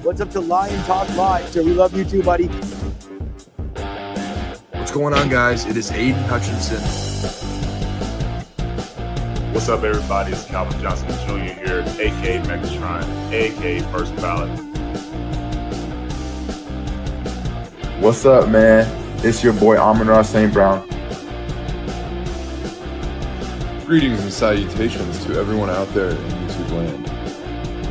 What's up to Lion Talk Live? So we love you too, buddy. What's going on, guys? It is Aiden Hutchinson. What's up, everybody? It's Calvin Johnson Jr. here, a.k.a. Megatron, a.k.a. First Ballot. What's up, man? It's your boy Amon-Ra St. Brown. Greetings and salutations to everyone out there in YouTube land.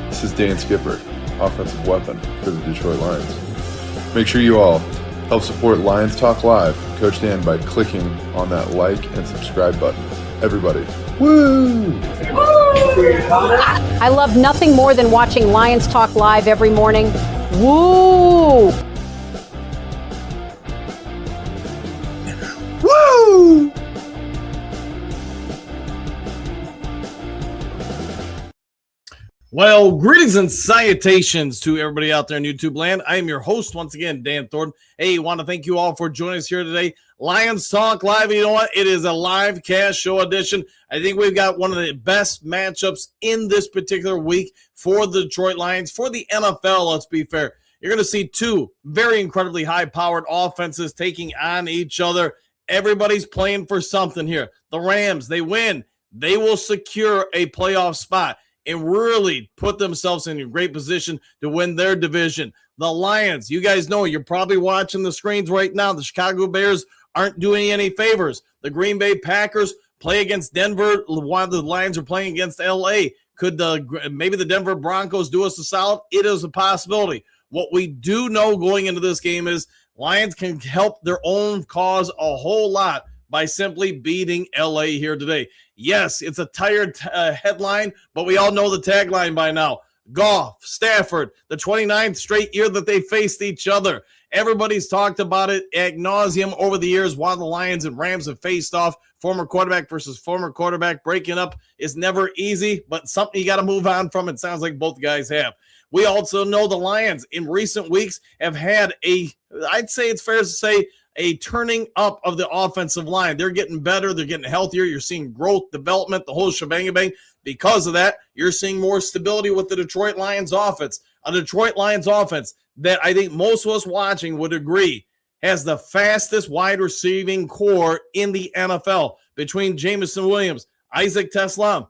This is Dan Skipper, offensive weapon for the Detroit Lions. Make sure you all help support Lions Talk Live, Coach Dan, by clicking on that like and subscribe button. Everybody, woo! I love nothing more than watching Lions Talk Live every morning. Woo! Woo! Well, greetings and salutations to everybody out there in YouTube land. I am your host once again, Dan Thornton. Hey, want to thank you all for joining us here today. Lions Talk Live. You know what? It is a live cast show edition. I think we've got one of the best matchups in this particular week for the Detroit Lions, for the NFL, let's be fair. You're going to see two very incredibly high-powered offenses taking on each other. Everybody's playing for something here. The Rams, they win. They will secure a playoff spot and really put themselves in a great position to win their division. The Lions, you guys know, you're probably watching the screens right now. The Chicago Bears aren't doing any favors. The Green Bay Packers play against Denver while the Lions are playing against L.A. Could maybe the Denver Broncos do us a solid? It is a possibility. What we do know going into this game is Lions can help their own cause a whole lot by simply beating L.A. here today. Yes, it's a tired headline, but we all know the tagline by now. Goff, Stafford, the 29th straight year that they faced each other. Everybody's talked about it ad nauseum over the years while the Lions and Rams have faced off. Former quarterback versus former quarterback. Breaking up is never easy, but something you got to move on from. It sounds like both guys have. We also know the Lions in recent weeks have had I'd say it's fair to say, a turning up of the offensive line. They're getting better. They're getting healthier. You're seeing growth, development, the whole shebang-a-bang. Because of that, you're seeing more stability with the Detroit Lions offense. A Detroit Lions offense that I think most of us watching would agree has the fastest wide receiving core in the NFL between Jameson Williams, Isaac Tesla.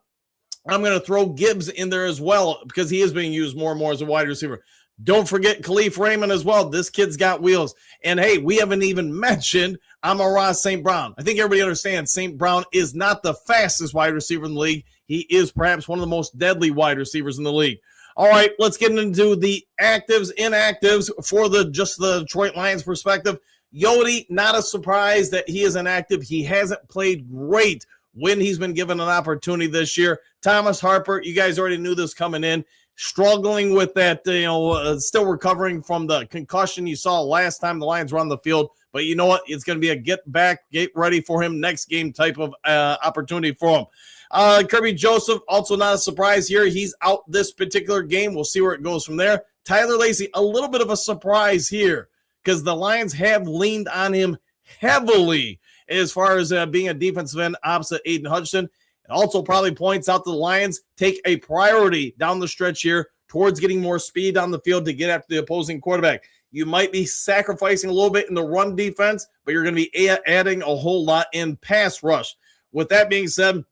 I'm going to throw Gibbs in there as well because he is being used more and more as a wide receiver. Don't forget Khalif Raymond as well. This kid's got wheels. And, hey, we haven't even mentioned Amon-Ra St. Brown. I think everybody understands St. Brown is not the fastest wide receiver in the league. He is perhaps one of the most deadly wide receivers in the league. All right, let's get into the actives, inactives for the Detroit Lions perspective. Yodi, not a surprise that he is inactive. He hasn't played great when he's been given an opportunity this year. Thomas Harper, you guys already knew this coming in. Struggling with that, still recovering from the concussion you saw last time the Lions were on the field. But you know what? It's going to be a get ready for him next game type of opportunity for him. Kirby Joseph, also not a surprise here. He's out this particular game. We'll see where it goes from there. Tyler Lacey, a little bit of a surprise here because the Lions have leaned on him heavily as far as being a defensive end opposite Aiden Hutchinson. It also probably points out the Lions take a priority down the stretch here towards getting more speed on the field to get after the opposing quarterback. You might be sacrificing a little bit in the run defense, but you're going to be adding a whole lot in pass rush. With that being said,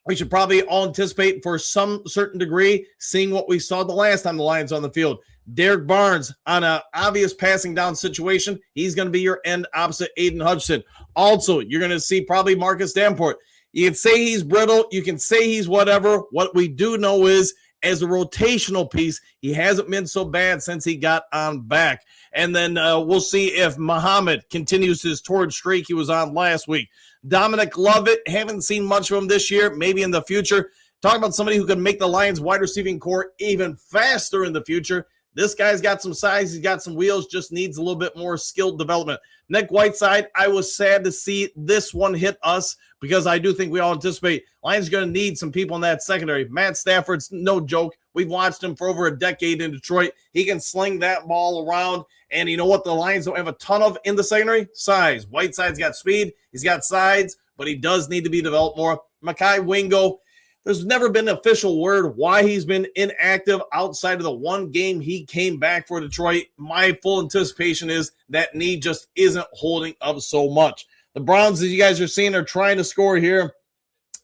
we should probably all anticipate for some certain degree seeing what we saw the last time the Lions on the field. Derek Barnes on an obvious passing down situation. He's going to be your end opposite Aiden Hutchinson. Also, you're going to see probably Marcus Davenport. You can say he's brittle. You can say he's whatever. What we do know is, as a rotational piece, he hasn't been so bad since he got on back. And then we'll see if Muhammad continues his torrid streak he was on last week. Dominic Lovett, haven't seen much of him this year, maybe in the future. Talk about somebody who can make the Lions wide receiving core even faster in the future. This guy's got some size. He's got some wheels, just needs a little bit more skilled development. Nick Whiteside, I was sad to see this one hit us because I do think we all anticipate Lions are going to need some people in that secondary. Matt Stafford's no joke. We've watched him for over a decade in Detroit. He can sling that ball around. And you know what the Lions don't have a ton of in the secondary? Size. Whiteside's got speed. He's got sides, but he does need to be developed more. Mekhi Wingo, There's never been an official word why he's been inactive outside of the one game he came back for Detroit. My full anticipation is that knee just isn't holding up so much. The Browns, as you guys are seeing, are trying to score here.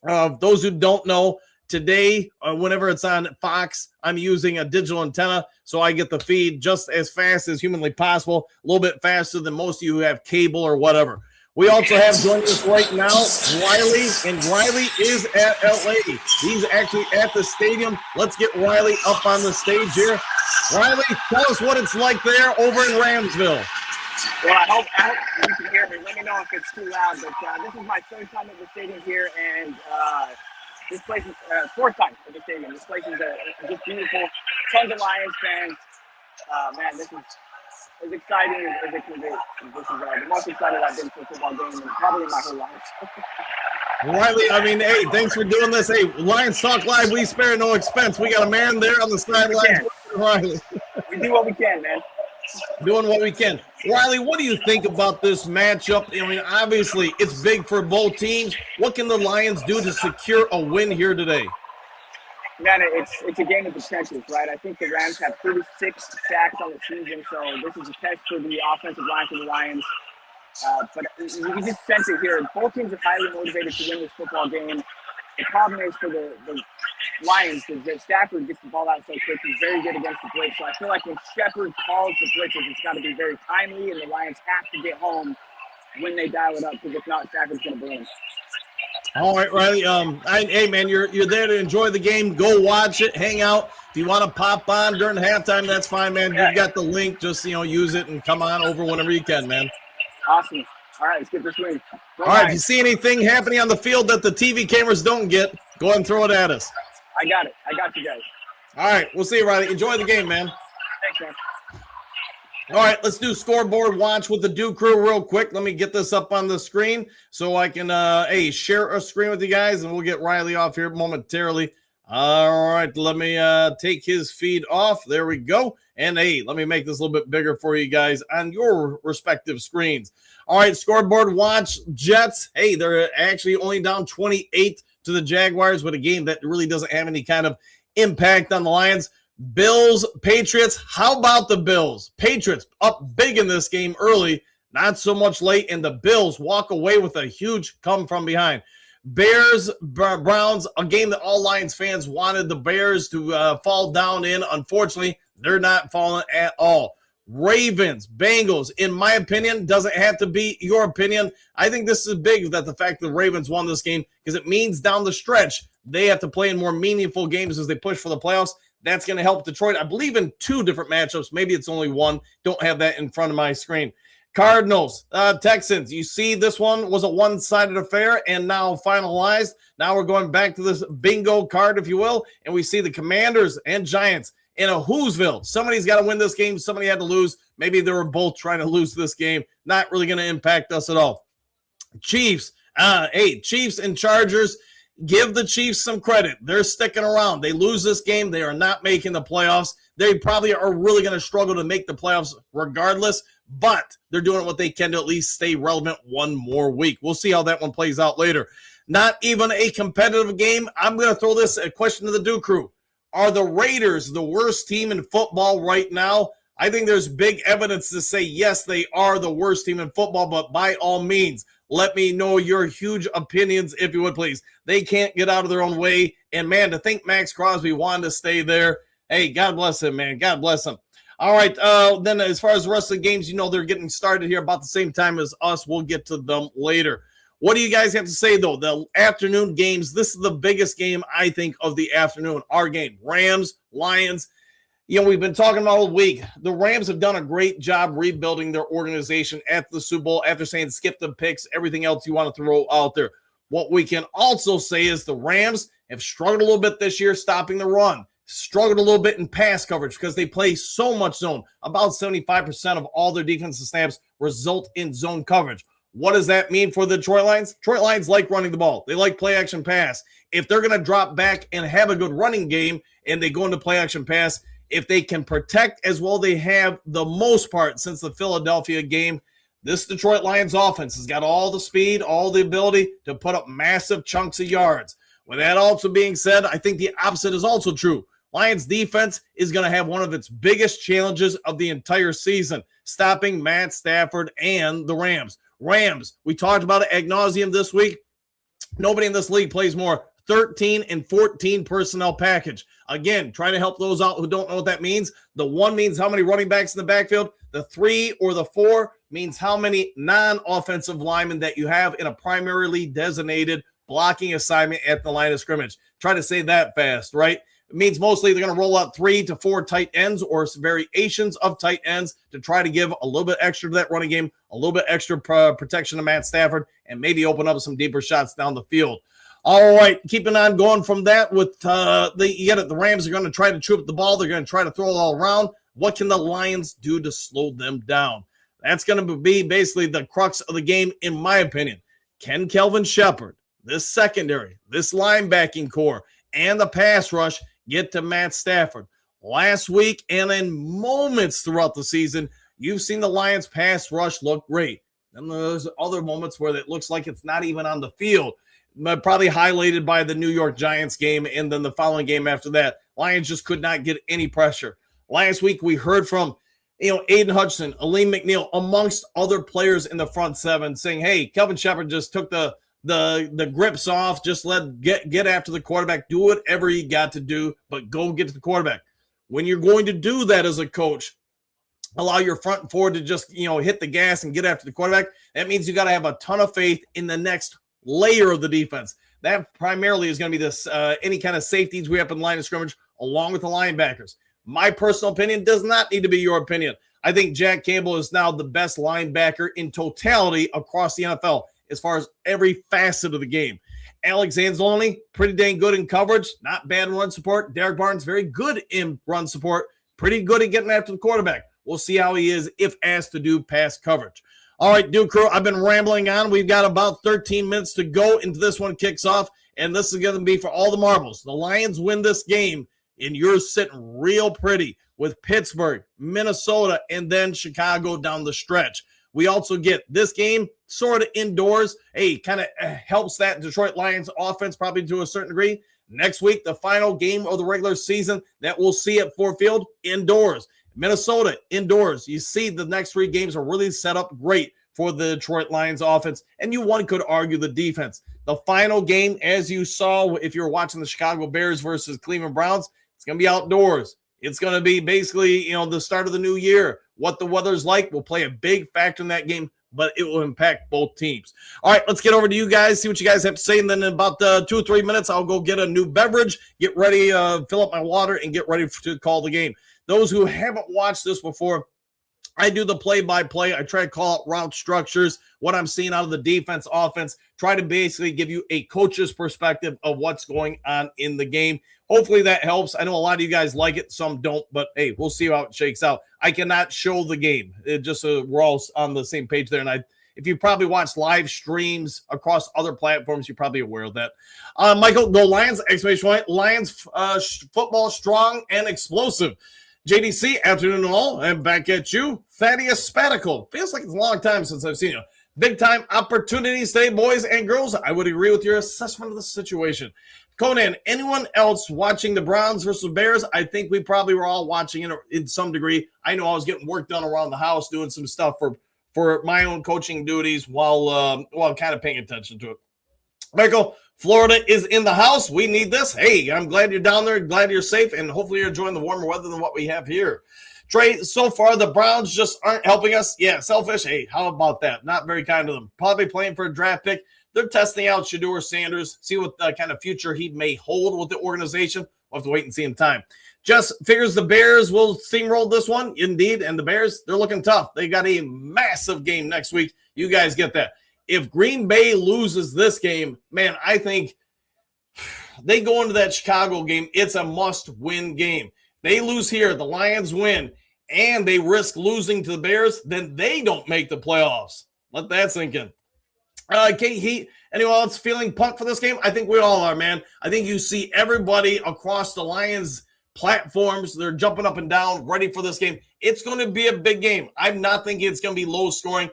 Those who don't know, today, whenever it's on Fox, I'm using a digital antenna, so I get the feed just as fast as humanly possible, a little bit faster than most of you who have cable or whatever. We also have joining us right now, Riley, and Riley is at LA. He's actually at the stadium. Let's get Riley up on the stage here. Riley, tell us what it's like there over in Ramsville. Well, I hope you can hear me. Let me know if it's too loud. But this is my third time at the stadium here, and this place is fourth time at the stadium. This place is just beautiful. Tons of Lions fans. Man, this is as exciting as it can be. This is the most excited I've been for a football game probably in my whole life. Riley, I mean, hey, thanks for doing this. Hey, Lions Talk Live, we spare no expense. We got a man there on the sidelines. Riley. We do what we can, man. Doing what we can. Riley, what do you think about this matchup? I mean, obviously, it's big for both teams. What can the Lions do to secure a win here today? Man, it's a game of the trenches, right? I think the Rams have 36 sacks on the season, so this is a test for the offensive line for the Lions. But you can just sense it here. Both teams are highly motivated to win this football game. The problem is for the Lions is that Stafford gets the ball out so quick. He's very good against the blitz. So I feel like when Shepard calls the blitzes, it's got to be very timely, and the Lions have to get home when they dial it up, because if not, Stafford's going to blame. All right, Riley. Hey, man, you're there to enjoy the game. Go watch it. Hang out. If you want to pop on during halftime, that's fine, man. You got the link. Just use it and come on over whenever you can, man. Awesome. All right, let's get this win. All right, if you see anything happening on the field that the TV cameras don't get, go ahead and throw it at us. I got it. I got you guys. All right, we'll see you, Riley. Enjoy the game, man. Thanks, man. All right, let's do scoreboard watch with the Dew Crew real quick. Let me get this up on the screen so I can share a screen with you guys, and we'll get Riley off here momentarily. All right, let me take his feed off. There we go. And, hey, let me make this a little bit bigger for you guys on your respective screens. All right, scoreboard watch. Jets, hey, they're actually only down 28 to the Jaguars with a game that really doesn't have any kind of impact on the Lions. Bills, Patriots, how about the Bills? Patriots up big in this game early, not so much late, and the Bills walk away with a huge come from behind. Bears, Browns, a game that all Lions fans wanted the Bears to fall down in. Unfortunately, they're not falling at all. Ravens, Bengals, in my opinion, doesn't have to be your opinion. I think this is big, that the fact that the Ravens won this game, because it means down the stretch they have to play in more meaningful games as they push for the playoffs. That's going to help Detroit, I believe, in 2 different matchups. Maybe it's only one. Don't have that in front of my screen. Cardinals, Texans. You see, this one was a one-sided affair and now finalized. Now we're going back to this bingo card, if you will, and we see the Commanders and Giants in a Whoville. Somebody's got to win this game. Somebody had to lose. Maybe they were both trying to lose this game. Not really going to impact us at all. Chiefs, Chiefs and Chargers. Give the Chiefs some credit. They're sticking around. They lose this game, they are not making the playoffs. They probably are really going to struggle to make the playoffs regardless, but they're doing what they can to at least stay relevant one more week. We'll see how that one plays out later. Not even a competitive game. I'm going to throw this a question to the Dew Crew. Are the Raiders the worst team in football right now? I think there's big evidence to say, yes, they are the worst team in football, but by all means, let me know your huge opinions, if you would, please. They can't get out of their own way. And, man, to think Max Crosby wanted to stay there, hey, God bless him, man. God bless him. All right, then as far as the rest of the games, they're getting started here about the same time as us. We'll get to them later. What do you guys have to say, though? The afternoon games, this is the biggest game, I think, of the afternoon. Our game, Rams, Lions. We've been talking about all week. The Rams have done a great job rebuilding their organization at the Super Bowl after saying skip the picks, everything else you want to throw out there. What we can also say is the Rams have struggled a little bit this year stopping the run, struggled a little bit in pass coverage because they play so much zone. About 75% of all their defensive snaps result in zone coverage. What does that mean for the Detroit Lions? Detroit Lions like running the ball. They like play action pass. If they're going to drop back and have a good running game and they go into play action pass, if they can protect as well they have the most part since the Philadelphia game, this Detroit Lions offense has got all the speed, all the ability to put up massive chunks of yards. With that also being said, I think the opposite is also true. Lions defense is going to have one of its biggest challenges of the entire season, stopping Matt Stafford and the Rams. We talked about it ad nauseum this week. Nobody in this league plays more 13 and 14 personnel package. Again, trying to help those out who don't know what that means. The 1 means how many running backs in the backfield. The 3 or the 4 means how many non-offensive linemen that you have in a primarily designated blocking assignment at the line of scrimmage. Try to say that fast, right? It means mostly they're going to roll out 3 to 4 tight ends or variations of tight ends to try to give a little bit extra to that running game, a little bit extra protection to Matt Stafford, and maybe open up some deeper shots down the field. All right, keeping on going from that with the Rams are going to try to chew up the ball. They're going to try to throw it all around. What can the Lions do to slow them down? That's going to be basically the crux of the game, in my opinion. Can Kelvin Shepard, this secondary, this linebacking core, and the pass rush get to Matt Stafford? Last week and in moments throughout the season, you've seen the Lions pass rush look great. And there's other moments where it looks like it's not even on the field, but probably highlighted by the New York Giants game and then the following game after that. Lions just could not get any pressure. Last week, we heard from Aiden Hutchinson, Aleem McNeil, amongst other players in the front seven saying, hey, Kelvin Shepard just took the grips off, just get after the quarterback, do whatever you got to do, but go get to the quarterback. When you're going to do that as a coach, allow your front forward to just, hit the gas and get after the quarterback, that means you got to have a ton of faith in the next layer of the defense. That primarily is going to be this any kind of safeties we have in the line of scrimmage along with the linebackers. My personal opinion does not need to be your opinion. I think Jack Campbell is now the best linebacker in totality across the NFL as far as every facet of the game. Alex Anzalone, pretty dang good in coverage, not bad in run support. Derek Barnes, very good in run support, pretty good at getting after the quarterback. We'll see how he is if asked to do pass coverage. All right, Duke Crew, I've been rambling on. We've got about 13 minutes to go into this one kicks off, and this is going to be for all the marbles. The Lions win this game, and you're sitting real pretty with Pittsburgh, Minnesota, and then Chicago down the stretch. We also get this game sort of indoors. Hey, kind of helps that Detroit Lions offense probably to a certain degree. Next week, the final game of the regular season that we'll see at Ford Field, indoors. Minnesota, indoors. You see the next 3 games are really set up great for the Detroit Lions offense, and one could argue the defense. The final game, as you saw, if you're watching the Chicago Bears versus Cleveland Browns, it's going to be outdoors. It's going to be basically, the start of the new year. What the weather's like will play a big factor in that game, but it will impact both teams. All right, let's get over to you guys, see what you guys have to say, and then in about 2 or 3 minutes, I'll go get a new beverage, get ready, fill up my water, and get ready to call the game. Those who haven't watched this before, I do the play-by-play. I try to call out route structures, what I'm seeing out of the defense, offense, try to basically give you a coach's perspective of what's going on in the game. Hopefully that helps. I know a lot of you guys like it, some don't, but hey, we'll see how it shakes out. I cannot show the game. It just we're all on the same page there, and if you probably watched live streams across other platforms, you're probably aware of that. Michael, go Lions, exclamation point. Lions football strong and explosive. JDC, afternoon all, and back at you. Thaddeus Spaticle. Feels like it's a long time since I've seen you. Big time opportunities today, boys and girls. I would agree with your assessment of the situation. Conan, anyone else watching the Browns versus Bears? I think we probably were all watching it in some degree. I know I was getting work done around the house, doing some stuff for my own coaching duties while kind of paying attention to it. Michael, Florida is in the house. We need this. Hey, I'm glad you're down there. Glad you're safe, and hopefully you're enjoying the warmer weather than what we have here. Trey, so far the Browns just aren't helping us. Yeah, selfish. Hey, how about that? Not very kind of them. Probably playing for a draft pick. They're testing out Shedeur Sanders, see what kind of future he may hold with the organization. We'll have to wait and see in time. Just figures the Bears will steamroll this one. Indeed, and the Bears, they're looking tough. They got a massive game next week. You guys get that. If Green Bay loses this game, man, I think they go into that Chicago game. It's a must-win game. They lose here, the Lions win, and they risk losing to the Bears, then they don't make the playoffs. Let that sink in. Kate Heat, anyone else feeling pumped for this game? I think we all are, man. I think you see everybody across the Lions platforms. They're jumping up and down, ready for this game. It's going to be a big game. I'm not thinking it's going to be low scoring.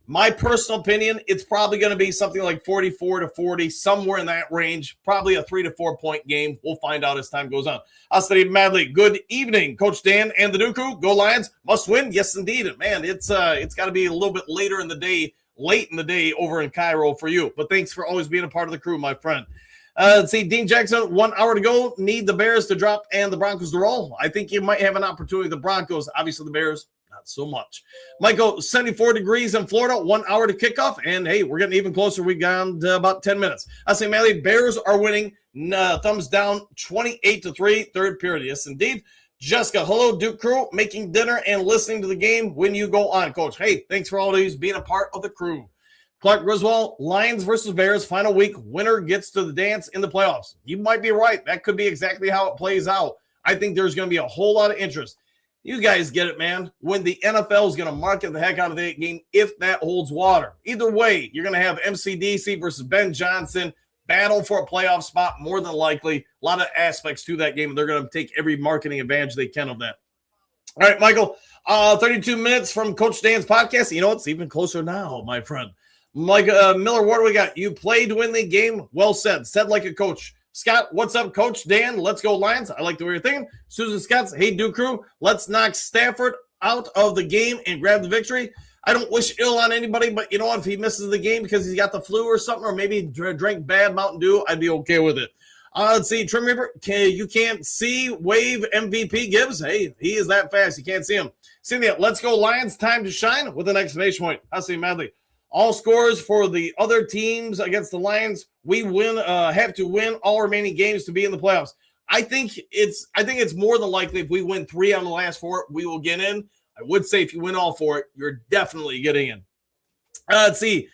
My personal opinion, it's probably going to be something like 44-40, somewhere in that range. Probably a 3 to 4 point game. We'll find out as time goes on. I'll study madly. Good evening, Coach Dan and the Dooku. Go Lions. Must win. Yes, indeed. Man, it's got to be a little bit later in the day, late in the day over in Cairo for you. But thanks for always being a part of the crew, my friend. Let's see, Dean Jackson, 1 hour to go. Need the Bears to drop and the Broncos to roll. I think you might have an opportunity. The Broncos, obviously the Bears, not so much. Michael, 74 degrees in Florida, 1 hour to kickoff. And, hey, we're getting even closer. We've gone to about 10 minutes. I say, Mally, Bears are winning. Thumbs down, 28-3, third period. Yes, indeed. Jessica, hello, Duke crew, making dinner and listening to the game when you go on, Coach. Hey, thanks for all these being a part of the crew. Clark Griswold, Lions versus Bears, final week. Winner gets to the dance in the playoffs. You might be right. That could be exactly how it plays out. I think there's going to be a whole lot of interest. You guys get it, man. When the NFL is going to market the heck out of the game, if that holds water. Either way, you're going to have MCDC versus Ben Johnson, battle for a playoff spot, more than likely. A lot of aspects to that game, and they're going to take every marketing advantage they can of that. All right, Michael, 32 minutes from Coach Dan's podcast. You know, it's even closer now, my friend. Mike Miller, what do we got? You played to win the game. Well said. Said like a coach. Scott, what's up, Coach Dan? Let's go Lions. I like the way you're thinking. Susan Scott's, hey, Duke crew, let's knock Stafford out of the game and grab the victory. I don't wish ill on anybody, but you know what? If he misses the game because he's got the flu or something, or maybe drank bad Mountain Dew, I'd be okay with it. Let's see. Trim Reaper, you can't see Wave MVP Gibbs. Hey, he is that fast. You can't see him. Cynthia, let's go Lions. Time to shine with an exclamation point. I'll see madly. All scores for the other teams against the Lions. We have to win all remaining games to be in the playoffs. I think it's more than likely if we win 3 on the last 4, we will get in. I would say if you win all 4, you're definitely getting in. Let's see.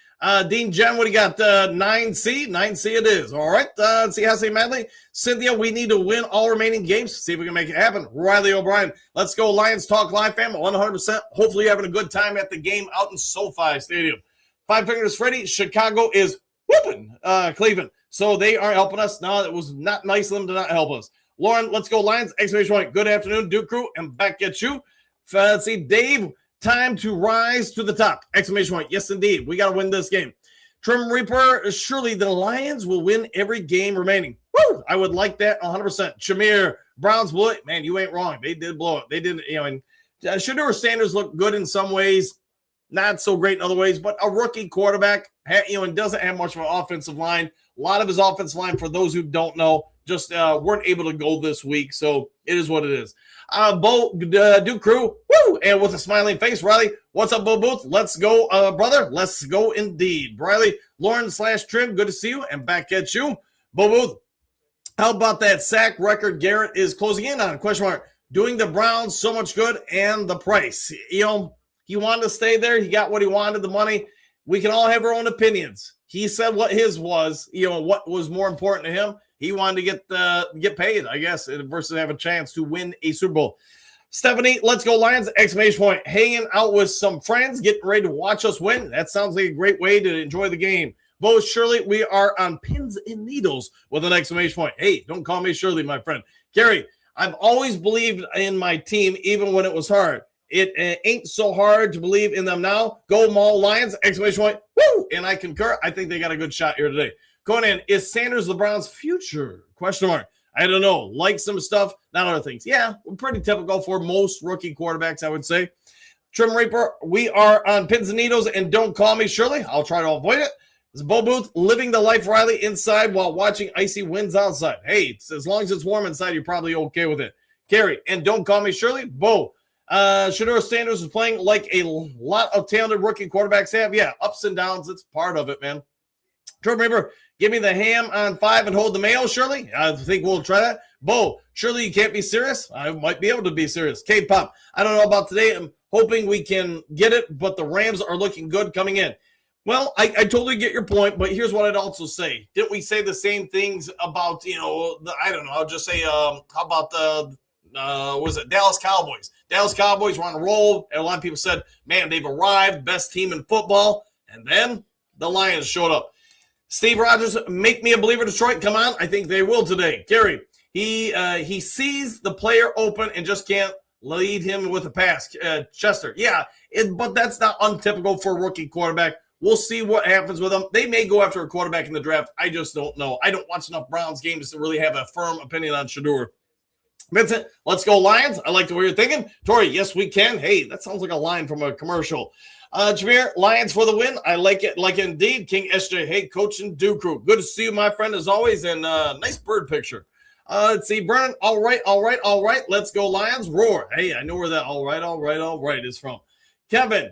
Dean Jen, what do you got? 9C? 9C it is. All right. Let's see how say madly. Cynthia, we need to win all remaining games. See if we can make it happen. Riley O'Brien, let's go Lions Talk Live, fam. 100%. Hopefully you're having a good time at the game out in SoFi Stadium. Five Fingers Freddy, Chicago is whooping Cleveland. So they are helping us. No, it was not nice of them to not help us. Lauren, let's go Lions. Exclamation point. Good afternoon, Duke crew. And back at you. Let's see, Dave, time to rise to the top. Exclamation point. Yes, indeed. We got to win this game. Trim Reaper, surely the Lions will win every game remaining. Woo! I would like that 100%. Shamir, Browns blew it. Man, you ain't wrong. They did blow it. They didn't, and Shedeur Sanders looked good in some ways. Not so great in other ways, but a rookie quarterback, and doesn't have much of an offensive line. A lot of his offensive line, for those who don't know, just weren't able to go this week. So it is what it is. Bo Duke crew, woo! And with a smiling face, Riley, what's up, Bo Booth? Let's go, brother. Let's go indeed. Riley, Lauren / Trim, good to see you. And back at you, Bo Booth. How about that sack record Garrett is closing in on? Question mark. Doing the Browns so much good and the price. He wanted to stay there. He got what he wanted, the money. We can all have our own opinions. He said what his was, what was more important to him. He wanted to get paid, I guess, versus have a chance to win a Super Bowl. Stephanie, let's go Lions, exclamation point. Hanging out with some friends, getting ready to watch us win. That sounds like a great way to enjoy the game. Bo Shirley, we are on pins and needles with an exclamation point. Hey, don't call me Shirley, my friend. Gary, I've always believed in my team, even when it was hard. It ain't so hard to believe in them now. Go Mall Lions, exclamation point. Woo! And I concur. I think they got a good shot here today. Conan, is Sanders the Browns' future? Question mark. I don't know. Like some stuff, not other things. Yeah, pretty typical for most rookie quarterbacks, I would say. Trim Reaper, we are on pins and needles, and don't call me Shirley. I'll try to avoid it. It's Bo Booth, living the life Riley inside while watching icy winds outside. Hey, as long as it's warm inside, you're probably okay with it. Gary, and don't call me Shirley. Bo, Shedeur Sanders is playing like a lot of talented rookie quarterbacks have. Yeah, ups and downs. It's part of it, man. Remember, give me the ham on 5 and hold the mayo, Shirley. I think we'll try that. Bo, surely you can't be serious. I might be able to be serious. K-Pop, I don't know about today. I'm hoping we can get it, but the Rams are looking good coming in. Well, I totally get your point, but here's what I'd also say. Didn't we say the same things about, I don't know, I'll just say, how about Dallas Cowboys? Dallas Cowboys were on a roll, and a lot of people said, man, they've arrived, best team in football, and then the Lions showed up. Steve Rogers, make me a believer, Detroit. Come on, I think they will today. Gary, he sees the player open and just can't lead him with a pass. Chester, yeah, but that's not untypical for a rookie quarterback. We'll see what happens with them. They may go after a quarterback in the draft. I just don't know. I don't watch enough Browns games to really have a firm opinion on Shedeur. Vincent, let's go Lions. I like the way you're thinking. Tori, yes, we can. Hey, that sounds like a line from a commercial. Jameer, Lions for the win. I like it. Like it indeed. King SJ, hey, Coach and Dew Crew. Good to see you, my friend, as always. And nice bird picture. Let's see, Brennan. All right. Let's go Lions. Roar. Hey, I know where that all right is from. Kevin,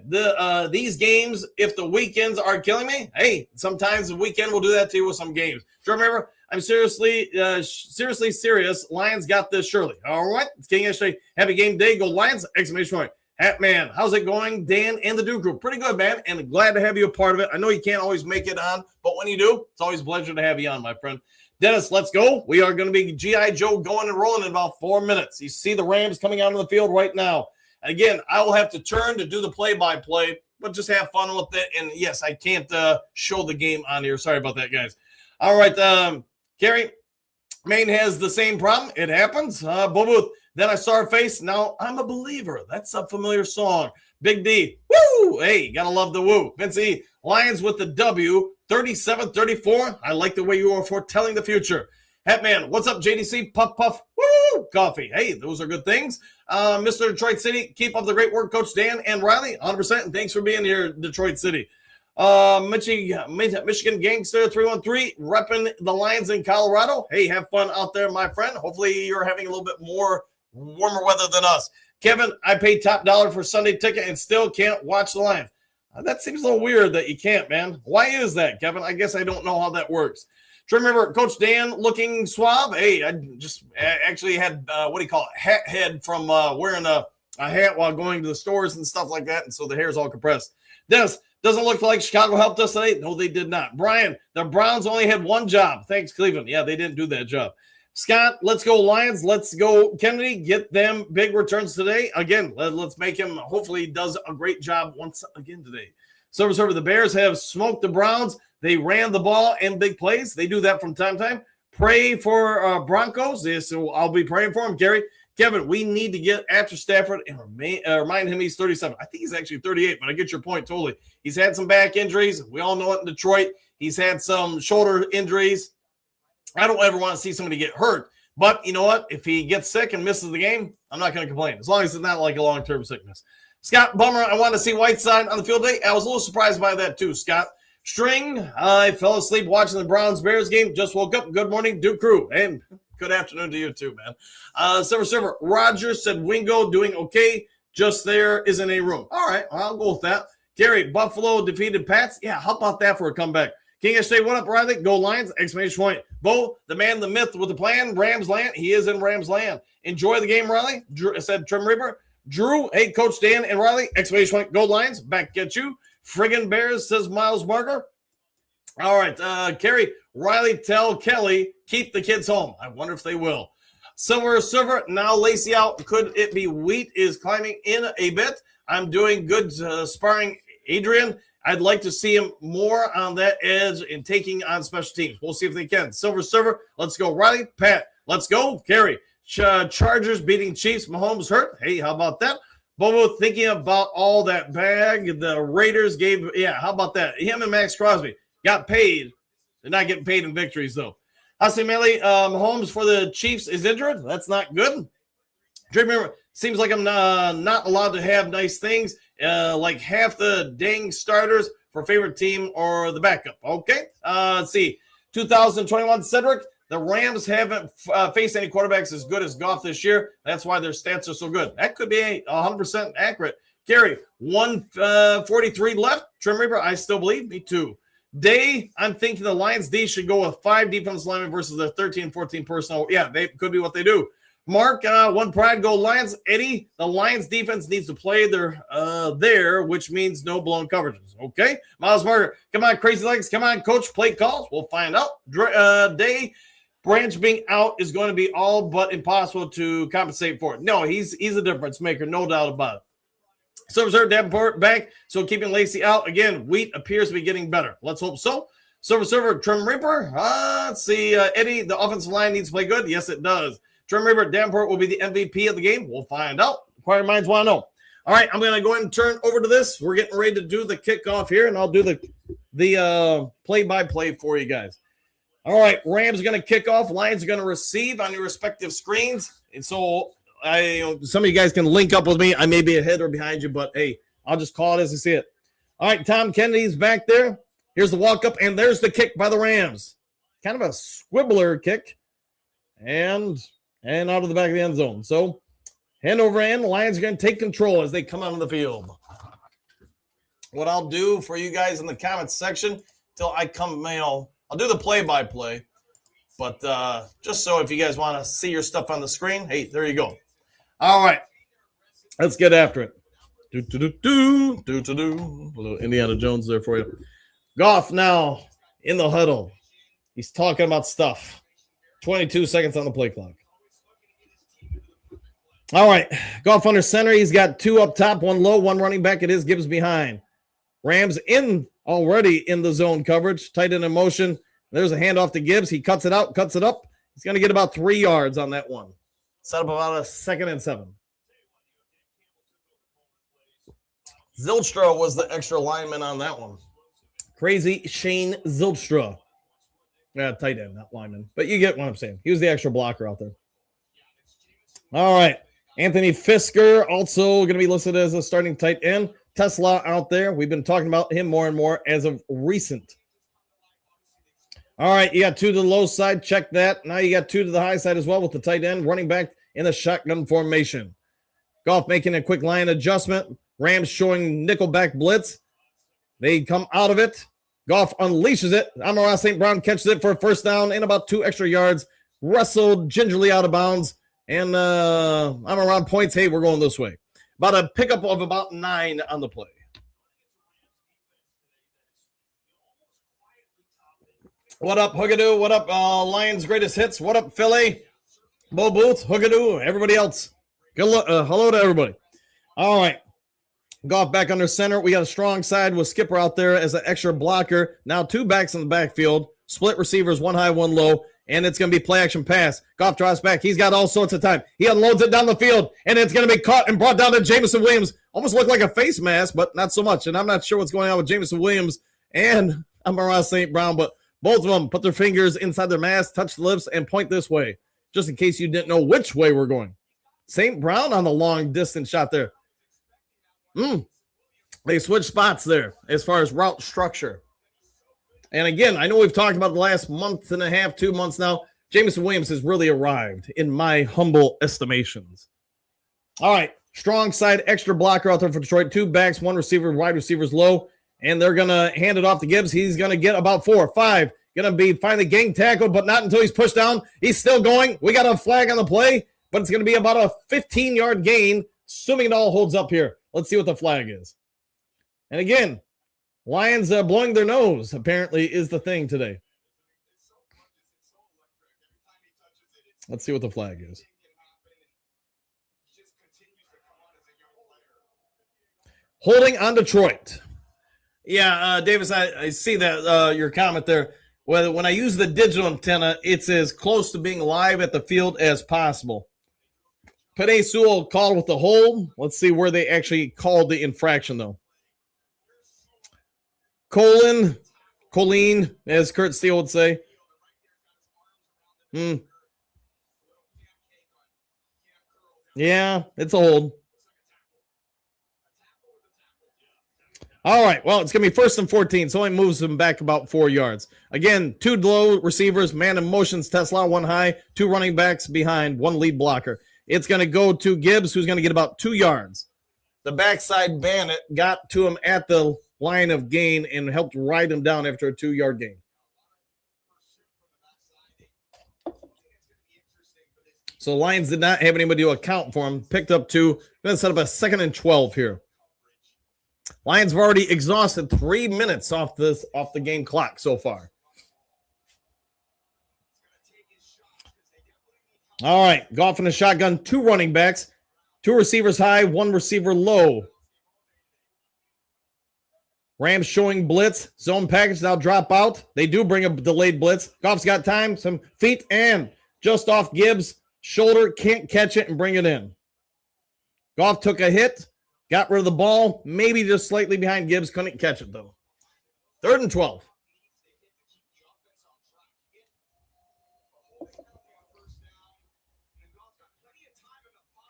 these games, if the weekends are killing me, hey, sometimes the weekend will do that to you with some games. Do you remember? I'm seriously serious. Lions got this surely. All right. It's King SJ. Happy game day. Go Lions. Exclamation point. Hat man, how's it going? Dan and the Duke Group. Pretty good, man. And glad to have you a part of it. I know you can't always make it on, but when you do, it's always a pleasure to have you on, my friend. Dennis, let's go. We are going to be G.I. Joe going and rolling in about 4 minutes. You see the Rams coming out on the field right now. Again, I will have to turn to do the play-by-play, but just have fun with it. And, yes, I can't show the game on here. Sorry about that, guys. All right, Gary, Maine has the same problem. It happens. Booth, then I saw her face. Now I'm a believer. That's a familiar song. Big D, woo! Hey, gotta love the woo. Vince E, Lions with the W, 37-34. I like the way you are foretelling the future. Hatman, what's up, JDC? Puff, puff, woo! Coffee. Hey, those are good things. Mr. Detroit City, keep up the great work, Coach Dan and Riley, 100%. And thanks for being here, Detroit City. Michigan Gangster 313, repping the Lions in Colorado. Hey, have fun out there, my friend. Hopefully you're having a little bit more warmer weather than us. Kevin, I paid top dollar for Sunday ticket and still can't watch the Lions. That seems a little weird that you can't, man. Why is that, Kevin? I guess I don't know how that works. Do you remember Coach Dan looking suave? Hey, I just actually had, hat head from wearing a hat while going to the stores and stuff like that, and so the hair's all compressed. Dennis, doesn't look like Chicago helped us today. No, they did not. Brian, the Browns only had one job. Thanks, Cleveland. Yeah, they didn't do that job. Scott, let's go Lions. Let's go Kennedy. Get them big returns today. Again, let's make him, hopefully does a great job once again today. Server, the Bears have smoked the Browns. They ran the ball in big plays. They do that from time to time. Pray for Broncos. Yes, so I'll be praying for him, Gary. Kevin, we need to get after Stafford and remind him he's 37. I think he's actually 38, but I get your point totally. He's had some back injuries. We all know it in Detroit. He's had some shoulder injuries. I don't ever want to see somebody get hurt. But you know what? If he gets sick and misses the game, I'm not going to complain, as long as it's not like a long-term sickness. Scott, bummer. I wanted to see Whiteside on the field today. I was a little surprised by that too, Scott. String, I fell asleep watching the Browns-Bears game. Just woke up. Good morning, Duke Crew. And good afternoon to you too, man. Server. Roger said Wingo doing okay. Just there isn't a room. All right, I'll go with that. Gary, Buffalo defeated Pats. Yeah, how about that for a comeback? King SJ, what up, Riley? Go Lions! Exclamation point. Bo, the man, the myth with the plan. Rams land. He is in Rams land. Enjoy the game, Riley. Drew said Trim Reaper. Drew, hey, Coach Dan and Riley. Exclamation point. Go Lions. Back at you. Friggin' Bears, says Miles Marker. All right, Kerry, Riley, tell Kelly, keep the kids home. I wonder if they will. Silver, now Lacey out. Could it be Wheat is climbing in a bit? I'm doing good sparring. Adrian, I'd like to see him more on that edge and taking on special teams. We'll see if they can. Silver, let's go. Riley, Pat, let's go. Kerry, Chargers beating Chiefs. Mahomes hurt. Hey, how about that? Bobo thinking about all that bag the Raiders gave. Yeah, how about that? Him and Max Crosby got paid. They're not getting paid in victories, though. Hasi Mele, Mahomes for the Chiefs is injured. That's not good. Remember, seems like I'm not allowed to have nice things, like half the dang starters for favorite team or the backup. Okay, let's see. 2021, Cedric. The Rams haven't faced any quarterbacks as good as Goff this year. That's why their stats are so good. That could be 100% accurate. Gary, 143 left. Trim Reaper, I still believe. Me too. Day, I'm thinking the Lions D should go with 5 defensive linemen versus the 13, 14 personnel. Yeah, they could be what they do. Mark, one pride, go Lions. Eddie, the Lions defense needs to play there, which means no blown coverages. Okay. Miles Marker, come on, crazy legs. Come on, coach, play calls. We'll find out. Day, Branch being out is going to be all but impossible to compensate for it. No, he's a difference maker, no doubt about it. Silver Davenport back, so keeping Lacey out. Again, Wheat appears to be getting better. Let's hope so. Silver, Trim Reaper. Let's see. Eddie, the offensive line needs to play good. Yes, it does. Trim Reaper, Davenport will be the MVP of the game. We'll find out. Inquiring minds want to know. All right, I'm going to go ahead and turn over to this. We're getting ready to do the kickoff here, and I'll do the play-by-play for you guys. All right, Rams are going to kick off. Lions are going to receive on your respective screens. And so some of you guys can link up with me. I may be ahead or behind you, but, hey, I'll just call it as I see it. All right, Tom Kennedy's back there. Here's the walk-up, and there's the kick by the Rams. Kind of a squibbler kick. And out of the back of the end zone. So, hand over end. The Lions are going to take control as they come out on the field. What I'll do for you guys in the comments section till I come, I'll do the play-by-play. But just so if you guys want to see your stuff on the screen, hey, there you go. All right. Let's get after it. A little Indiana Jones there for you. Goff now in the huddle. He's talking about stuff. 22 seconds on the play clock. All right. Goff under center. He's got 2 up top, 1 low, 1 running back. It is Gibbs behind. Rams already in the zone coverage. Tight end in motion. There's a handoff to Gibbs. He cuts it out, cuts it up. He's going to get about 3 yards on that one. Set up about a 2nd and 7. Zylstra was the extra lineman on that one. Crazy Shane Zylstra. Yeah, tight end, not lineman. But you get what I'm saying. He was the extra blocker out there. All right. Anthony Fisker also going to be listed as a starting tight end. Tesla out there. We've been talking about him more and more as of recent. All right. You got 2 to the low side. Check that. Now you got 2 to the high side as well with the tight end running back in the shotgun formation. Goff making a quick line adjustment. Rams showing nickelback blitz. They come out of it. Goff unleashes it. Amon-Ra St. Brown catches it for a first down and about 2 extra yards. Wrestled gingerly out of bounds. And Amon-Ra points, hey, we're going this way. About a pickup of about 9 on the play. What up, Hoogadoo? What up, Lions Greatest Hits? What up, Philly? Bo Booth, Hoogadoo, everybody else. Good hello to everybody. All right. Goff back under center. We got a strong side with Skipper out there as an extra blocker. Now 2 backs in the backfield. Split receivers, 1 high, 1 low. And it's going to be play action pass. Goff drops back. He's got all sorts of time. He unloads it down the field. And it's going to be caught and brought down to Jameson Williams. Almost looked like a face mask, but not so much. And I'm not sure what's going on with Jameson Williams and Amon-Ra St. Brown. But both of them put their fingers inside their mask, touch the lips, and point this way. Just in case you didn't know which way we're going. St. Brown on the long distance shot there. They switched spots there as far as route structure. And again, I know we've talked about the last month and a half, 2 months now. Jameson Williams has really arrived in my humble estimations. All right, strong side, extra blocker out there for Detroit. 2 backs, 1 receiver, wide receivers low. And they're going to hand it off to Gibbs. He's going to get about 4 or 5. Going to be finally gang tackled, but not until he's pushed down. He's still going. We got a flag on the play, but it's going to be about a 15-yard gain, assuming it all holds up here. Let's see what the flag is. And again, Lions blowing their nose, apparently, is the thing today. Let's see what the flag is. Holding on Detroit. Yeah, Davis, I see that your comment there. When I use the digital antenna, it's as close to being live at the field as possible. Penei Sewell called with the hold. Let's see where they actually called the infraction, though. Colleen, as Kurt Steele would say. Yeah, it's a hold. All right, well, it's going to be 1st and 14, so it only moves them back about 4 yards. Again, 2 low receivers, man in motions, Tesla, 1 high, 2 running backs behind, 1 lead blocker. It's going to go to Gibbs, who's going to get about 2 yards. The backside bandit got to him at the line of gain and helped ride him down after a 2-yard gain. So Lions did not have anybody to account for him. Picked up 2. Going to set up a 2nd and 12 here. Lions have already exhausted 3 minutes off the game clock so far. All right, Goff in the shotgun, 2 running backs, 2 receivers high, 1 receiver low. Rams showing blitz, zone package, now drop out. They do bring a delayed blitz. Goff's got time, some feet, and just off Gibbs' shoulder, can't catch it and bring it in. Goff took a hit, got rid of the ball, maybe just slightly behind Gibbs, couldn't catch it though. 3rd and 12.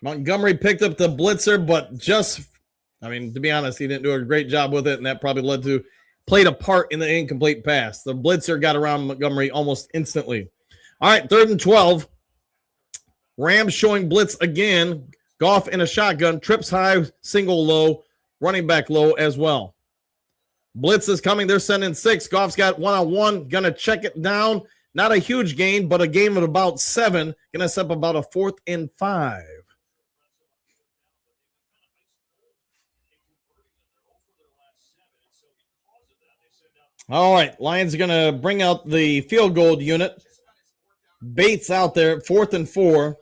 Montgomery picked up the blitzer, but to be honest, he didn't do a great job with it, and that probably played a part in the incomplete pass. The blitzer got around Montgomery almost instantly. All right, 3rd and 12. Rams showing blitz again. Goff in a shotgun, trips high, single low, running back low as well. Blitz is coming. They're sending 6. Goff's got one-on-one, going to check it down. Not a huge gain, but a gain of about 7. Going to set up about a 4th and 5. All right, Lions are going to bring out the field goal unit. Bates out there, 4th and 4.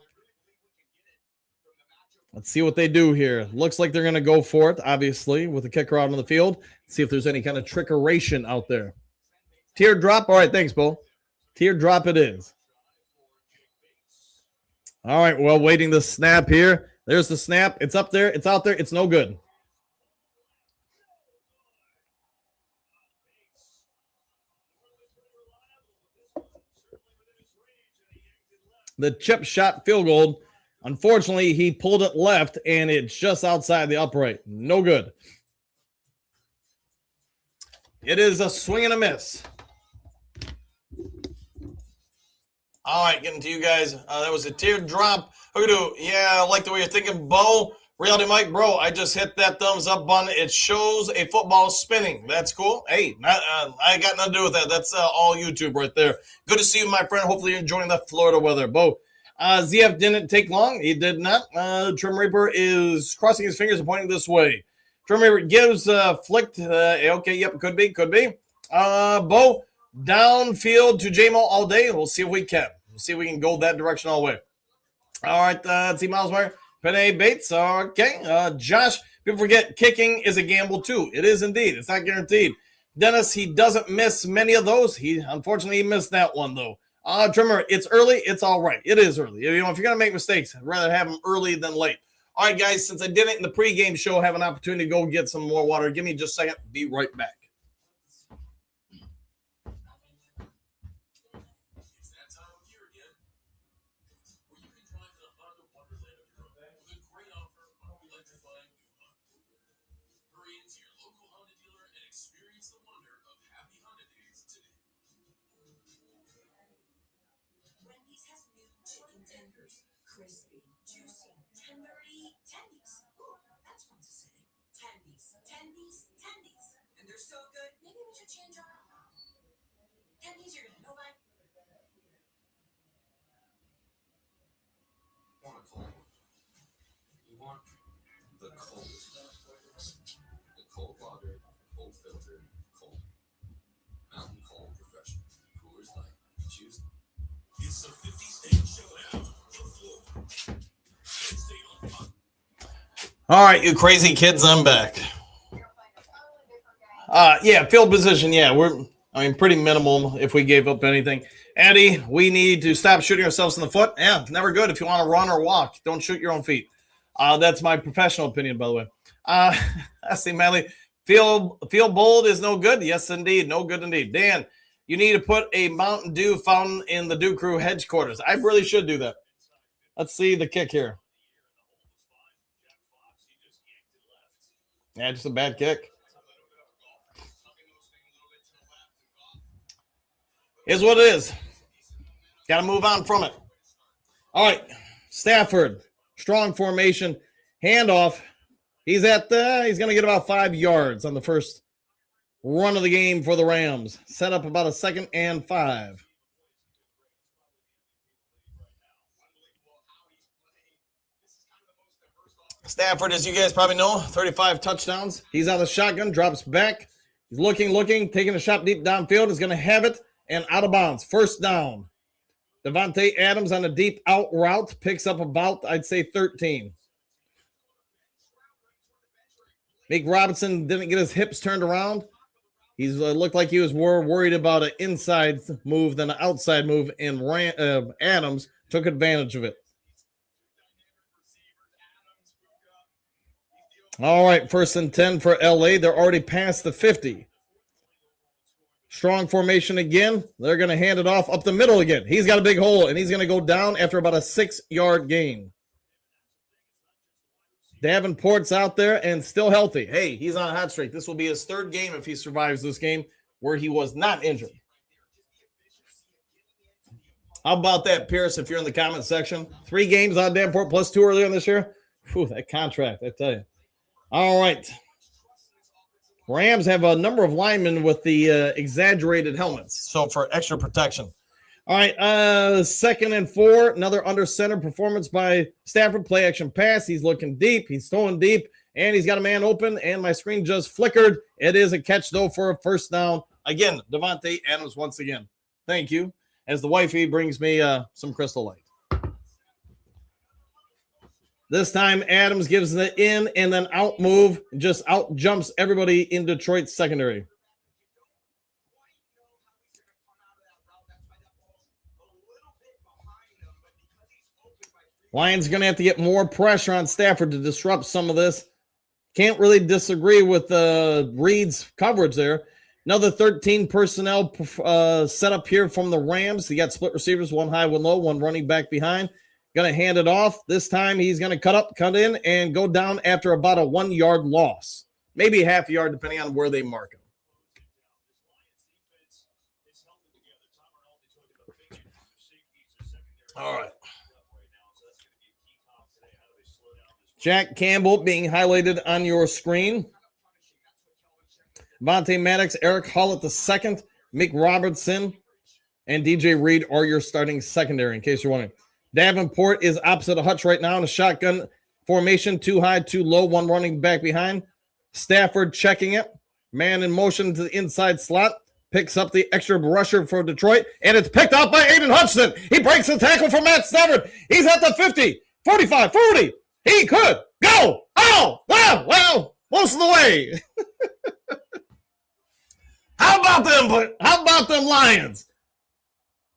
Let's see what they do here. Looks like they're going to go for it, obviously, with the kicker out on the field. See if there's any kind of trickeration out there. Teardrop. All right, thanks, Bo. Teardrop it is. All right, well, waiting the snap here. There's the snap. It's up there. It's out there. It's no good. The chip shot field goal. Unfortunately, he pulled it left, and it's just outside the upright. No good. It is a swing and a miss. All right, getting to you guys. That was a teardrop. Hoodoo, yeah, I like the way you're thinking. Bo, Reality Mike, bro, I just hit that thumbs up button. It shows a football spinning. That's cool. Hey, I got nothing to do with that. That's all YouTube right there. Good to see you, my friend. Hopefully you're enjoying the Florida weather. Bo, ZF didn't take long. He did not. Trim Reaper is crossing his fingers and pointing this way. Trim Reaper gives flicked. Okay, yep, could be. Bo, downfield to JMO all day. We'll see if we can. We'll see if we can go that direction all the way. All right, let's see, Miles Meyer. Penny Bates. Okay. Josh, people forget kicking is a gamble too. It is indeed. It's not guaranteed. Dennis, he doesn't miss many of those. Unfortunately, he missed that one, though. Trimmer, it's early. It's all right. It is early. If you're going to make mistakes, I'd rather have them early than late. All right, guys, since I did it in the pregame show, I have an opportunity to go get some more water. Give me just a second. Be right back. Crispy, juicy, tendery, tendies. Ooh, that's fun to say. Tendies, tendies, tendies. And they're so good, maybe we should change our... Tendies, you're gonna know by... Want a cold? You want the cold. The cold lager, cold filter, cold. Mountain Cold Refreshment. Coors Light. Choose. It's a 50-state showdown. All right, you crazy kids, I'm back. Yeah, field position. Yeah, pretty minimal if we gave up anything. Eddie, we need to stop shooting ourselves in the foot. Yeah, never good if you want to run or walk. Don't shoot your own feet. That's my professional opinion, by the way. I see, Manley. Feel bold is no good. Yes, indeed. No good indeed. Dan, you need to put a Mountain Dew fountain in the Dew Crew headquarters. I really should do that. Let's see the kick here. Yeah, just a bad kick. Is what it is. Got to move on from it. All right, Stafford, strong formation, handoff. He's going to get about 5 yards on the first run of the game for the Rams. Set up about a 2nd and 5. Stafford, as you guys probably know, 35 touchdowns. He's out of the shotgun, drops back. He's looking, taking a shot deep downfield. Is going to have it and out of bounds. First down. Devontae Adams on a deep out route picks up about, I'd say, 13. Meek Robinson didn't get his hips turned around. He's looked like he was more worried about an inside move than an outside move, and Adams took advantage of it. All right, 1st and 10 for LA. They're already past the 50. Strong formation again. They're going to hand it off up the middle again. He's got a big hole, and he's going to go down after about a 6-yard gain. Davenport's out there and still healthy. Hey, he's on a hot streak. This will be his 3rd game if he survives this game where he was not injured. How about that, Pierce, if you're in the comment section? 3 games on Davenport plus 2 earlier in this year. Whew, that contract, I tell you. All right. Rams have a number of linemen with the exaggerated helmets, so for extra protection. All right, 2nd and 4, another under center performance by Stafford. Play action pass. He's looking deep. He's throwing deep, and he's got a man open, and my screen just flickered. It is a catch, though, for a 1st down. Again, Devontae Adams once again. Thank you. As the wifey brings me some Crystal Light. This time, Adams gives the in and then out move, just out jumps everybody in Detroit's secondary. Lions going to have to get more pressure on Stafford to disrupt some of this. Can't really disagree with Reed's coverage there. Another 13 personnel set up here from the Rams. You got split receivers, 1 high, 1 low, 1 running back behind. Going to hand it off. This time he's going to cut in, and go down after about a 1-yard loss. Maybe half a yard, depending on where they mark him. All right. Jack Campbell being highlighted on your screen. Vontae Maddox, Eric Hollett II, Mick Robertson, and DJ Reed are your starting secondary, in case you're wondering. Davenport is opposite of Hutch right now in a shotgun formation, 2 high, 2 low, 1 running back behind. Stafford checking it. Man in motion to the inside slot. Picks up the extra rusher for Detroit, and it's picked up by Aiden Hutchinson. He breaks the tackle from Matt Stafford. He's at the 50, 45, 40. He could go. Oh, well, most of the way. How about them Lions?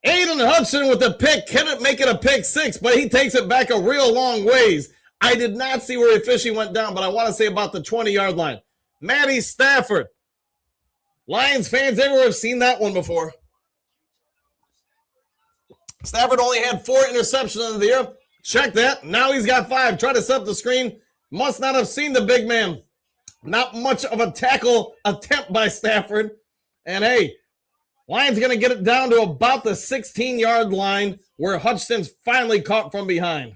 Aiden Hudson with the pick. Couldn't make it a pick 6, but he takes it back a real long ways. I did not see where he officially went down, but I want to say about the 20-yard line. Matty Stafford. Lions fans everywhere have seen that one before. Stafford only had 4 interceptions in the year. Check that. Now he's got 5. Try to set up the screen. Must not have seen the big man. Not much of a tackle attempt by Stafford. And hey, Lions going to get it down to about the 16-yard line where Hutchinson's finally caught from behind.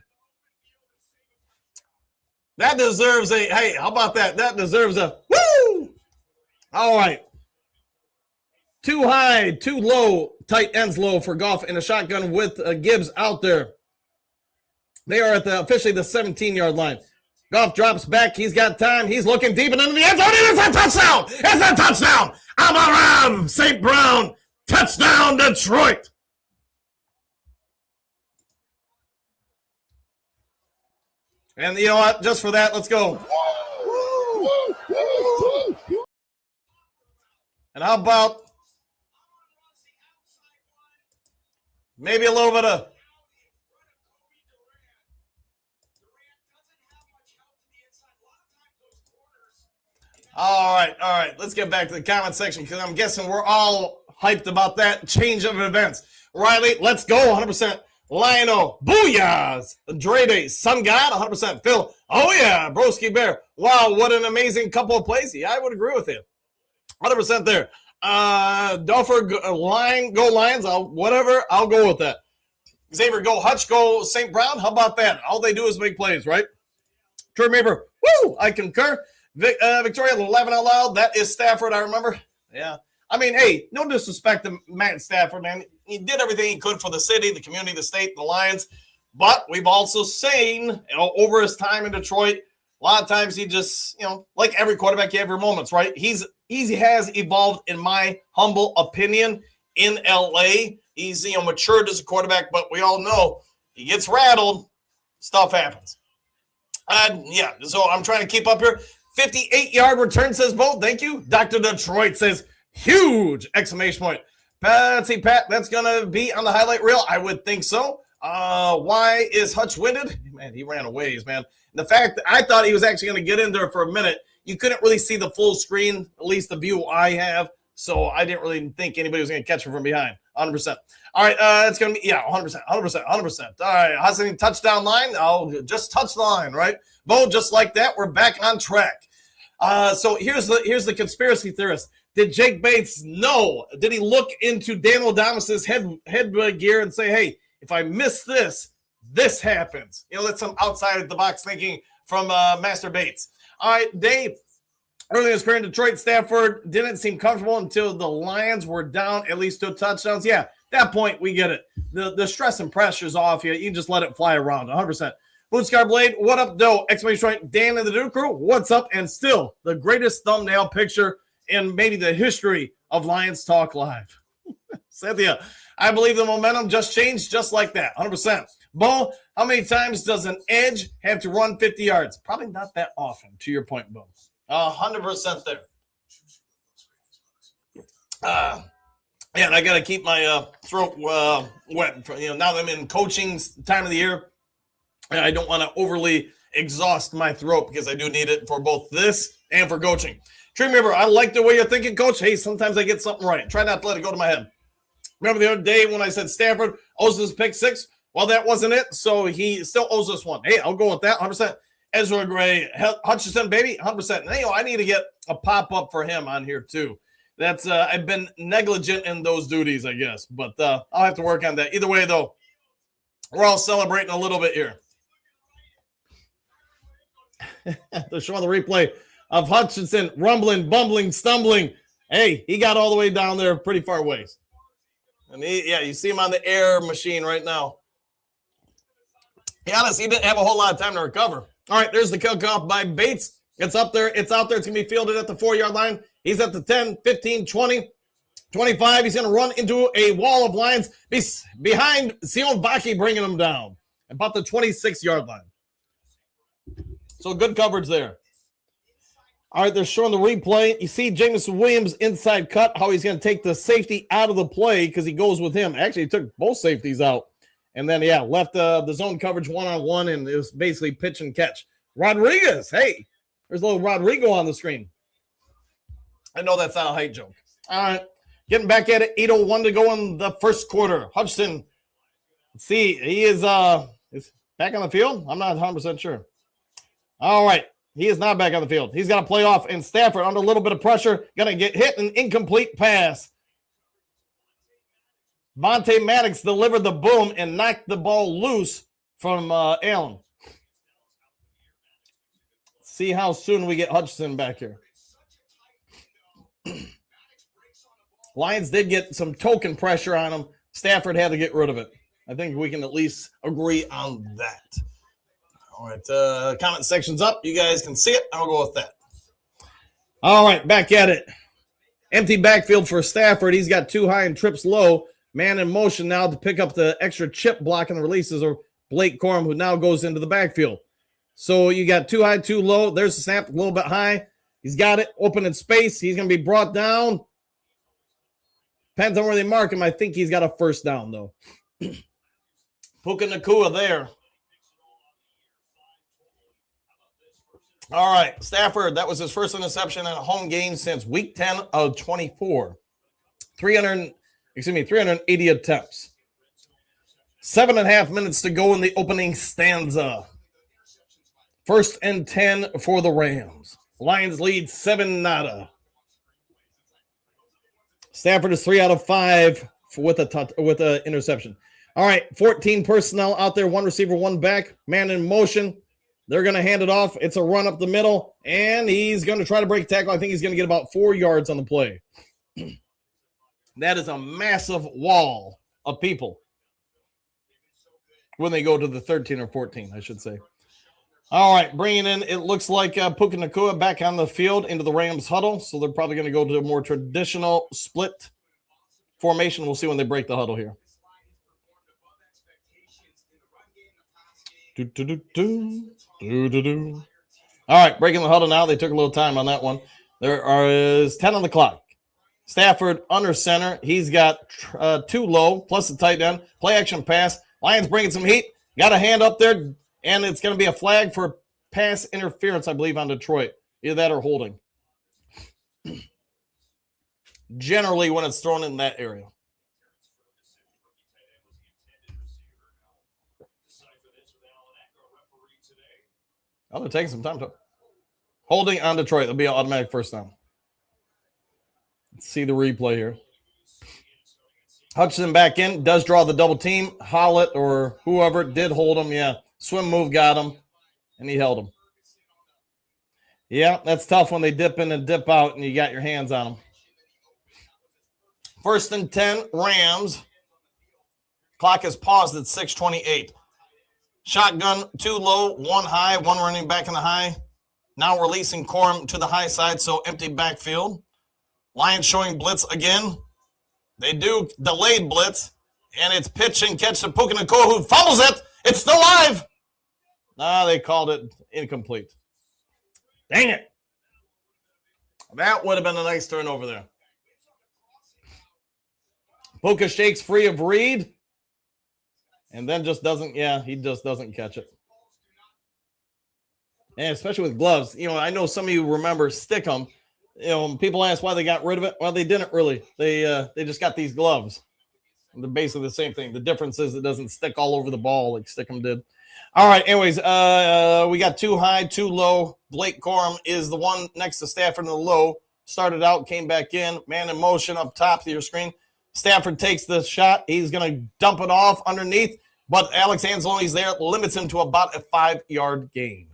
That deserves a, hey, how about that? That deserves a woo! All right. 2 high, 2 low, tight ends low for Goff in a shotgun with Gibbs out there. They are at officially the 17-yard line. Goff drops back. He's got time. He's looking deep and into the end zone. It's a touchdown. It's a touchdown. I'm around. St. Brown. Touchdown, Detroit. And you know what? Just for that, let's go. And how about maybe a little bit of All right. Let's get back to the comment section because I'm guessing we're all hyped about that change of events. Riley, let's go. 100%. Lionel, booyahs. Drede, Sun God, 100%. Phil, oh yeah. Broski Bear, wow, what an amazing couple of plays. Yeah, I would agree with you. 100% there. Duffer, go Lions. I'll go with that. Xavier, go Hutch, go St. Brown. How about that? All they do is make plays, right? Troy Maber, woo, I concur. Victoria, laughing out loud. That is Stafford, I remember. Yeah. I mean, hey, no disrespect to Matt Stafford, man. He did everything he could for the city, the community, the state, the Lions. But we've also seen, over his time in Detroit, a lot of times he just, like every quarterback, you have your moments, right? He has evolved, in my humble opinion, in L.A. He's, matured as a quarterback, but we all know he gets rattled, stuff happens. Yeah, so I'm trying to keep up here. 58-yard return, says Bo. Thank you. Dr. Detroit says, huge! Exclamation point. Patsy Pat, that's going to be on the highlight reel. I would think so. Why is Hutch winded? Man, he ran a ways, man. The fact that I thought he was actually going to get in there for a minute, you couldn't really see the full screen, at least the view I have. So I didn't really think anybody was going to catch him from behind. 100%. All right, it's going to be, 100%. All right, Hassan touchdown line. I'll just touch the line, right? Bo, just like that, we're back on track. So here's the conspiracy theorist. Did Jake Bates know? Did he look into Daniel Adamas's headgear and say, hey, if I miss this, this happens? That's some outside the box thinking from Master Bates. All right, Dave. Earlier in his career in Detroit, Stafford didn't seem comfortable until the Lions were down at least 2 touchdowns. Yeah, at that point, we get it. The stress and pressure's off you. You just let it fly around, 100%. Bootscar Blade, what up, Doe? Exclamation point, Dan and the Dude Crew, what's up? And still, the greatest thumbnail picture in maybe the history of Lions Talk Live. Cynthia, I believe the momentum just changed just like that, 100%. Bo, how many times does an edge have to run 50 yards? Probably not that often, to your point, Bo. 100% there. And I got to keep my throat wet. Now that I'm in coaching time of the year, I don't want to overly exhaust my throat because I do need it for both this and for coaching. Remember, I like the way you're thinking, Coach. Hey, sometimes I get something right. Try not to let it go to my head. Remember the other day when I said Stafford owes us pick 6? Well, that wasn't it, so he still owes us one. Hey, I'll go with that, 100%. Ezra Gray, Hutchinson, baby, 100%. And, I need to get a pop-up for him on here, too. That's I've been negligent in those duties, I guess. But I'll have to work on that. Either way, though, we're all celebrating a little bit here. They're showing the replay of Hutchinson rumbling, bumbling, stumbling. Hey, he got all the way down there pretty far ways. And you see him on the air machine right now. Be honest, he didn't have a whole lot of time to recover. All right, there's the kickoff by Bates. It's up there. It's out there. It's going to be fielded at the 4-yard line. He's at the 10, 15, 20, 25. He's going to run into a wall of Lions behind Sion Baki, bringing him down about the 26-yard line. So good coverage there. All right, they're showing the replay. You see Jameson Williams inside cut, how he's going to take the safety out of the play because he goes with him. Actually, he took both safeties out. And then, left the zone coverage one-on-one, and it was basically pitch and catch. Rodriguez, hey, there's a little Rodrigo on the screen. I know that's not a height joke. All right, getting back at it, 8:01 to go in the first quarter. Hutchinson, let's see, he is back on the field? I'm not 100% sure. All right, he is not back on the field. He's got to play off, and Stafford, under a little bit of pressure, going to get hit, an incomplete pass. Vontae Maddox delivered the boom and knocked the ball loose from Allen. See how soon we get Hutchinson back here. Lions did get some token pressure on him. Stafford had to get rid of it. I think we can at least agree on that. All right, comment section's up. You guys can see it. I'll go with that. All right, back at it. Empty backfield for Stafford. He's got 2 high and trips low. Man in motion now to pick up the extra chip blocking the releases of Blake Corum, who now goes into the backfield. So you got 2 high, 2 low. There's the snap, a little bit high. He's got it open in space. He's going to be brought down. Depends on where they mark him. I think he's got a first down, though. Puka Nacua there. All right, Stafford, that was his first interception in a home game since week 10 of 24. 380 attempts. 7.5 minutes to go in the opening stanza. 1st and 10 for the Rams. Lions lead 7-0. Stafford is 3 out of 5 with a interception. All right, 14 personnel out there, 1 receiver, 1 back, man in motion. They're going to hand it off. It's a run up the middle, and he's going to try to break tackle. I think he's going to get about 4 yards on the play. That is a massive wall of people when they go to the 13 or 14, I should say. All right, bringing in, it looks like Puka Nacua back on the field into the Rams huddle, so they're probably going to go to a more traditional split formation. We'll see when they break the huddle here. All right, breaking the huddle now. They took a little time on that one. There is 10 on the clock. Stafford under center. He's got 2 low plus the tight end. Play action pass. Lions bringing some heat. Got a hand up there, and it's going to be a flag for pass interference, I believe, on Detroit. Either that or holding. Generally, when it's thrown in that area. Oh, they're taking some time to holding on Detroit. There'll be an automatic first down. Let's see the replay here. Hutchinson back in, does draw the double team. Hollett or whoever did hold him. Yeah, swim move got him, and he held him. Yeah, that's tough when they dip in and dip out, and you got your hands on them. 1st and 10, Rams. Clock is paused at 6:28. Shotgun, 2 low, 1 high, 1 running back in the high. Now releasing Corum to the high side, so empty backfield. Lions showing blitz again. They do delayed blitz, and it's pitch and catch to Puka Nacua, who fumbles it. It's still live. They called it incomplete. Dang it. That would have been a nice turnover there. Puka shakes free of Reed. And then just doesn't, he just doesn't catch it. And especially with gloves. I know some of you remember Stickum. People ask why they got rid of it. Well, they didn't really. They just got these gloves. They're basically the same thing. The difference is it doesn't stick all over the ball like Stickum did. All right, anyways, we got 2 high, 2 low. Blake Corum is the one next to Stafford in the low. Started out, came back in. Man in motion up top of your screen. Stafford takes the shot. He's going to dump it off underneath, but Alex Anzalone's there, limits him to about a 5-yard gain.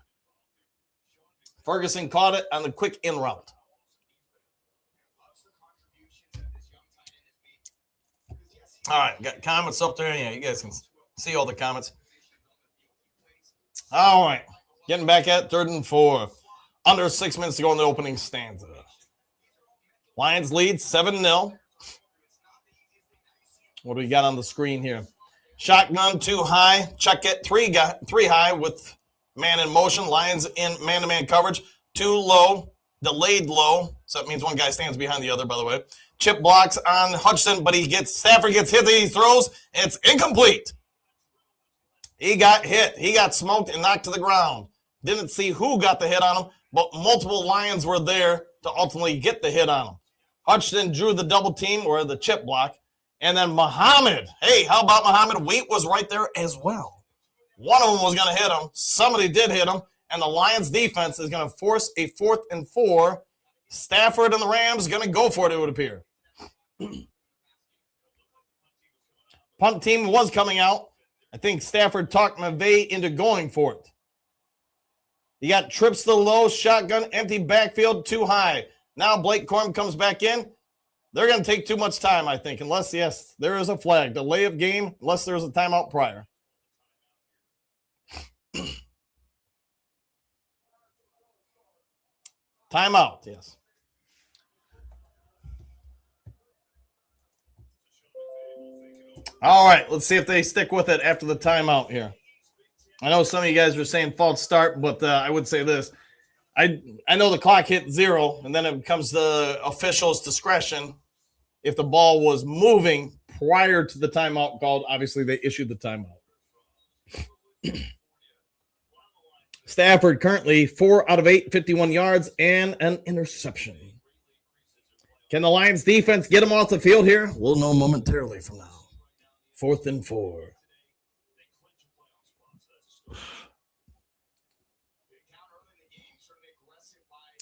Ferguson caught it on the quick in route. All right, got comments up there. Yeah, you guys can see all the comments. All right, getting back at 3rd and 4. Under 6 minutes to go in the opening stanza. Lions lead 7-0. What do we got on the screen here? Shotgun, 2 high. Check it, 3 high with man in motion. Lions in man-to-man coverage. 2 low, delayed low. So that means one guy stands behind the other, by the way. Chip blocks on Hutchinson, but Stafford gets hit, he throws. It's incomplete. He got hit. He got smoked and knocked to the ground. Didn't see who got the hit on him, but multiple Lions were there to ultimately get the hit on him. Hutchinson drew the double team or the chip block. And then Muhammad. Hey, how about Muhammad? Wait was right there as well. One of them was going to hit him. Somebody did hit him. And the Lions defense is going to force a 4th and 4. Stafford and the Rams going to go for it, it would appear. Punt team was coming out. I think Stafford talked McVay into going for it. You got trips to the low, shotgun, empty backfield, 2 high. Now Blake Corum comes back in. They're going to take too much time, I think, unless, yes, there is a flag. Delay of game, unless there's a timeout prior. Timeout, yes. All right, let's see if they stick with it after the timeout here. I know some of you guys are saying false start, but I would say this. I know the clock hit 0, and then it comes to officials' discretion. If the ball was moving prior to the timeout called, obviously they issued the timeout. Stafford currently 4 out of 8, 51 yards, and an interception. Can the Lions defense get him off the field here? We'll know momentarily from now. 4th and 4.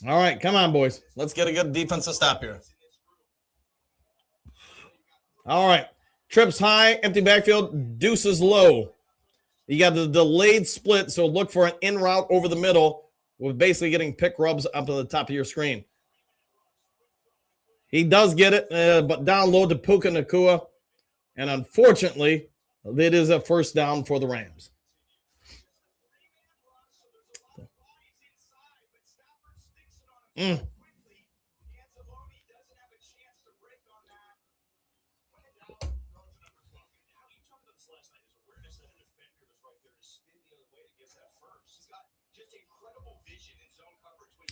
All right, come on, boys. Let's get a good defensive stop here. All right. Trips high, empty backfield, deuces low. You got the delayed split, so look for an in route over the middle with basically getting pick rubs up to the top of your screen. He does get it, but down low to Puka Nacua. And unfortunately, it is a first down for the Rams.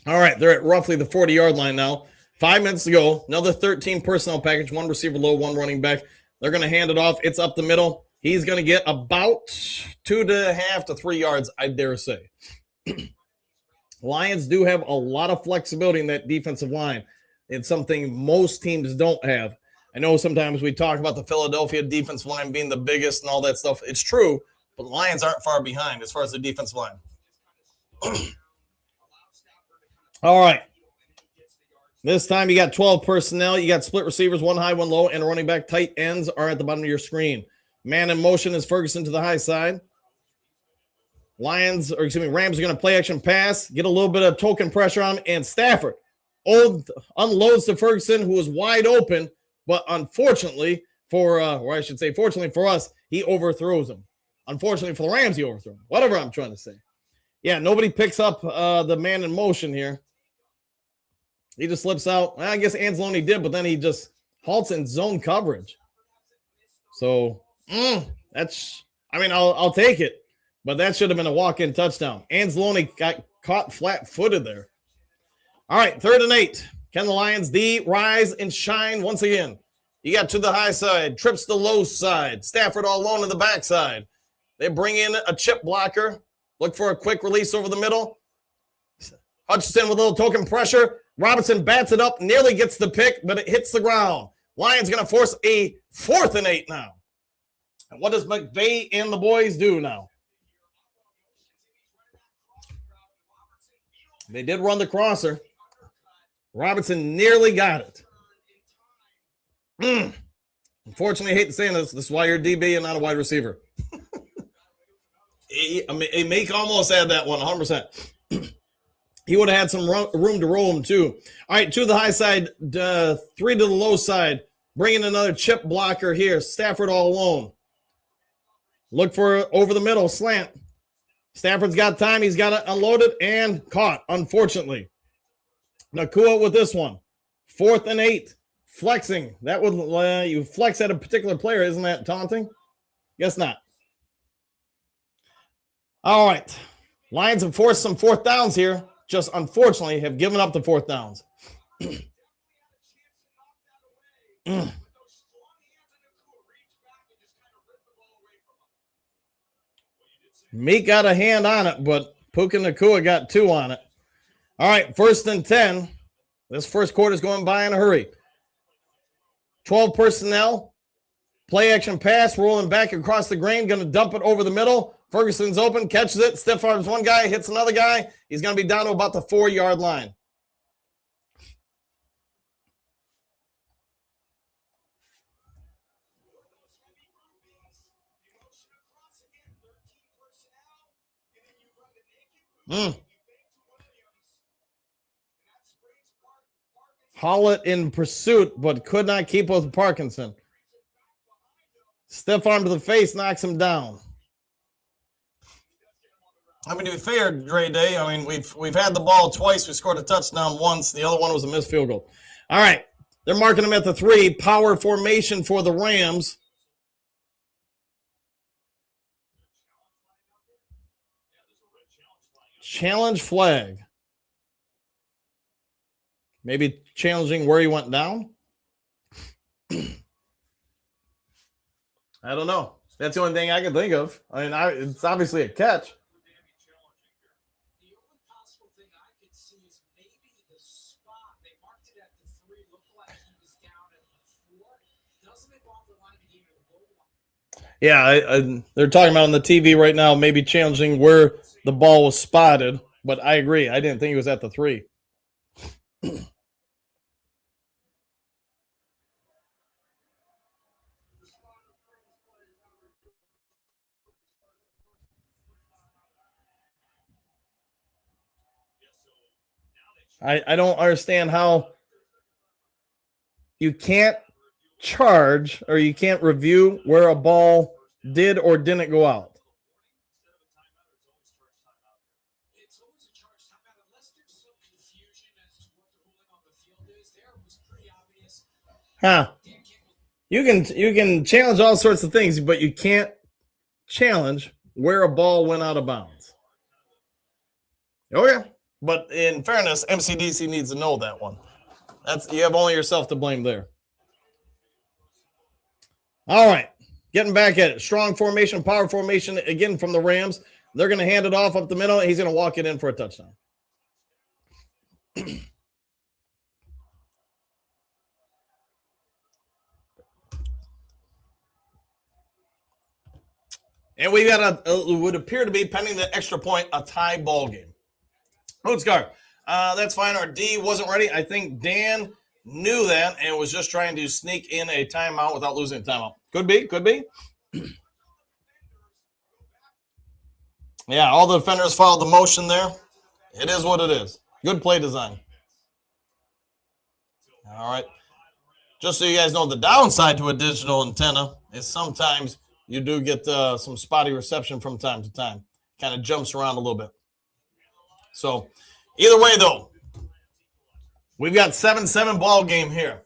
All right, they're at roughly the 40-yard line now. 5 minutes to go. Another 13 personnel package, 1 receiver low, 1 running back. They're going to hand it off. It's up the middle. He's going to get about 2.5 to 3 yards, I dare say. Lions do have a lot of flexibility in that defensive line. It's something most teams don't have. I know sometimes we talk about the Philadelphia defensive line being the biggest and all that stuff. It's true, but the Lions aren't far behind as far as the defensive line. All right. This time you got 12 personnel. You got split receivers, one high, one low, and a running back. Tight ends are at the bottom of your screen. Man in motion is Ferguson to the high side. Rams are going to play action pass, get a little bit of token pressure on him, and Stafford unloads to Ferguson, who is wide open, but unfortunately fortunately for us, he overthrows him. Unfortunately for the Rams, he overthrew him. Whatever I'm trying to say. Yeah, nobody picks up the man in motion here. He just slips out. I guess Anzalone did, but then he just halts in zone coverage. So, I'll take it. But that should have been a walk-in touchdown. Anzalone got caught flat-footed there. All right, 3rd and 8. Can the Lions D rise and shine once again? You got to the high side, trips the low side. Stafford all alone on the backside. They bring in a chip blocker. Look for a quick release over the middle. Hutchinson with a little token pressure. Robinson bats it up, nearly gets the pick, but it hits the ground. Lions going to force a 4th and 8 now. And what does McVay and the boys do now? They did run the crosser. Robinson nearly got it. Unfortunately, I hate to say this. This is why you're a DB and not a wide receiver. Make almost had that one 100%. He would have had some room to roll him too. All right, 2 to the high side, 3 to the low side. Bringing another chip blocker here. Stafford all alone. Look for over the middle slant. Stafford's got time. He's got it unloaded and caught, unfortunately. Nakua with this one. 4th and 8. Flexing. That would you flex at a particular player. Isn't that taunting? Guess not. All right. Lions have forced some 4th downs here. Just unfortunately have given up the 4th downs. Meek got a hand on it, but Puka Nakua got 2 on it. All right, 1st and 10. This first quarter is going by in a hurry. 12 personnel. Play action pass, rolling back across the grain, going to dump it over the middle. Ferguson's open, catches it, stiff arms one guy, hits another guy. He's going to be down to about the 4-yard line. Hollett in pursuit, but could not keep with Parkinson. Stiff arm to the face, knocks him down. I mean, to be fair, Dre Day, I mean, we've had the ball twice. We scored a touchdown once. The other one was a missed field goal. All right. They're marking him at the 3. Power formation for the Rams. Challenge flag. Maybe challenging where he went down? I don't know. That's the only thing I can think of. I mean, it's obviously a catch. The only possible thing I could see is maybe the spot. They marked it at the 3, looked like he was down at the 4. Doesn't involve the line of the game or the goal line. Yeah, they're talking about on the TV right now, maybe challenging where the ball was spotted. But I agree. I didn't think he was at the 3. I don't understand how you can't charge or you can't review where a ball did or didn't go out. It's always a charge timeout unless there's some confusion as to what the ruling on the field is. There it was pretty obvious. You can challenge all sorts of things, but you can't challenge where a ball went out of bounds. Oh yeah. But in fairness, MCDC needs to know that one. You have only yourself to blame there. All right. Getting back at it. Strong formation, power formation again from the Rams. They're going to hand it off up the middle. He's going to walk it in for a touchdown. And we got would appear to be, pending the extra point, a tie ball game. Who's guard? That's fine. Our D wasn't ready. I think Dan knew that and was just trying to sneak in a timeout without losing a timeout. Could be. Yeah, all the defenders followed the motion there. It is what it is. Good play design. All right. Just so you guys know, the downside to a digital antenna is sometimes you do get some spotty reception from time to time. Kind of jumps around a little bit. So either way, though, we've got 7-7 ball game here.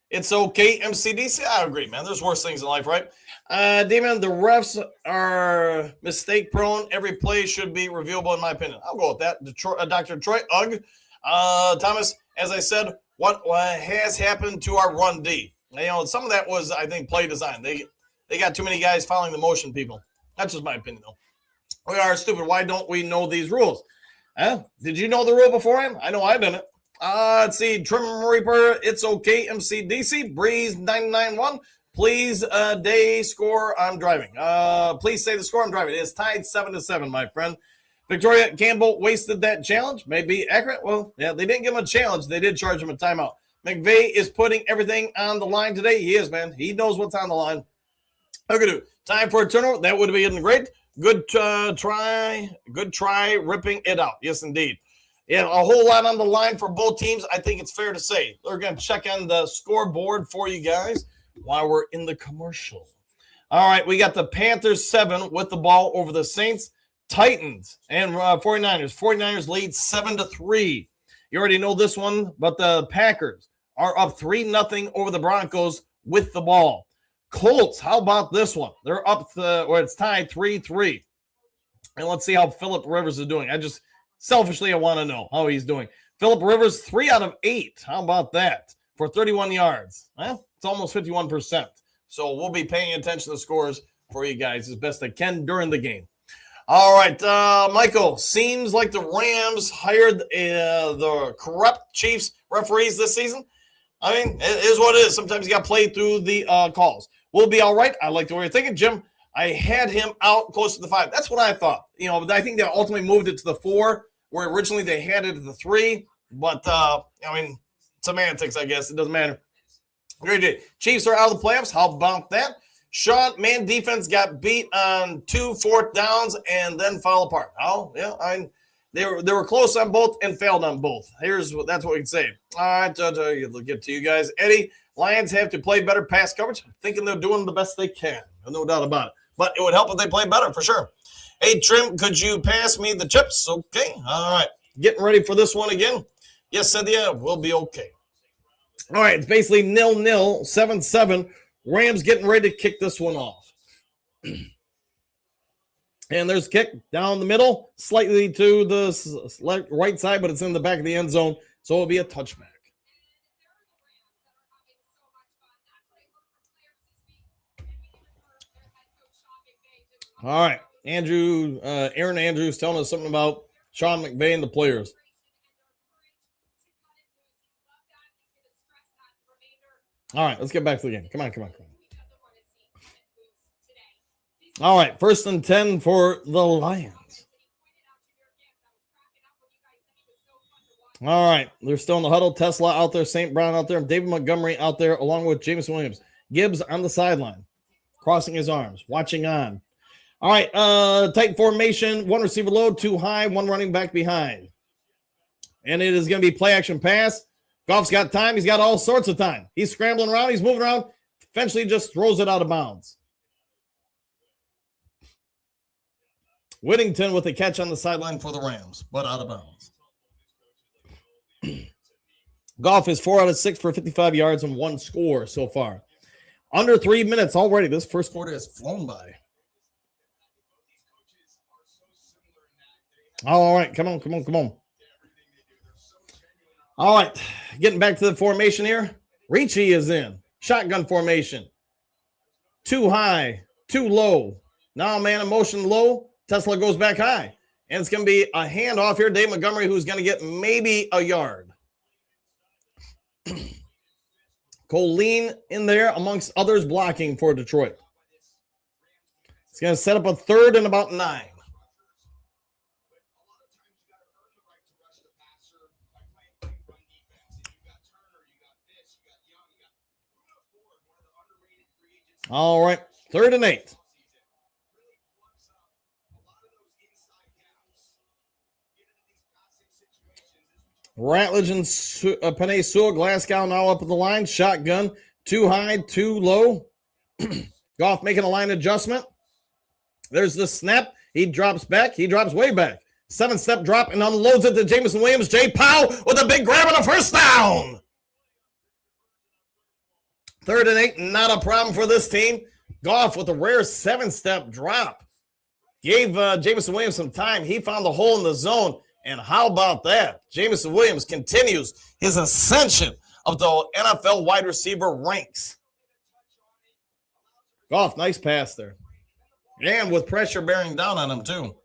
It's okay, MCDC. I agree, man. There's worse things in life, right? Damon, the refs are mistake prone. Every play should be reviewable, in my opinion. I'll go with that. Dr. Detroit, Ugg. Thomas, as I said, what has happened to our run D? You know, some of that was, I think, play design. They got too many guys following the motion, people. That's just my opinion, though. We are stupid. Why don't we know these rules? Did you know the rule before him? I know I didn't. Let's see. Trim Reaper, it's okay. MCDC, Breeze 991. Please, day score. I'm driving. Please say the score. I'm driving. It's tied 7-7, my friend. Victoria Campbell wasted that challenge. May be accurate. Well, yeah, they didn't give him a challenge. They did charge him a timeout. McVay is putting everything on the line today. He is, man. He knows what's on the line. Okay, time for a turnover. That would have been great. Good try. Good try ripping it out. Yes, indeed. Yeah, a whole lot on the line for both teams. I think it's fair to say. We're going to check on the scoreboard for you guys while we're in the commercial. All right, we got the Panthers 7 with the ball over the Saints, Titans, and 49ers. 49ers lead 7-3. You already know this one, but the Packers are up 3-0 over the Broncos with the ball. Colts, how about this one? They're up, it's tied 3-3. And let's see how Phillip Rivers is doing. Selfishly, I want to know how he's doing. Phillip Rivers, 3 out of 8. How about that? For 31 yards. It's almost 51%. So we'll be paying attention to the scores for you guys as best I can during the game. All right, Michael, seems like the Rams hired the corrupt Chiefs referees this season. I mean, it is what it is. Sometimes you got to play through the calls. We'll be all right. I like the way you're thinking, Jim. I had him out close to the 5. That's what I thought. You know, I think they ultimately moved it to the 4, where originally they had it at the 3. But, I mean, semantics, I guess. It doesn't matter. Great day. Chiefs are out of the playoffs. How about that? Sean, man, defense got beat on 2 4th downs and then fell apart. Oh, yeah. They were close on both and failed on both. That's what we can say. All right, we'll get to you guys. Eddie, Lions have to play better pass coverage. I'm thinking they're doing the best they can. No doubt about it. But it would help if they play better, for sure. Hey, Trim, could you pass me the chips? Okay. All right. Getting ready for this one again. Yes, Cynthia, we'll be okay. All right. It's basically 0-0, 7-7. Rams getting ready to kick this one off. And there's a kick down the middle, slightly to the right side, but it's in the back of the end zone, so it'll be a touchback. All right, Aaron Andrews telling us something about Sean McVay and the players. All right, let's get back to the game. Come on. All right, 1st and 10 for the Lions. All right, they're still in the huddle. Tesla out there, St. Brown out there, David Montgomery out there, along with Jameson Williams. Gibbs on the sideline, crossing his arms, watching on. All right, tight formation, 1 receiver low, 2 high, 1 running back behind. And it is going to be play action pass. Goff's got time. He's got all sorts of time. He's scrambling around. He's moving around. Eventually just throws it out of bounds. Whittington with a catch on the sideline for the Rams, but out of bounds. Goff is 4 out of 6 for 55 yards and 1 score so far. Under 3 minutes already. This first quarter has flown by. All right, come on. All right, getting back to the formation here. Ricci is in. Shotgun formation. too high, too low. Now man in motion low. Tesla goes back high. And it's going to be a handoff here. Dave Montgomery, who's going to get maybe a yard. Colleen in there amongst others blocking for Detroit. It's going to set up a 3rd and about 9. All right, 3rd and 8. Ratledge and Panay Sewell, Glasgow now up at the line. Shotgun, too high, too low. Goff making a line adjustment. There's the snap. He drops back. He drops way back. 7-step drop and unloads it to Jameson Williams. Jay Powell with a big grab and a first down. 3rd and 8, not a problem for this team. Goff with a rare 7-step drop. Gave Jameson Williams some time. He found the hole in the zone. And how about that? Jameson Williams continues his ascension of the NFL wide receiver ranks. Goff, nice pass there. And with pressure bearing down on him, too.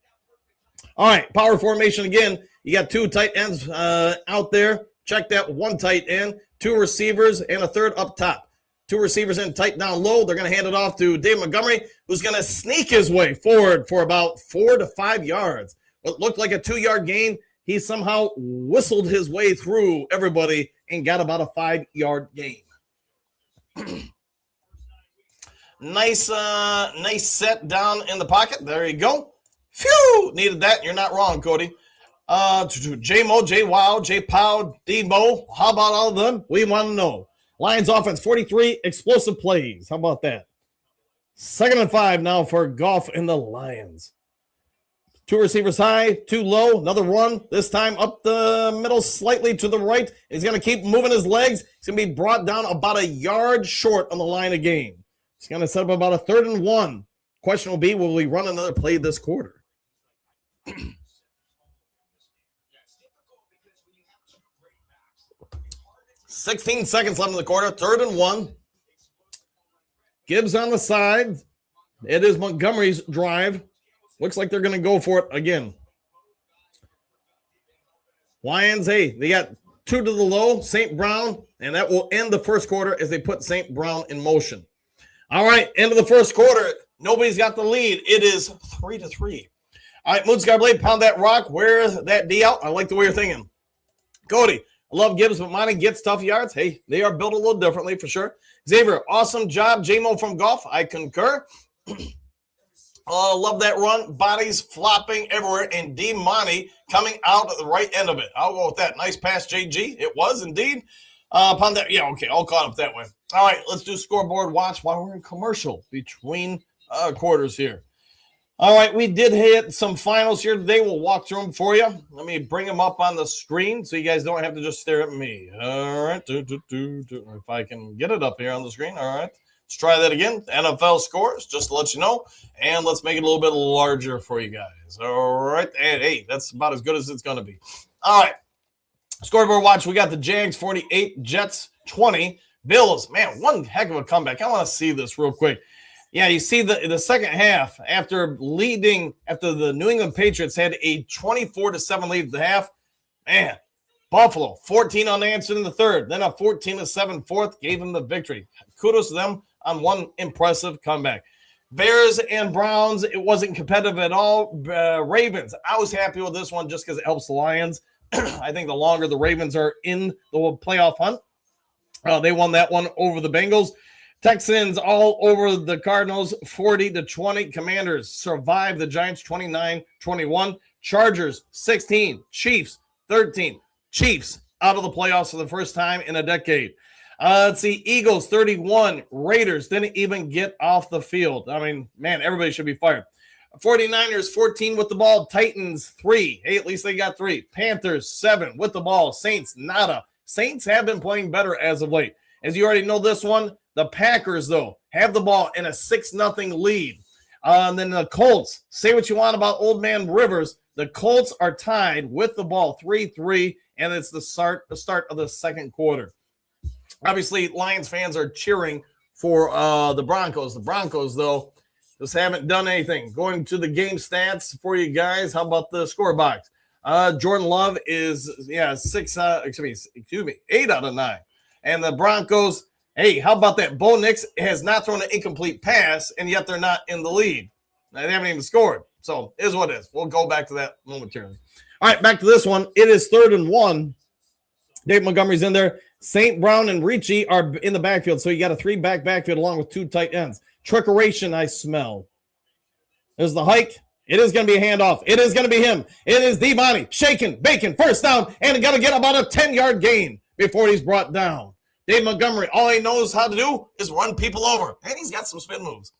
All right, power formation again. You got 2 tight ends out there. Check that, 1 tight end, 2 receivers, and a 3rd up top. 2 receivers in tight down low. They're going to hand it off to Dave Montgomery, who's going to sneak his way forward for about 4 to 5 yards. What looked like a 2-yard gain, he somehow whistled his way through everybody and got about a 5-yard gain. Nice set down in the pocket. There you go. Phew, needed that. You're not wrong, Cody. J-Mo, J-Wow, J-Pow, D-Mo. How about all of them? We want to know. Lions offense, 43 explosive plays. How about that? 2nd and 5 now for Goff and the Lions. 2 receivers high, 2 low, another run, this time up the middle slightly to the right. He's going to keep moving his legs. He's going to be brought down about a yard short on the line of game. He's going to set up about a 3rd and 1. Question will be, will we run another play this quarter? 16 seconds left in the quarter, 3rd and 1. Gibbs on the side. It is Montgomery's drive. Looks like they're going to go for it again. Lions, hey, they got 2 to the low, St. Brown, and that will end the first quarter as they put St. Brown in motion. All right, end of the first quarter. Nobody's got the lead. It is 3-3. All right, Moonscar Blade, pound that rock. Wear that D out. I like the way you're thinking. Cody, I love Gibbs, but Monty gets tough yards. Hey, they are built a little differently for sure. Xavier, awesome job. J-Mo from Golf, I concur. Love that run. Bodies flopping everywhere. And D. Monty coming out at the right end of it. I'll go with that. Nice pass, JG. It was indeed. Upon that, yeah, okay, all caught up that way. All right, let's do scoreboard watch while we're in commercial between quarters here. All right, we did hit some finals here today. We'll walk through them for you. Let me bring them up on the screen so you guys don't have to just stare at me. All right, if I can get it up here on the screen. All right, let's try that again. NFL scores, just to let you know, and let's make it a little bit larger for you guys. All right, and hey, that's about as good as it's going to be. All right, scoreboard watch. We got the Jags 48, Jets 20, Bills. Man, one heck of a comeback. I want to see this real quick. Yeah, you see the second half after the New England Patriots had a 24-7 lead at the half. Man, Buffalo 14 unanswered in the third, then a 14-7 fourth gave them the victory. Kudos to them on one impressive comeback. Bears and Browns, it wasn't competitive at all. Ravens, I was happy with this one just because it helps the Lions. I think the longer the Ravens are in the playoff hunt, they won that one over the Bengals. Texans all over the Cardinals, 40-20. Commanders survive the Giants, 29-21. Chargers, 16. Chiefs, 13. Chiefs out of the playoffs for the first time in a decade. Let's see, Eagles, 31. Raiders didn't even get off the field. I mean, man, everybody should be fired. 49ers, 14 with the ball. Titans, 3. Hey, at least they got 3. Panthers, 7 with the ball. Saints, nada. Saints have been playing better as of late. As you already know this one, the Packers, though, have the ball in a 6-0 lead. And then the Colts, say what you want about Old Man Rivers. The Colts are tied with the ball 3-3, and it's the start of the second quarter. Obviously, Lions fans are cheering for the Broncos. The Broncos, though, just haven't done anything. Going to the game stats for you guys. How about the score box? Jordan Love is 8 out of 9. And the Broncos, hey, how about that? Bo Nix has not thrown an incomplete pass, and yet they're not in the lead. They haven't even scored. So it is what it is. We'll go back to that momentarily. All right, back to this one. It is 3rd and 1. Dave Montgomery's in there. St. Brown and Ricci are in the backfield. So you got a 3-back backfield along with 2 tight ends. Trickeration, I smell. There's the hike. It is going to be a handoff. It is going to be him. It is D-Money. Shaking, bacon, first down, and going to get about a 10-yard gain before he's brought down. Dave Montgomery, all he knows how to do is run people over. And he's got some spin moves.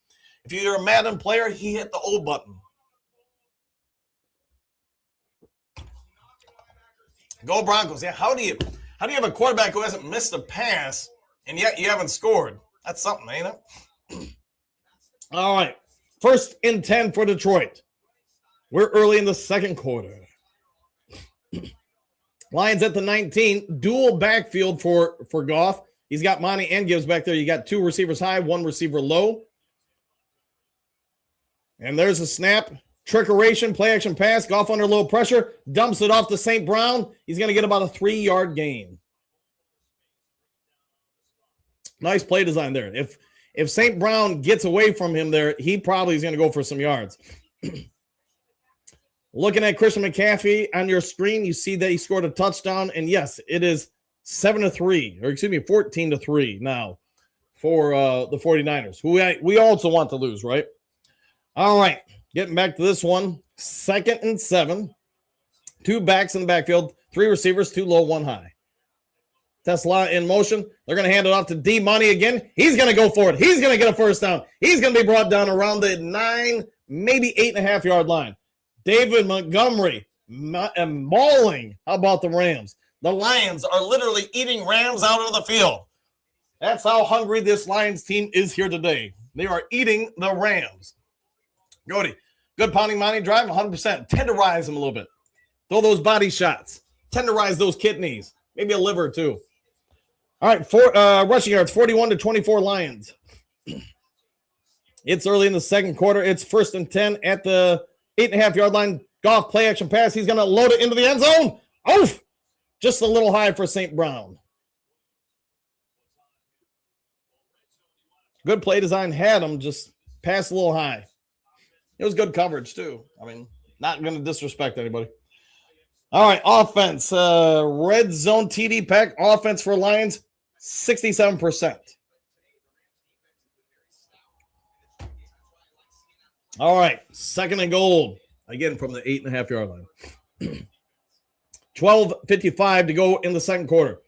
If you're a Madden player, he hit the O button. Go Broncos. Yeah, how do you have a quarterback who hasn't missed a pass and yet you haven't scored? That's something, ain't it? All right. 1st and 10 for Detroit. We're early in the second quarter. Lions at the 19. Dual backfield for Goff. He's got Monty and Gibbs back there. You got 2 receivers high, 1 receiver low. And there's a snap. Trickeration, play action pass. Goff under low pressure. Dumps it off to St. Brown. He's going to get about a 3-yard gain. Nice play design there. If St. Brown gets away from him there, he probably is going to go for some yards. Looking at Christian McCaffrey on your screen, you see that he scored a touchdown. And yes, it is 14-3 now for the 49ers, who we also want to lose, right? All right, getting back to this one. 2nd and 7. 2 backs in the backfield, 3 receivers, 2 low, 1 high. Tesla in motion. They're going to hand it off to D-Money again. He's going to go for it. He's going to get a first down. He's going to be brought down around the 9, maybe 8.5-yard line. David Montgomery mauling. How about the Rams? The Lions are literally eating Rams out of the field. That's how hungry this Lions team is here today. They are eating the Rams. Cody, good pounding money drive, 100%. Tenderize them a little bit. Throw those body shots. Tenderize those kidneys. Maybe a liver too. All right, rushing yards, 41-24 Lions. It's early in the second quarter. It's 1st and 10 at the 8.5-yard line. Goff play action pass. He's going to load it into the end zone. Oof! Just a little high for St. Brown. Good play design. Had him just pass a little high. It was good coverage too. I mean, not going to disrespect anybody. All right, offense. Red zone TD pack. Offense for Lions, 67%. All right, 2nd and goal. Again, from the 8.5-yard line. 12:55 to go in the second quarter.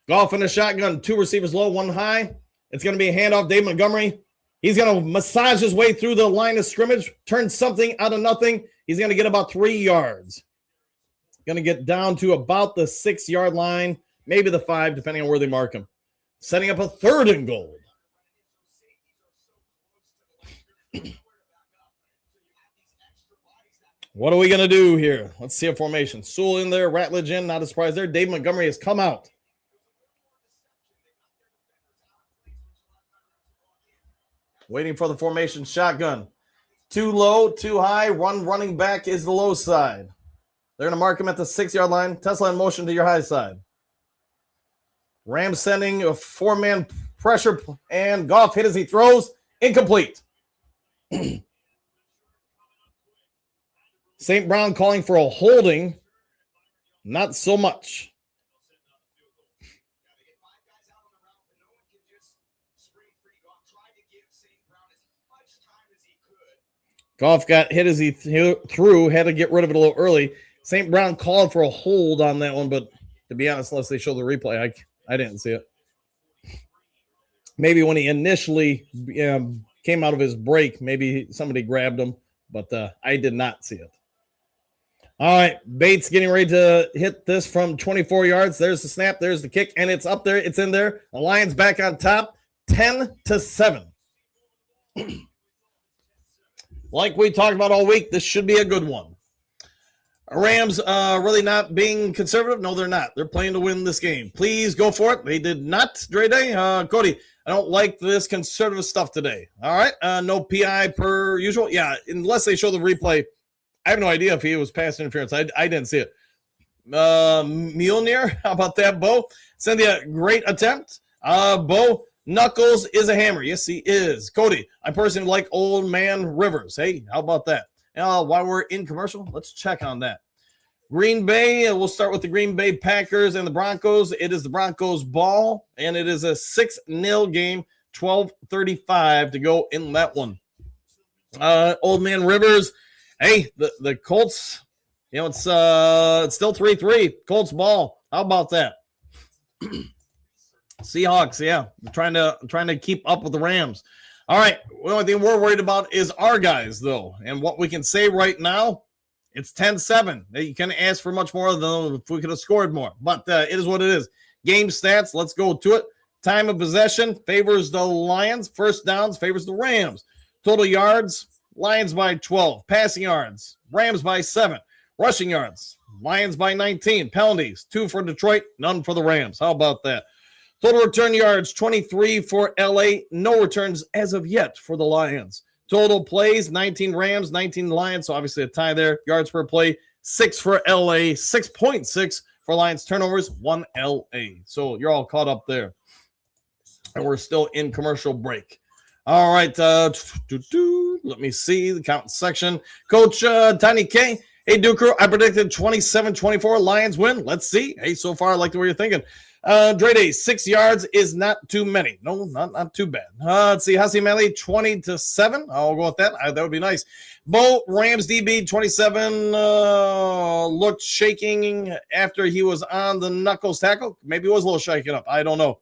Goff in a shotgun. 2 receivers low, 1 high. It's going to be a handoff. Dave Montgomery. He's going to massage his way through the line of scrimmage, turn something out of nothing. He's going to get about 3 yards. Going to get down to about the 6-yard line, maybe the 5, depending on where they mark him. Setting up a 3rd and goal. What are we going to do here? Let's see a formation. Sewell in there, Ratledge in, not a surprise there. Dave Montgomery has come out. Waiting for the formation. Shotgun. 2 low, 2 high. Running back is the low side. They're going to mark him at the 6-yard line. Tesla in motion to your high side. Rams sending a 4-man pressure, and Goff hit as he throws. Incomplete. St. Brown calling for a holding. Not so much. Goff got hit as he threw, had to get rid of it a little early. St. Brown called for a hold on that one, but to be honest, unless they show the replay, I didn't see it. Maybe when he initially came out of his break, maybe somebody grabbed him, but I did not see it. All right, Bates getting ready to hit this from 24 yards. There's the snap, there's the kick, and it's up there. It's in there. The Lions back on top, 10-7. Like we talked about all week, this should be a good one. Rams really not being conservative? No, they're not. They're playing to win this game. Please go for it. They did not, Dre Day. Cody, I don't like this conservative stuff today. All right. No PI per usual. Yeah, unless they show the replay. I have no idea if he was pass interference. I didn't see it. Mjolnir, how about that, Bo? Cynthia, great attempt. Bo, Knuckles is a hammer. Yes, he is. Cody, I personally like Old Man Rivers. Hey, how about that? While we're in commercial, let's check on that. Green Bay, we'll start with the Green Bay Packers and the Broncos. It is the Broncos ball, and it is a 6-0 game, 12:35 to go in that one. Old Man Rivers, hey, the Colts, it's still 3-3. Colts ball. How about that? Seahawks, yeah, trying to keep up with the Rams. All right, the only thing we're worried about is our guys, though, and what we can say right now. It's 10-7. You can't ask for much more than if we could have scored more. But it is what it is. Game stats, let's go to it. Time of possession favors the Lions. First downs favors the Rams. Total yards, Lions by 12. Passing yards, Rams by 7. Rushing yards, Lions by 19. Penalties, 2 for Detroit, none for the Rams. How about that? Total return yards, 23 for LA. No returns as of yet for the Lions. Total plays, 19 Rams, 19 Lions, so obviously a tie there. Yards per play, 6 for LA, 6.6 for Lions. Turnovers, 1 LA. So you're all caught up there. And we're still in commercial break. All right, let me see the count section. Coach Tiny K, hey, Duker, I predicted 27-24 Lions win. Let's see. Hey, so far I like the way you're thinking. Dre Day, 6 yards is not too many. No, not too bad. Let's see. Hassi Mally, 20-7. I'll go with that. That would be nice. Bo, Rams DB, 27, looked shaking after he was on the knuckles tackle. Maybe it was a little shaken up. I don't know.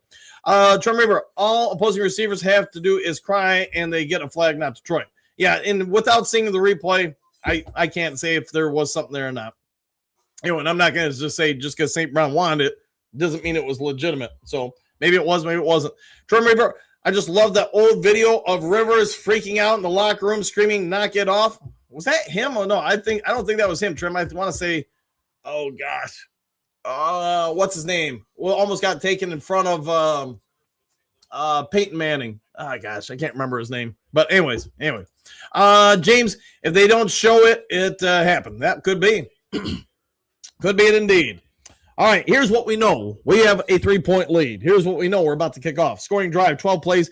Remember, all opposing receivers have to do is cry, and they get a flag, not Detroit. Yeah, and without seeing the replay, I can't say if there was something there or not. And I'm not going to just say just because St. Brown wanted it, doesn't mean it was legitimate. So maybe it was, maybe it wasn't. Trevor River, I just love that old video of Rivers freaking out in the locker room, screaming, knock it off. Was that him or no? I don't think that was him, Trim. I want to say, oh gosh. What's his name? Well, almost got taken in front of Peyton Manning. Oh gosh, I can't remember his name. But anyway. James, if they don't show it, it happened. That could be. Could be it indeed. All right, here's what we know. We have a 3-point lead. Here's what we know. We're about to kick off. Scoring drive, 12 plays,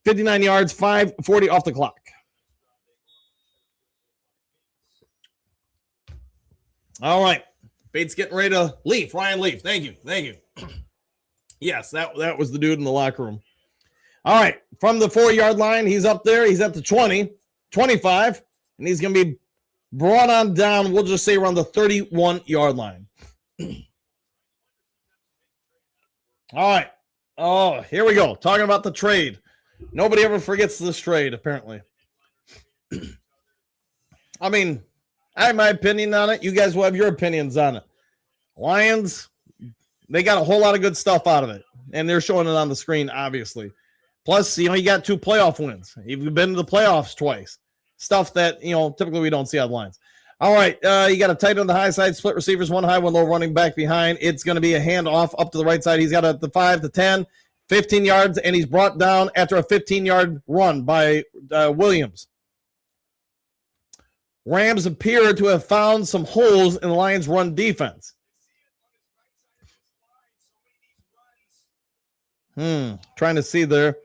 59 yards, 5:40 off the clock. All right. Bates getting ready to leave. Ryan Leaf. Thank you. Yes, that was the dude in the locker room. All right. From the 4-yard line, he's up there. He's at the 20, 25, and he's going to be brought on down, we'll just say around the 31-yard line. All right. Oh, here we go. Talking about the trade. Nobody ever forgets this trade, apparently. I mean, I have my opinion on it. You guys will have your opinions on it. Lions, they got a whole lot of good stuff out of it, and they're showing it on the screen, obviously. Plus, you got 2 playoff wins. You've been to the playoffs twice. Stuff that, typically we don't see on the Lions. All right, you got a tight on the high side, split receivers, 1 high, 1 low, running back behind. It's going to be a handoff up to the right side. He's got the 5 to 10, 15 yards, and he's brought down after a 15-yard run by Williams. Rams appear to have found some holes in the Lions' run defense. Trying to see there.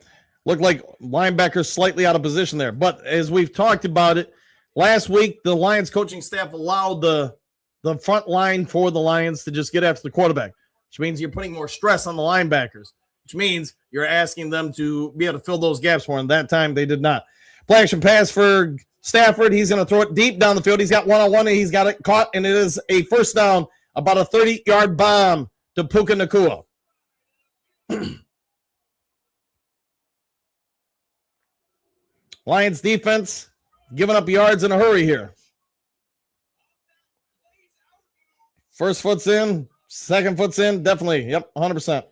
Looked like linebackers slightly out of position there. But as we've talked about it, last week, the Lions coaching staff allowed the front line for the Lions to just get after the quarterback, which means you're putting more stress on the linebackers, which means you're asking them to be able to fill those gaps for them. That time, they did not. Play action pass for Stafford. He's going to throw it deep down the field. He's got one-on-one, and he's got it caught, and it is a first down, about a 30-yard bomb to Puka Nacua. Lions defense giving up yards in a hurry here. First foot's in, second foot's in, definitely. Yep, 100%.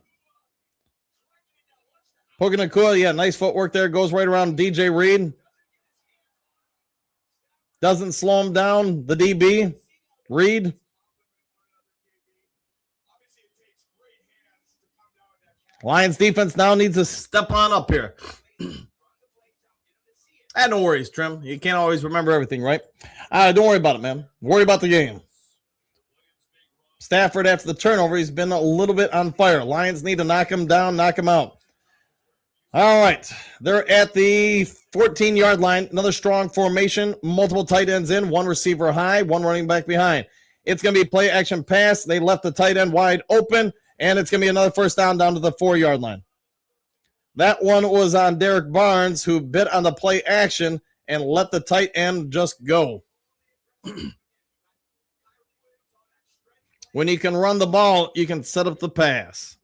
Puka Nacua, yeah, nice footwork there. Goes right around DJ Reed. Doesn't slow him down, the DB. Reed. Lions defense now needs to step on up here. No worries, Trim. You can't always remember everything, right? Don't worry about it, man. Worry about the game. Stafford, after the turnover, he's been a little bit on fire. Lions need to knock him down, knock him out. All right. They're at the 14-yard line. Another strong formation. Multiple tight ends in. One receiver high, one running back behind. It's going to be play action pass. They left the tight end wide open, and it's going to be another first down to the 4-yard line. That one was on Derek Barnes, who bit on the play action and let the tight end just go. When you can run the ball, you can set up the pass.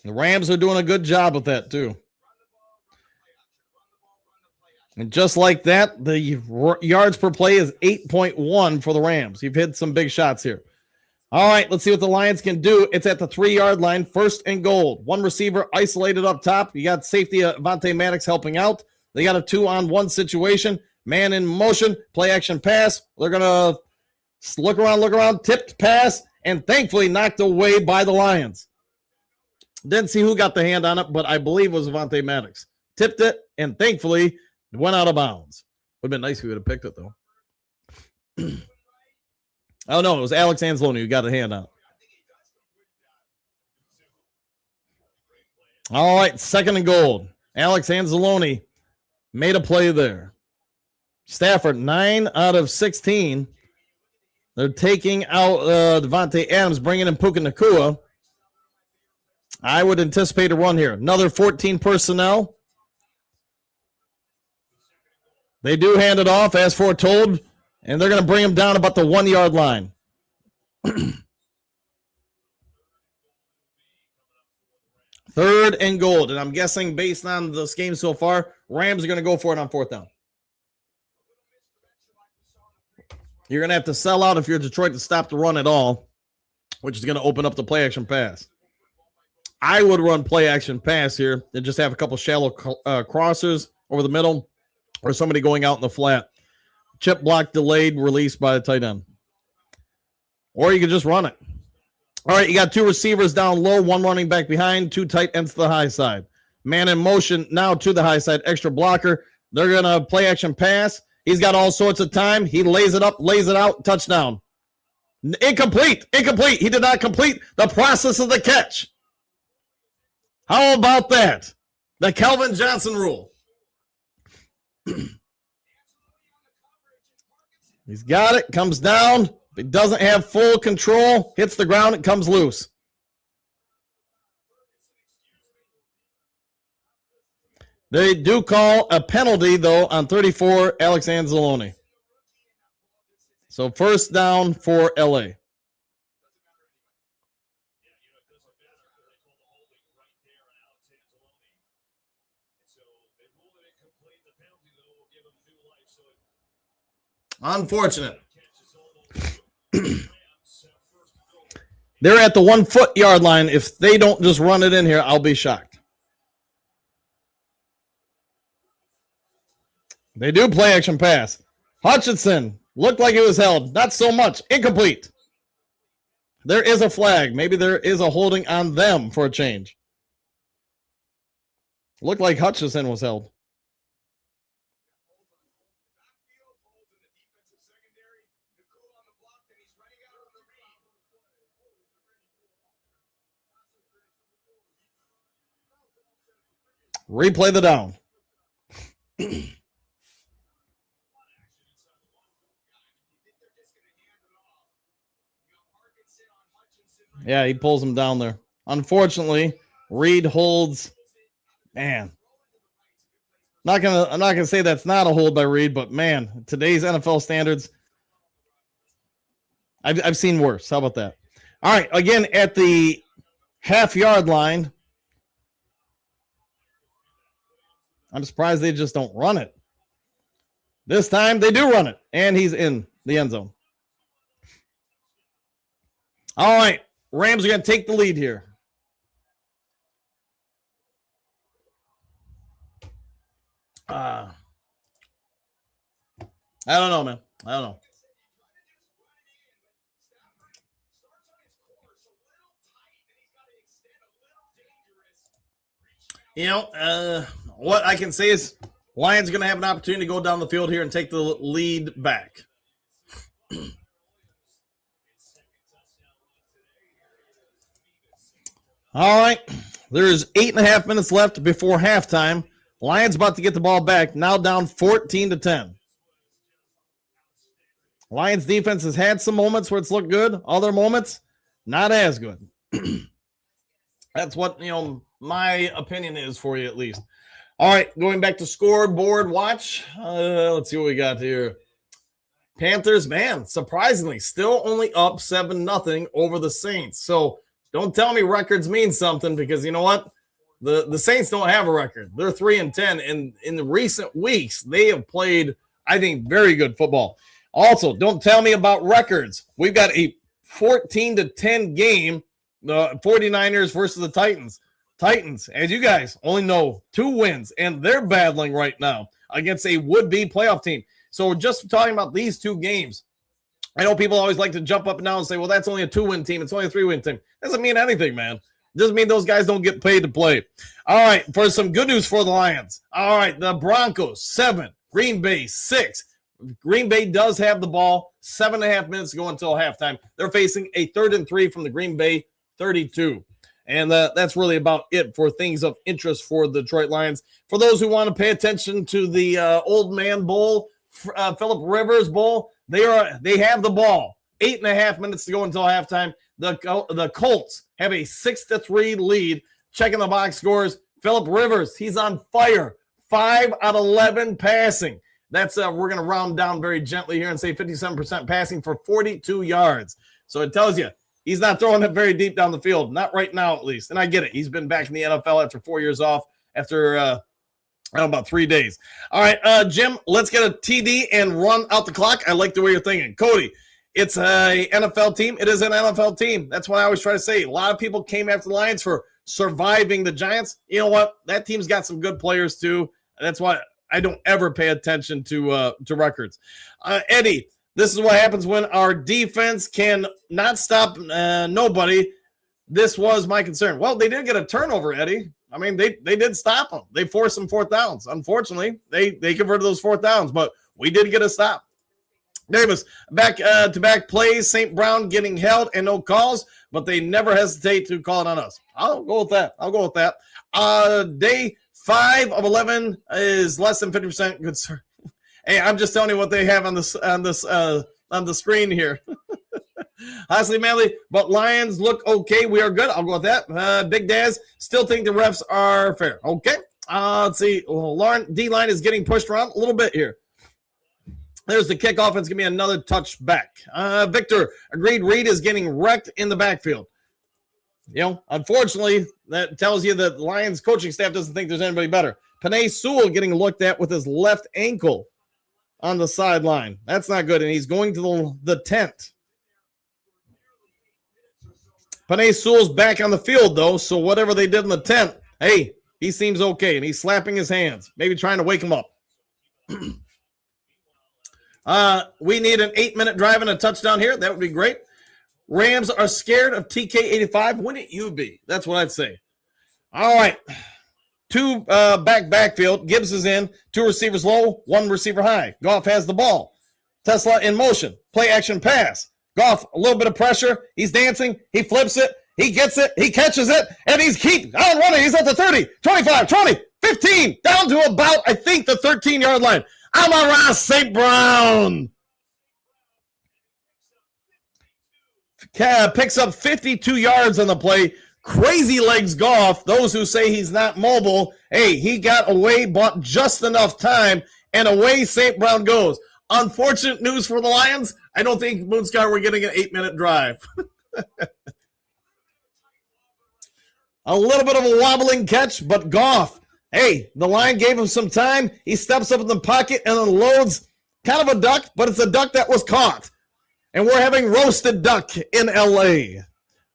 The Rams are doing a good job with that, too. And just like that, the yards per play is 8.1 for the Rams. You've hit some big shots here. All right, let's see what the Lions can do. It's at the 3-yard line, 1st and goal. One receiver isolated up top. You got safety Vontae Maddox helping out. They got a 2-on-1 situation. Man in motion, play action pass. They're going to look around, tipped pass, and thankfully knocked away by the Lions. Didn't see who got the hand on it, but I believe it was Vontae Maddox. Tipped it, and thankfully went out of bounds. Would have been nice if we would have picked it, though. Oh, no, it was Alex Anzalone who got a hand on it. All right, 2nd and goal. Alex Anzalone made a play there. Stafford, 9 out of 16. They're taking out Devontae Adams, bringing in Puka Nacua. I would anticipate a run here. Another 14 personnel. They do hand it off as foretold, and they're going to bring him down about the 1-yard line. 3rd and goal. And I'm guessing based on this game so far, Rams are going to go for it on 4th down. You're going to have to sell out if you're Detroit to stop the run at all, which is going to open up the play action pass. I would run play action pass here and just have a couple shallow crossers over the middle or somebody going out in the flat. Chip block delayed, released by the tight end. Or you can just run it. All right, you got 2 receivers down low, 1 running back behind, 2 tight ends to the high side. Man in motion now to the high side, extra blocker. They're going to play action pass. He's got all sorts of time. He lays it up, lays it out, touchdown. Incomplete. He did not complete the process of the catch. How about that? The Calvin Johnson rule. He's got it, comes down. If he doesn't have full control, hits the ground, it comes loose. They do call a penalty, though, on 34, Alex Anzalone. So 1st down for LA. Unfortunate. They're at the 1-foot-yard line. If they don't just run it in here, I'll be shocked. They do play action pass. Hutchinson looked like it was held. Not so much. Incomplete. There is a flag. Maybe there is a holding on them for a change. Looked like Hutchinson was held. Replay the down. Yeah, he pulls him down there. Unfortunately, Reed holds. Man, I'm not gonna say that's not a hold by Reed, but man, today's NFL standards, I've seen worse. How about that? All right, again at the half-yard line. I'm surprised they just don't run it. This time they do run it, and he's in the end zone. All right, Rams are going to take the lead here. I don't know, man. I don't know. What I can say is Lions going to have an opportunity to go down the field here and take the lead back. All right. There's 8.5 minutes left before halftime. Lions about to get the ball back, now down 14-10. Lions defense has had some moments where it's looked good. Other moments, not as good. That's what, my opinion is for you at least. All right, going back to scoreboard watch. Let's see what we got here. Panthers, man, surprisingly, still only up 7-0 over the Saints. So don't tell me records mean something, because you know what? The Saints don't have a record. They're 3-10, and in the recent weeks, they have played, I think, very good football. Also, don't tell me about records. We've got a 14-10 game, the 49ers versus the Titans. Titans, as you guys only know, 2 wins, and they're battling right now against a would-be playoff team. So we're just talking about these 2 games. I know people always like to jump up and down and say, well, that's only a 2-win team. It's only a 3-win team. Doesn't mean anything, man. Doesn't mean those guys don't get paid to play. All right, for some good news for the Lions. All right, the Broncos, 7. Green Bay, 6. Green Bay does have the ball. 7.5 minutes to go until halftime. They're facing a 3rd and 3 from the Green Bay 32. And that's really about it for things of interest for the Detroit Lions. For those who want to pay attention to the Old Man Bowl, Phillip Rivers Bowl, they have the ball. 8.5 minutes to go until halftime. The Colts have a 6-3 lead. Checking the box scores. Phillip Rivers, he's on fire. 5 out of 11 passing. That's we're going to round down very gently here and say 57% passing for 42 yards. So it tells you he's not throwing it very deep down the field. Not right now, at least. And I get it. He's been back in the NFL after 4 years off after about 3 days. All right, Jim, let's get a TD and run out the clock. I like the way you're thinking. Cody, it's a NFL team. It is an NFL team. That's what I always try to say. A lot of people came after the Lions for surviving the Giants. You know what? That team's got some good players too. That's why I don't ever pay attention to records. Eddie, this is what happens when our defense can not stop nobody. This was my concern. Well, they did get a turnover, Eddie. I mean, they did stop them. They forced some 4th downs. Unfortunately, they converted those 4th downs, but we did get a stop. Davis, back-to-back plays. St. Brown getting held and no calls, but they never hesitate to call it on us. I'll go with that. Day 5 of 11 is less than 50% good. Hey, I'm just telling you what they have on the screen here. Honestly, Manley, but Lions look okay. We are good. I'll go with that. Big Daz, still think the refs are fair. Okay. Let's see. Lauren, D-line is getting pushed around a little bit here. There's the kickoff. It's going to be another touchback. Victor, agreed. Reed is getting wrecked in the backfield. Unfortunately, that tells you that the Lions coaching staff doesn't think there's anybody better. Panay Sewell getting looked at with his left ankle on the sideline. That's not good, and he's going to the tent. Panay Sewell's back on the field, though, so whatever they did in the tent, hey, he seems okay, and he's slapping his hands, maybe trying to wake him up. We need an 8-minute drive and a touchdown here. That would be great. Rams are scared of TK85. Wouldn't you be? That's what I'd say. All right. 2 backfield. Gibbs is in. 2 receivers low, 1 receiver high. Goff has the ball. Tesla in motion. Play action pass. Goff, a little bit of pressure. He's dancing. He flips it. He gets it. He catches it. And he's keep on running. He's at the 30, 25, 20, 15. Down to about, I think, the 13-yard line. Amon-Ra St. Brown. Picks up 52 yards on the play. Crazy legs Goff. Those who say he's not mobile, hey, he got away, bought just enough time, and away St. Brown goes. Unfortunate news for the Lions. I don't think Moonscar we're getting an 8-minute drive. A little bit of a wobbling catch, but Goff, hey, the line gave him some time. He steps up in the pocket and unloads kind of a duck, but it's a duck that was caught. And we're having roasted duck in L.A.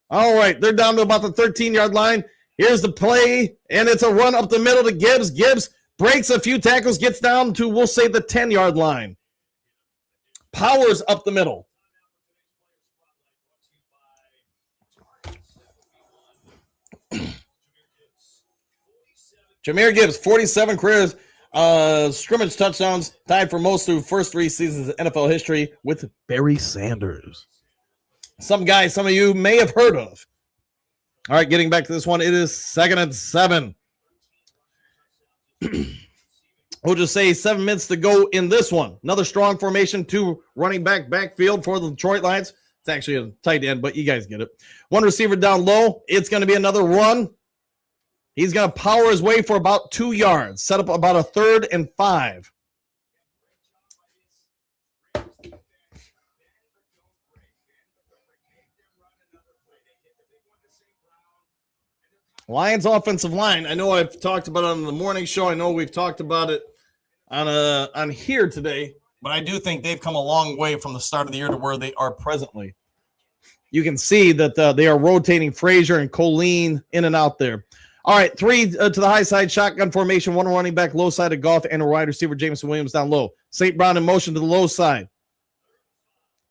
All right, they're down to about the 13-yard line. Here's the play, and it's a run up the middle to Gibbs. Gibbs breaks a few tackles, gets down to, we'll say, the 10-yard line. Powers up the middle. Jahmyr Gibbs, 47 career scrimmage touchdowns, tied for most through first 3 seasons of NFL history with Barry Sanders. Some guy some of you may have heard of. All right, getting back to this one, it is 2nd and 7. We'll just say 7 minutes to go in this one. Another strong formation, 2 running backfield for the Detroit Lions. It's actually a tight end, but you guys get it. 1 receiver down low. It's going to be another run. He's going to power his way for about 2 yards. Set up about a 3rd and 5. Lions offensive line. I know I've talked about it on the morning show. I know we've talked about it on here today, but I do think they've come a long way from the start of the year to where they are presently. You can see that they are rotating Frazier and Colleen in and out there. All right, 3 to the high side, shotgun formation, 1 running back, low side of Goff, and a wide receiver, Jameson Williams, down low. St. Brown in motion to the low side.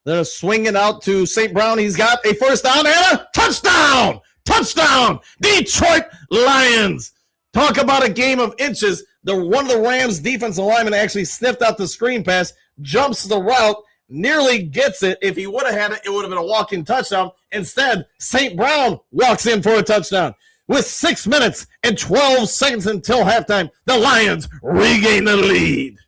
They're swinging out to St. Brown. He's got a first down and a touchdown! Touchdown! Detroit Lions! Talk about a game of inches. One of the Rams defensive linemen actually sniffed out the screen pass, jumps the route, nearly gets it. If he would have had it, it would have been a walk-in touchdown. Instead, St. Brown walks in for a touchdown. With 6 minutes and 12 seconds until halftime, the Lions regain the lead.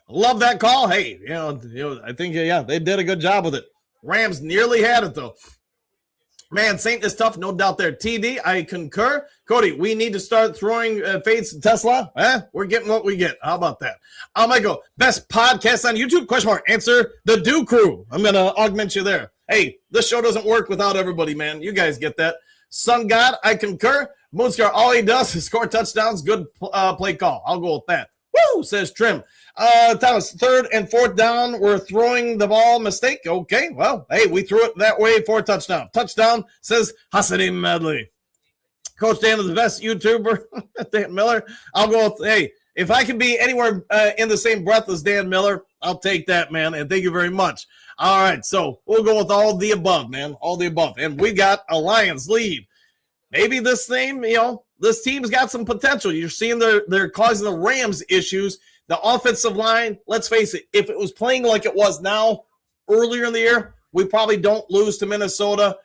Love that call. Hey, I think, they did a good job with it. Rams nearly had it, though. Man, Saint is tough, no doubt there. TD, I concur. Cody, we need to start throwing fades to Tesla. We're getting what we get. How about that? Michael, best podcast on YouTube? Question mark. Answer the Do Crew. I'm going to augment you there. Hey, this show doesn't work without everybody, man. You guys get that. Sun God, I concur. Moonscar, all he does is score touchdowns. Good play call. I'll go with that. Woo, says Trim. Thomas, 3rd and 4th down. We're throwing the ball. Mistake. Okay, well, hey, we threw it that way for a touchdown. Touchdown, says Hasidim Medley. Coach Dan is the best YouTuber. Dan Miller. I'll go with, hey, if I can be anywhere in the same breath as Dan Miller, I'll take that, man, and thank you very much. All right, so we'll go with all the above, man, all the above. And we got a Lions lead. Maybe this thing, this team's got some potential. You're seeing they're causing the Rams issues. The offensive line, let's face it, if it was playing like it was now earlier in the year, we probably don't lose to Minnesota.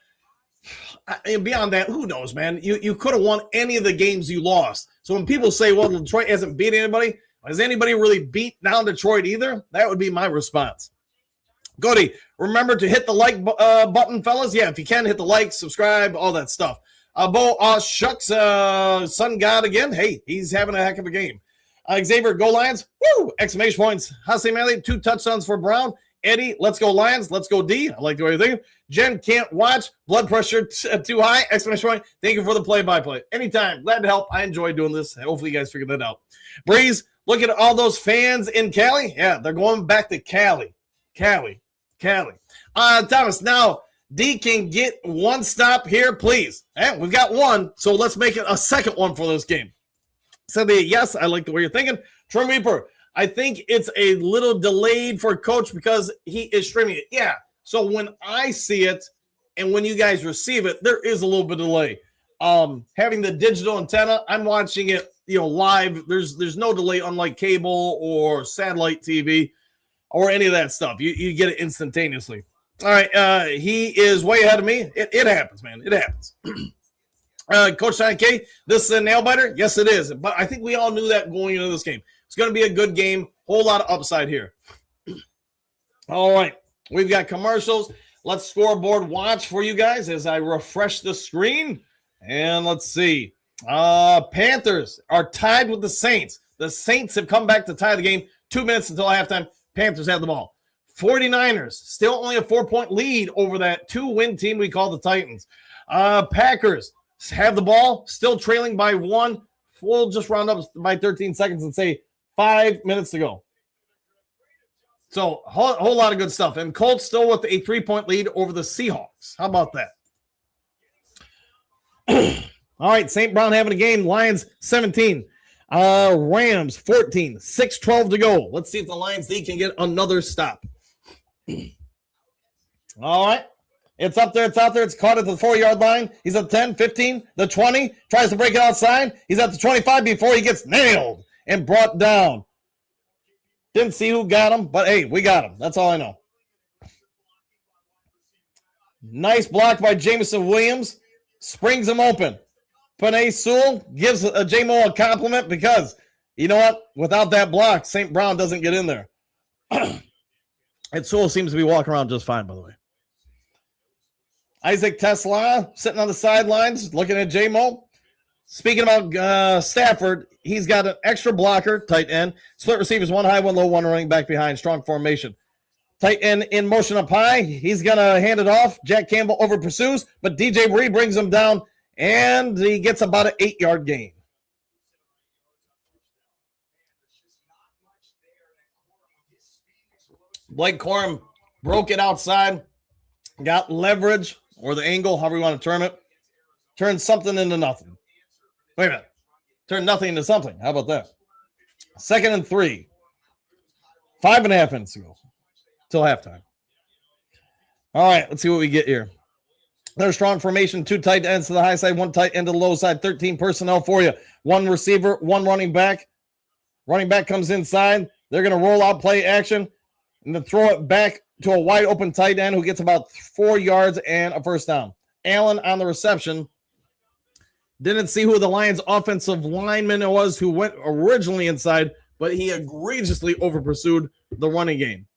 And beyond that, who knows, man? You could have won any of the games you lost. So when people say, well, Detroit hasn't beat anybody, has anybody really beat down Detroit either? That would be my response. Cody, remember to hit the like button, fellas. Yeah, if you can, hit the like, subscribe, all that stuff. Bo, shucks, Sun God again. Hey, he's having a heck of a game. Xavier, go Lions. Woo! Exclamation points. Hasse Manley, 2 touchdowns for Brown. Eddie, let's go Lions. Let's go D. I like the way you're thinking. Jen, can't watch. Blood pressure too high. Exclamation point. Thank you for the play-by-play. Anytime. Glad to help. I enjoy doing this. Hopefully you guys figured that out. Breeze, look at all those fans in Cali. Yeah, they're going back to Cali. Cali. Thomas, now D can get 1 stop here, please. We've got 1, so let's make it a second one for this game. Cynthia, yes, I like the way you're thinking. Trim Reaper, I think it's a little delayed for Coach because he is streaming it. Yeah, so when I see it and when you guys receive it, there is a little bit of delay. Having the digital antenna, I'm watching it, live. There's no delay, unlike cable or satellite TV or any of that stuff. You get it instantaneously. All right, he is way ahead of me. It happens, man. It happens. Coach Sean K, this is a nail biter? Yes, it is. But I think we all knew that going into this game. It's going to be a good game. Whole lot of upside here. All right, we've got commercials. Let's scoreboard watch for you guys as I refresh the screen. And let's see. Panthers are tied with the Saints. The Saints have come back to tie the game. 2 minutes until halftime. Panthers have the ball. 49ers still only a 4-point lead over that 2-win team we call the Titans. Packers have the ball, still trailing by 1. We'll just round up by 13 seconds and say 5 minutes to go. So whole lot of good stuff. And Colts still with a 3-point lead over the Seahawks. How about that? All right, St. Brown having a game. Lions 17. Rams 14. 6:12 to go. Let's see if the Lions can get another stop. All right. It's up there. It's out there. It's caught at the 4-yard line. He's at 10, 15, the 20. Tries to break it outside. He's at the 25 before he gets nailed and brought down. Didn't see who got him, but hey, we got him. That's all I know. Nice block by Jameson Williams. Springs him open. Panay Sewell gives J-Mo a compliment because, you know what? Without that block, St. Brown doesn't get in there. And Sewell seems to be walking around just fine, by the way. Isaac Tesla sitting on the sidelines looking at J-Mo. Speaking about Stafford, he's got an extra blocker, tight end. Split receivers, one high, one low, one running back behind. Strong formation. Tight end in motion up high. He's going to hand it off. Jack Campbell over pursues, but DJ Bree brings him down, and he gets about an 8-yard gain. Blake Corum broke it outside, got leverage, or the angle, however you want to term it. Turned something into nothing. Wait a minute. Turned nothing into something. How about that? 2nd and 3. 5.5 minutes ago. Till halftime. All right, let's see what we get here. There's strong formation. 2 tight ends to the high side, 1 tight end to the low side. 13 personnel for you. 1 receiver, 1 running back. Running back comes inside. They're going to roll out play action and then throw it back to a wide open tight end who gets about 4 yards and a first down. Allen on the reception. Didn't see who the Lions offensive lineman was who went originally inside, but he egregiously over-pursued the running game.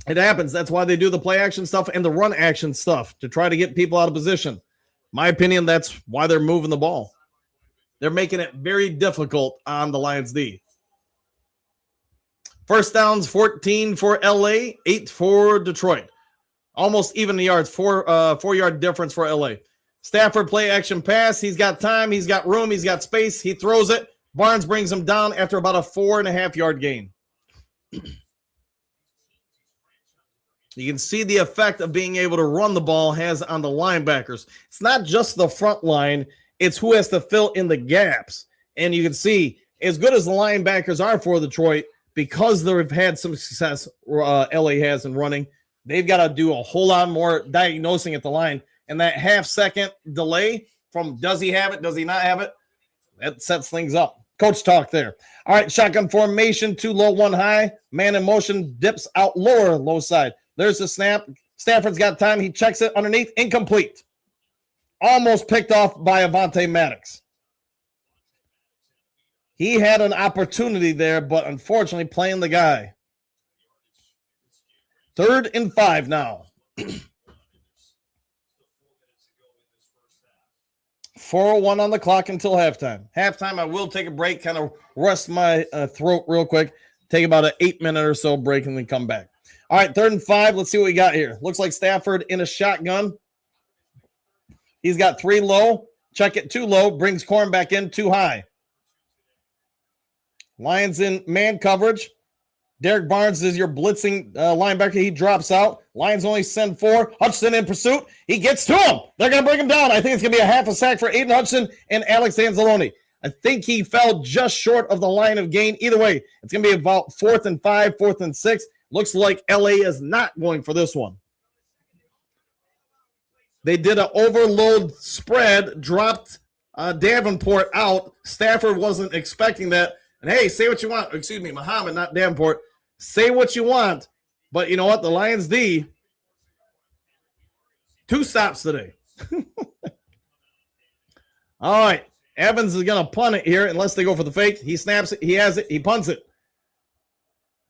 It happens. That's why they do the play action stuff and the run action stuff to try to get people out of position. My opinion, that's why they're moving the ball. They're making it very difficult on the Lions D. First downs, 14 for LA, 8 for Detroit. Almost even the yards, 4-yard difference for LA. Stafford play action pass. He's got time. He's got room. He's got space. He throws it. Barnes brings him down after about a 4.5-yard gain. You can see the effect of being able to run the ball has on the linebackers. It's not just the front line. It's who has to fill in the gaps. And you can see, as good as the linebackers are for Detroit, because they've had some success LA has in running, they've got to do a whole lot more diagnosing at the line. And that half-second delay from does he have it, does he not have it, that sets things up. Coach talk there. All right, shotgun formation, 2 low, 1 high. Man in motion, dips out lower, low side. There's the snap. Stafford's got time. He checks it underneath. Incomplete. Almost picked off by Avonte Maddox. He had an opportunity there, but unfortunately playing the guy. 3rd and 5 now. 4:01 on the clock until halftime. Halftime, I will take a break, kind of rest my throat real quick. Take about an 8-minute or so break and then come back. All right, 3rd and 5. Let's see what we got here. Looks like Stafford in a shotgun. He's got 3 low. Check it 2 low. Brings Corum back in 2 high. Lions in man coverage. Derek Barnes is your blitzing linebacker. He drops out. Lions only send 4. Hutchinson in pursuit. He gets to him. They're going to bring him down. I think it's going to be a half a sack for Aiden Hutchinson and Alex Anzalone. I think he fell just short of the line of gain. Either way, it's going to be about 4th and 5, 4th and 6. Looks like LA is not going for this one. They did an overload spread, dropped Davenport out. Stafford wasn't expecting that. And hey, say what you want. Excuse me, Muhammad, not Davenport. Say what you want. But you know what? The Lions D, 2 stops today. All right. Evans is going to punt it here unless they go for the fake. He snaps it. He has it. He punts it.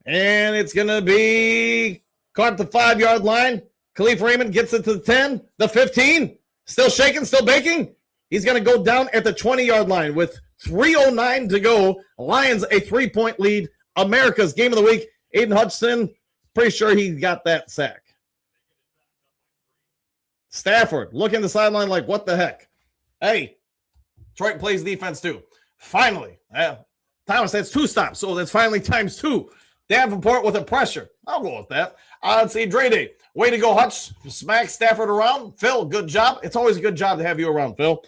And it's going to be caught at the 5-yard line. Khalif Raymond gets it to the 10, the 15. Still shaking, still baking. He's going to go down at the 20-yard line with 3:09 to go. Lions a 3-point lead. America's game of the week. Aiden Hutchinson, pretty sure he got that sack. Stafford looking the sideline like, what the heck? Hey, Detroit plays defense too. Finally. Thomas, that's 2 stops, so that's finally times 2. Davenport with a pressure. I'll go with that. Let's see, Dre Day. Way to go, Hutch. Smack Stafford around. Phil, good job. It's always a good job to have you around, Phil.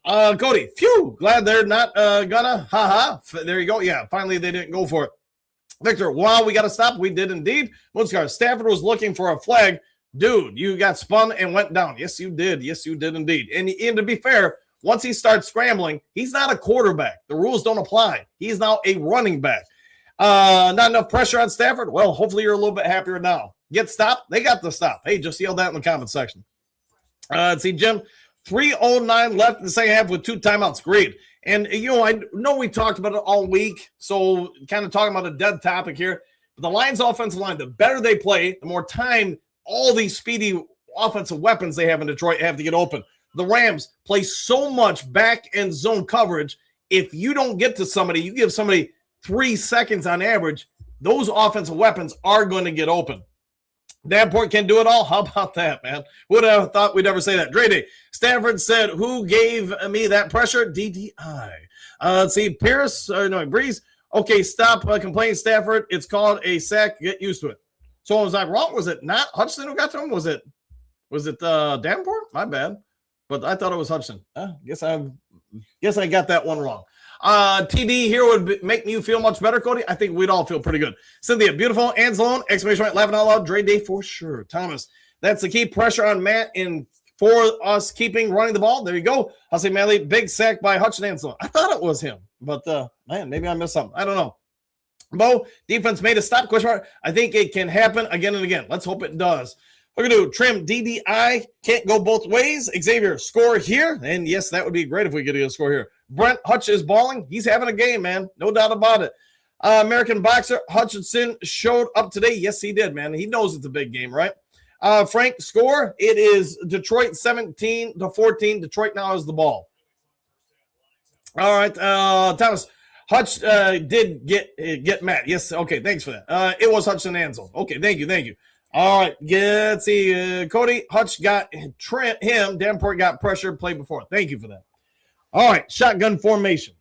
Cody, phew, glad they're not gonna. There you go. Yeah, finally they didn't go for it. Victor, wow, we got to stop. We did indeed. Moonscar, Stafford was looking for a flag, Dude, you got spun and went down. Yes, you did. Yes, you did indeed. And to be fair, once he starts scrambling, he's not a quarterback. The rules don't apply. He's now a running back. Not enough pressure on Stafford. Well, hopefully you're a little bit happier now. Get stopped? They got the stop. Hey, just yell that in the comment section. Let's see, Jim. 3:09 left in the second half with 2 timeouts. Great. And, I know we talked about it all week, so kind of talking about a dead topic here. But the Lions' offensive line, the better they play, the more time all these speedy offensive weapons they have in Detroit have to get open. The Rams play so much back end zone coverage. If you don't get to somebody, you give somebody 3 seconds on average, those offensive weapons are going to get open. Davenport can do it all. How about that, man? Would have thought we'd ever say that. Dre Day. Stafford said, who gave me that pressure? DDI. Let's see. Breeze. Okay, stop complaining, Stafford. It's called a sack. Get used to it. So was I wrong? Was it not Hutchinson who got to him? Was it Davenport? My bad. But I thought it was Hutchinson. Guess I got that one wrong. TD here would make you feel much better, Cody. I think we'd all feel pretty good. Cynthia, beautiful. Anzalone, exclamation point, laughing out loud. Dre Day for sure. Thomas, that's the key. Pressure on Matt in for us running the ball. There you go. I'll say Manley, big sack by Hutchinson Anzalone. I thought it was him, but man, maybe I missed something. I don't know. Bo, defense made a stop, question mark. I think it can happen again and again. Let's hope it does. We're going to do Trim, DDI, can't go both ways. Xavier, score here. And yes, that would be great if we could get a score here. Brent Hutch is balling. He's having a game, man. No doubt about it. American Boxer, Hutchinson showed up today. Yes, he did, man. He knows it's a big game, right? Frank, score. It is Detroit 17-14. Detroit now has the ball. All right, Thomas. Hutch did get Matt. Yes, okay, thanks for that. It was Hutchinson Ansel. Okay, thank you. All right, let's see. Cody, Hutch got him. Davenport got pressure, played before. Thank you for that. All right, shotgun formation.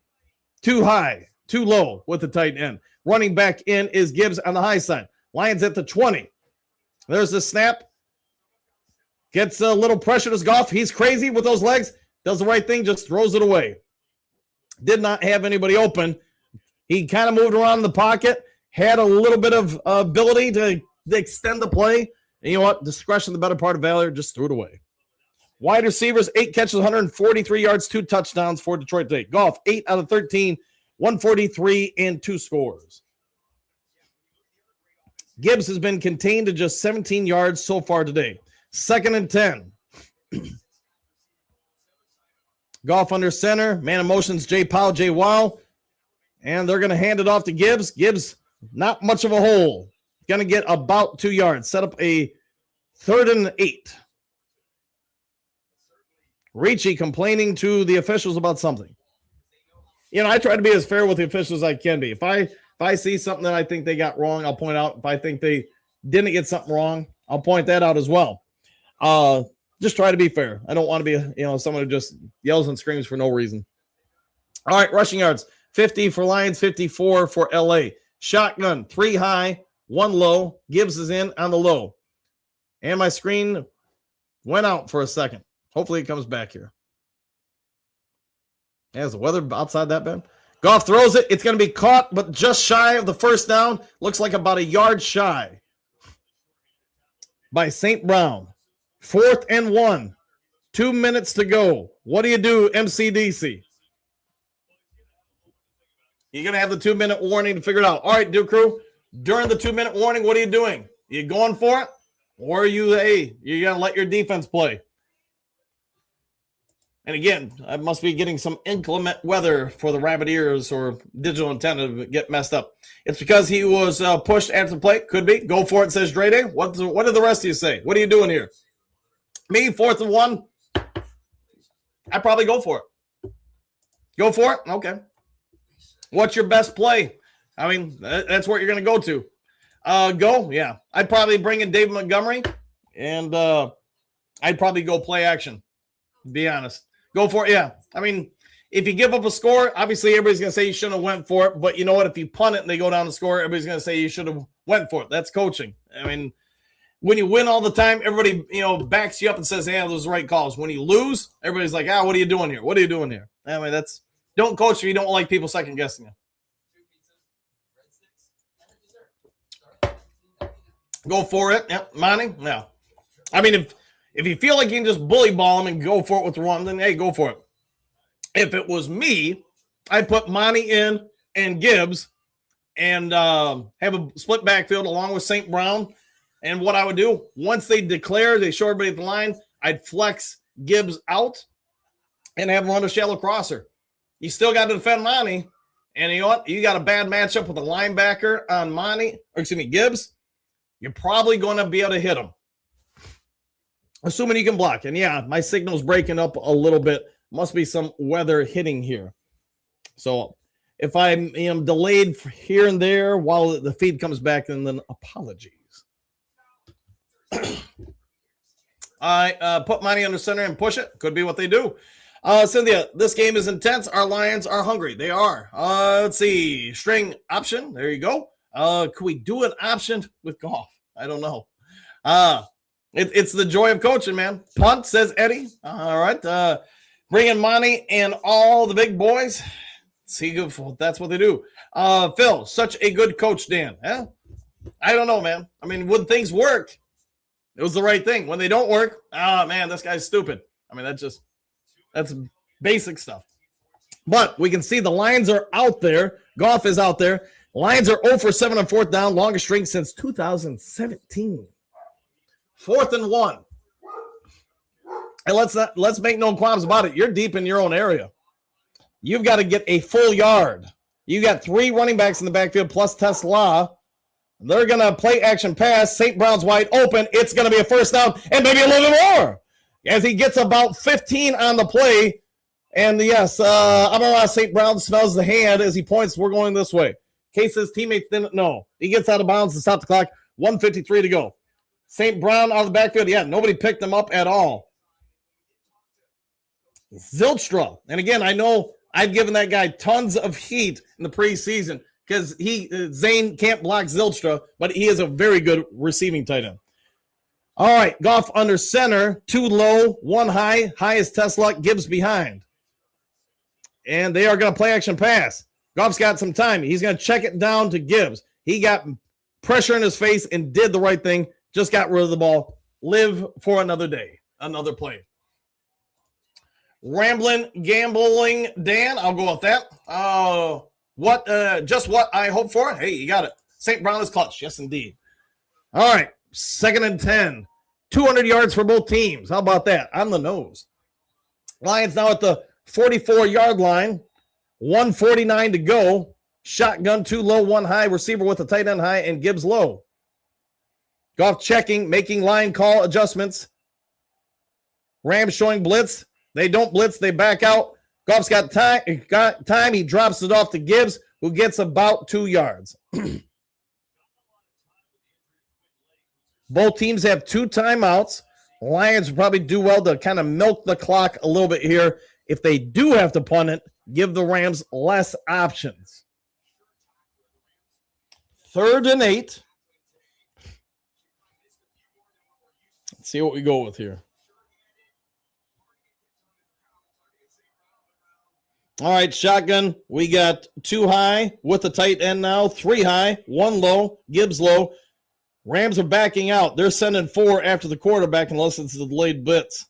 Too high, too low with the tight end. Running back in is Gibbs on the high side. Lions at the 20. There's the snap. Gets a little pressure to Goff. He's crazy with those legs. Does the right thing, just throws it away. Did not have anybody open. He kind of moved around in the pocket, had a little bit of ability to extend the play. And you know what? Discretion, the better part of valor, just threw it away. Wide receivers, 8 catches, 143 yards, 2 touchdowns for Detroit today. Goff, 8 out of 13, 143, and 2 scores. Gibbs has been contained to just 17 yards so far today. 2nd and 10. Goff under center. Man of motions, Jay Powell, Jay Wow. And they're going to hand it off to Gibbs. Gibbs, not much of a hole. Going to get about 2 yards. Set up a 3rd and 8. Ricci complaining to the officials about something. I try to be as fair with the officials as I can be. If I see something that I think they got wrong, I'll point out. If I think they didn't get something wrong, I'll point that out as well. Just try to be fair. I don't want to be, someone who just yells and screams for no reason. All right, rushing yards. 50 for Lions, 54 for LA. Shotgun, 3 high, 1 low. Gibbs is in on the low. And my screen went out for a second. Hopefully it comes back here. Is the weather outside that bad? Goff throws it. It's going to be caught, but just shy of the first down. Looks like about a yard shy by St. Brown. 4th and 1. 2 minutes to go. What do you do, MCDC? You're going to have the 2-minute warning to figure it out. All right, Duke Crew. During the 2-minute warning, what are you doing? You going for it? Or are you, you're going to let your defense play? And again, I must be getting some inclement weather for the rabbit ears or digital antenna to get messed up. It's because he was pushed after the play. Could be. Go for it, says Dre Day. What did the rest of you say? What are you doing here? Me, 4th and 1. I'd probably go for it. Go for it? Okay. What's your best play? I mean, that's what you're going to go to. Go? Yeah. I'd probably bring in David Montgomery, and I'd probably go play action, to be honest. Go for it, yeah. I mean, if you give up a score, obviously everybody's going to say you shouldn't have went for it, but you know what? If you punt it and they go down the score, everybody's going to say you should have went for it. That's coaching. I mean, when you win all the time, everybody, backs you up and says, yeah, those are the right calls. When you lose, everybody's like, what are you doing here? What are you doing here? I mean, don't coach if you don't like people second guessing you. Go for it. Yep. Monty? No. I mean, if you feel like you can just bully ball him and go for it with the run, then hey, go for it. If it was me, I'd put Monty in and Gibbs and have a split backfield along with St. Brown. And what I would do, once they declare, they show everybody at the line, I'd flex Gibbs out and have him run a shallow crosser. You still got to defend Monty. And you know what? You got a bad matchup with a linebacker on Gibbs. You're probably going to be able to hit him, assuming you can block. And yeah, my signal's breaking up a little bit. Must be some weather hitting here. So if I am delayed here and there while the feed comes back, then apologies. I put Monty under center and push it. Could be what they do. Cynthia, this game is intense. Our Lions are hungry. They are. Let's see. String option. There you go. Could we do an option with Goff? I don't know. It's the joy of coaching, man. Punt, says Eddie. All right. Bring in Monty and all the big boys. See if that's what they do. Phil, such a good coach, Dan. Huh? I don't know, man. I mean, when things work, it was the right thing. When they don't work, man, this guy's stupid. I mean, that's basic stuff. But we can see the Lions are out there. Goff is out there. Lions are 0 for 7 on fourth down, longest streak since 2017. 4th and 1. And let's make no qualms about it. You're deep in your own area. You've got to get a full yard. You got 3 running backs in the backfield plus Tesla. They're going to play action pass. St. Brown's wide open. It's going to be a first down and maybe a little bit more as he gets about 15 on the play. And yes, Amon-Ra St. Brown smells the hand as he points, we're going this way. In case his teammates didn't know. He gets out of bounds to stop the clock. 1:53 to go. St. Brown out of the backfield. Yeah, nobody picked him up at all. Zylstra. And again, I know I've given that guy tons of heat in the preseason because Zane can't block Zylstra, but he is a very good receiving tight end. All right, Goff under center, 2 low, 1 high. High is Tesla, Gibbs behind. And they are going to play action pass. Goff's got some time. He's going to check it down to Gibbs. He got pressure in his face and did the right thing. Just got rid of the ball. Live for another day. Another play. Rambling, gambling, Dan. I'll go with that. Just what I hope for. Hey, you got it. St. Brown is clutch. Yes, indeed. All right. 2nd and 10. 200 yards for both teams. How about that? On the nose. Lions now at the 44-yard line. 1:49 to go. Shotgun, 2 low, 1 high. Receiver with a tight end high and Gibbs low. Goff checking, making line call adjustments. Rams showing blitz. They don't blitz. They back out. Goff's got time. He drops it off to Gibbs, who gets about 2 yards. Both teams have 2 timeouts. Lions will probably do well to kind of milk the clock a little bit here. If they do have to punt it, give the Rams less options. 3rd and 8. Let's see what we go with here. All right, shotgun. We got 2 high with the tight end now, 3 high, 1 low, Gibbs low. Rams are backing out. They're sending 4 after the quarterback unless it's a delayed blitz.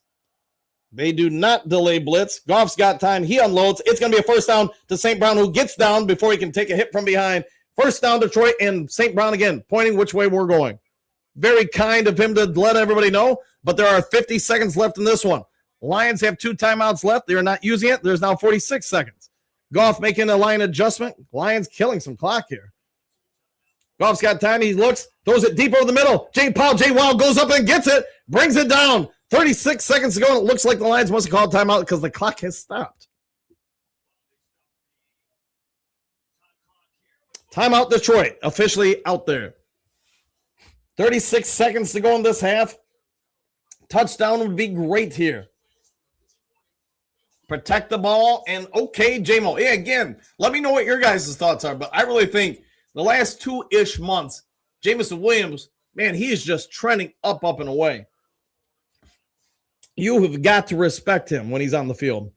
They do not delay blitz. Goff's got time. He unloads. It's going to be a first down to St. Brown, who gets down before he can take a hit from behind. First down, Detroit, and St. Brown again, pointing which way we're going. Very kind of him to let everybody know, but there are 50 seconds left in this one. Lions have 2 timeouts left. They are not using it. There's now 46 seconds. Goff making a line adjustment. Lions killing some clock here. Goff's got time. He looks, throws it deep over the middle. Jay Wild goes up and gets it, brings it down. 36 seconds to go, and it looks like the Lions must have called timeout because the clock has stopped. Timeout Detroit, officially out there. 36 seconds to go in this half. Touchdown would be great here. Protect the ball, and okay, J-Mo. Yeah, again, let me know what your guys' thoughts are, but I really think the last 2-ish months, Jameson Williams, man, he is just trending up and away. You have got to respect him when he's on the field.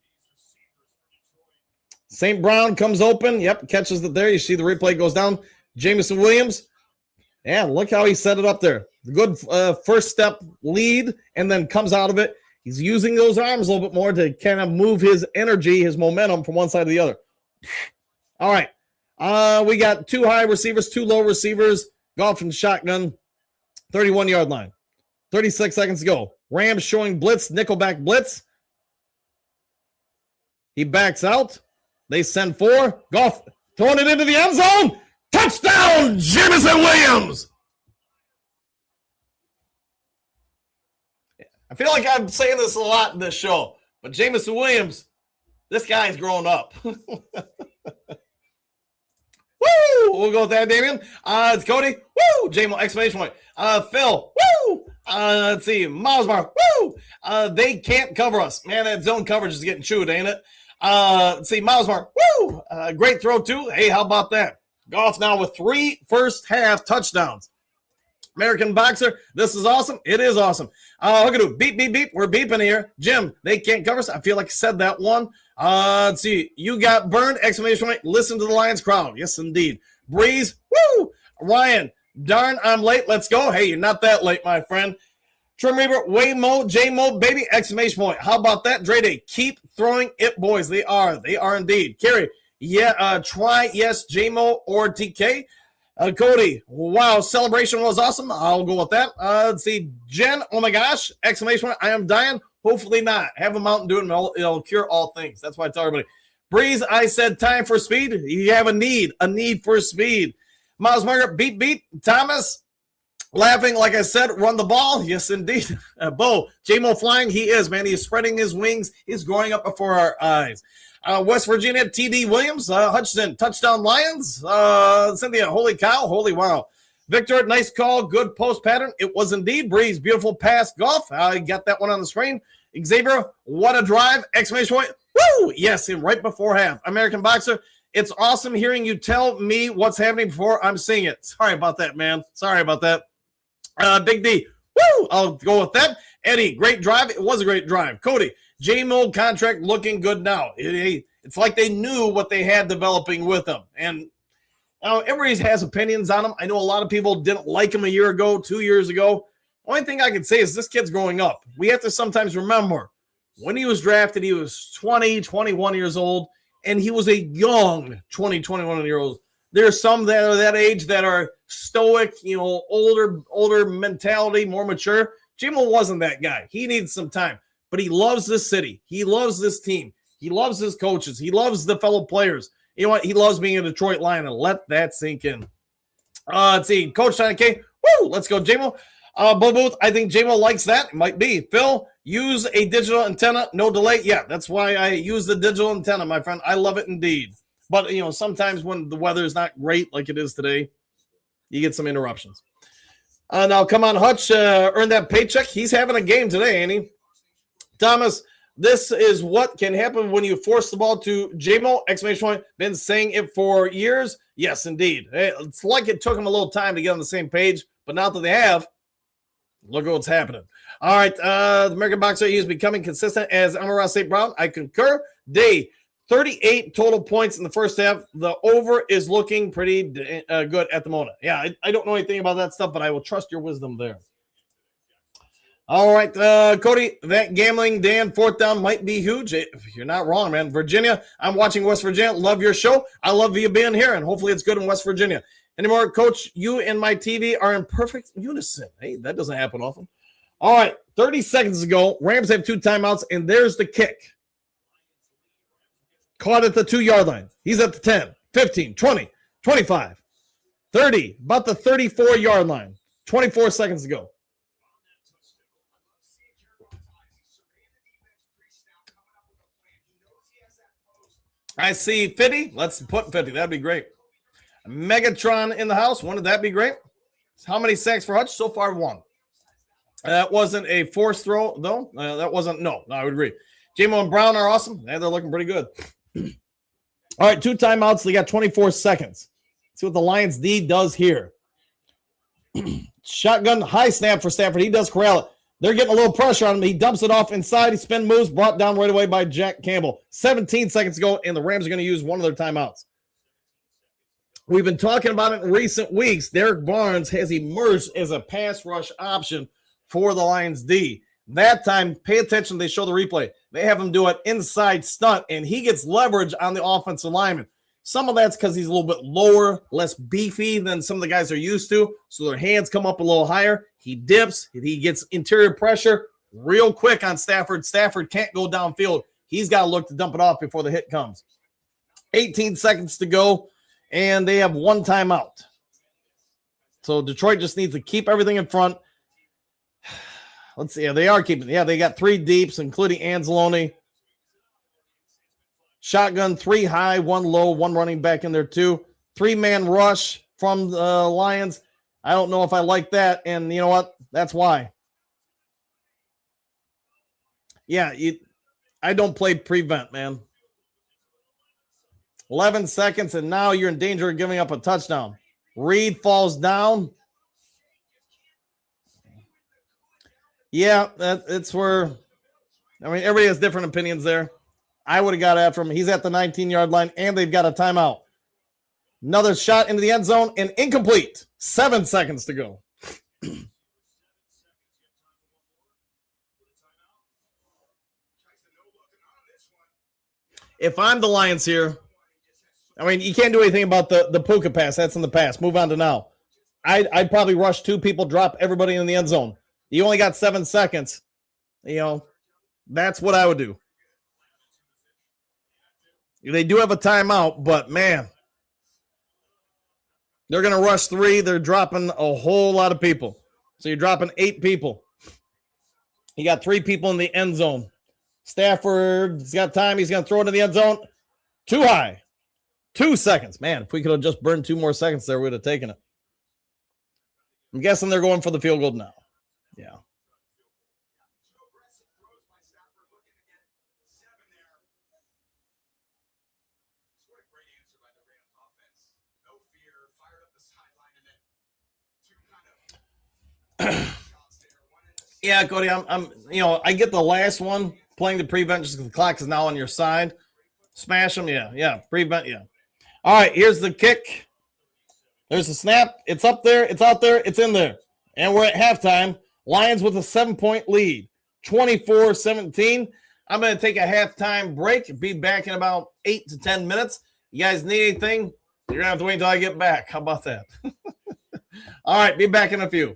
St. Brown comes open. Yep, catches it there. You see the replay goes down. Jameson Williams. Yeah, look how he set it up there. Good first step lead, and then comes out of it. He's using those arms a little bit more to kind of move his energy, his momentum from one side to the other. All right. We got 2 high receivers, 2 low receivers. Golf and shotgun. 31-yard line. 36 seconds to go. Rams showing blitz, nickelback blitz. He backs out. They send 4. Golf throwing it into the end zone. Touchdown, Jameson Williams. I feel like I'm saying this a lot in this show, but Jameson Williams, this guy's grown up. Woo! We'll go with that, Damian. It's Cody. Woo! J-Mo, exclamation point. Phil. Woo! Let's see. Mosbar. Woo! They can't cover us. Man, that zone coverage is getting chewed, ain't it? Let's see. Mosbar. Woo! Great throw, too. Hey, how about that? Golf now with 3 first-half touchdowns. American Boxer, this is awesome. It is awesome. Look at it. Beep, beep, beep. We're beeping here. Jim, they can't cover us. I feel like I said that one. Let's see. You got burned, exclamation point. Listen to the Lions crowd. Yes, indeed. Breeze, woo. Ryan, darn, I'm late. Let's go. Hey, you're not that late, my friend. Trim Reaper, Waymo, J-Mo, baby, exclamation point. How about that? Dre Day, keep throwing it, boys. They are indeed. Kerry, yeah, try, yes, J-Mo or TK. Cody, wow, celebration was awesome. I'll go with that. Let's see. Jen, oh my gosh, exclamation point. I am dying. Hopefully not. Have a Mountain Dew and it'll cure all things. That's why I tell everybody. Breeze, I said time for speed. You have a need for speed. Miles Margaret, beep, beep. Thomas, laughing, like I said, run the ball. Yes, indeed. Bo, J-Mo flying. He is, man. He's spreading his wings. He's growing up before our eyes. West Virginia, T.D. Williams, Hutchinson, touchdown Lions. Cynthia, holy cow, holy wow. Victor, nice call, good post pattern. It was indeed. Breeze, beautiful pass, Golf. I got that one on the screen. Xavier, what a drive, exclamation point. Woo! Yes, and right before half. American Boxer, it's awesome hearing you tell me what's happening before I'm seeing it. Sorry about that, man. Sorry about that. Big D, woo! I'll go with that. Eddie, great drive. It was a great drive. Cody, J-Mo contract looking good now. It's like they knew what they had developing with him. And everybody has opinions on him. I know a lot of people didn't like him a year ago, 2 years ago. Only thing I can say is this kid's growing up. We have to sometimes remember when he was drafted, he was 20, 21 years old, and he was a young 20, 21-year-old. There's some that are that age that are stoic, older mentality, more mature. J-Mo wasn't that guy. He needs some time. But he loves this city. He loves this team. He loves his coaches. He loves the fellow players. You know what? He loves being a Detroit Lion, and let that sink in. Let's see. Coach China K. Woo! Let's go, J-Mo. Bo Booth, I think J-Mo likes that. It might be. Phil, use a digital antenna. No delay. Yeah, that's why I use the digital antenna, my friend. I love it indeed. But, sometimes when the weather is not great like it is today, you get some interruptions. Now, come on, Hutch. Earn that paycheck. He's having a game today, ain't he? Thomas, this is what can happen when you force the ball to J-Mo, exclamation point. Been saying it for years. Yes, indeed. It's like it took him a little time to get on the same page, but now that they have, look at what's happening. All right, the American Boxer, he is becoming consistent as Amon-Ra St. Brown. I concur. Day, 38 total points in the first half. The over is looking pretty good at the moment. Yeah, I don't know anything about that stuff, but I will trust your wisdom there. All right, Cody, that gambling Dan fourth down might be huge. You're not wrong, man. Virginia, I'm watching West Virginia. Love your show. I love you being here, and hopefully it's good in West Virginia. Anymore, Coach, you and my TV are in perfect unison. Hey, that doesn't happen often. All right, 30 seconds ago, Rams have 2 timeouts, and there's the kick. Caught at the 2-yard line. He's at the 10, 15, 20, 25, 30, about the 34-yard line. 24 seconds ago. I see 50. Let's put 50. That'd be great. Megatron in the house. Wouldn't that be great? How many sacks for Hutch? So far, 1. That wasn't a forced throw, though. That wasn't. No, I would agree. J-Mo and Brown are awesome. Yeah, they're looking pretty good. All right, 2 timeouts. They got 24 seconds. See what the Lions D does here. Shotgun, high snap for Stafford. He does corral it. They're getting a little pressure on him. He dumps it off inside. He spin moves, brought down right away by Jack Campbell. 17 seconds ago, and the Rams are going to use one of their timeouts. we've been talking about it in recent weeks. Derek Barnes has emerged as a pass rush option for the Lions D. That time, pay attention. They show the replay. They have him do an inside stunt, and he gets leverage on the offensive lineman. Some of that's because he's a little bit lower, less beefy than some of the guys are used to, so their hands come up a little higher. He dips. He gets interior pressure real quick on Stafford. Stafford can't go downfield. He's got to look to dump it off before the hit comes. 18 seconds to go, and they have one timeout. So Detroit just needs to keep everything in front. Let's see. Yeah, they are keeping. Yeah, they got 3 deeps, including Anzalone. Shotgun, 3 high, 1 low, 1 running back in there too. 3-man rush from the Lions. I don't know if I like that, and you know what? That's why. Yeah, I don't play prevent, man. 11 seconds, and now you're in danger of giving up a touchdown. Reed falls down. Yeah, it's where, I mean, everybody has different opinions there. I would have got after him. He's at the 19-yard line, and they've got a timeout. Another shot into the end zone, and incomplete. 7 seconds to go. If I'm the Lions here, I mean, you can't do anything about the Puka pass. That's in the past. Move on to now. I'd probably rush 2 people, drop everybody in the end zone. You only got 7 seconds. You know, that's what I would do. They do have a timeout, but, man, they're going to rush 3. They're dropping a whole lot of people. So you're dropping 8 people. You got 3 people in the end zone. Stafford's got time. He's going to throw it in the end zone. Too high. 2 seconds. Man, if we could have just burned 2 more seconds there, we would have taken it. I'm guessing they're going for the field goal now. Yeah. Yeah, Cody, I'm I get the last one playing the prevent just because the clock is now on your side. Smash them, yeah, prevent, yeah. All right, here's the kick. There's the snap. It's up there, it's out there, it's in there. And we're at halftime. Lions with a 7-point lead, 24-17. I'm going to take a halftime break. Be back in about 8 to 10 minutes. You guys need anything? You're going to have to wait until I get back. How about that? All right, be back in a few.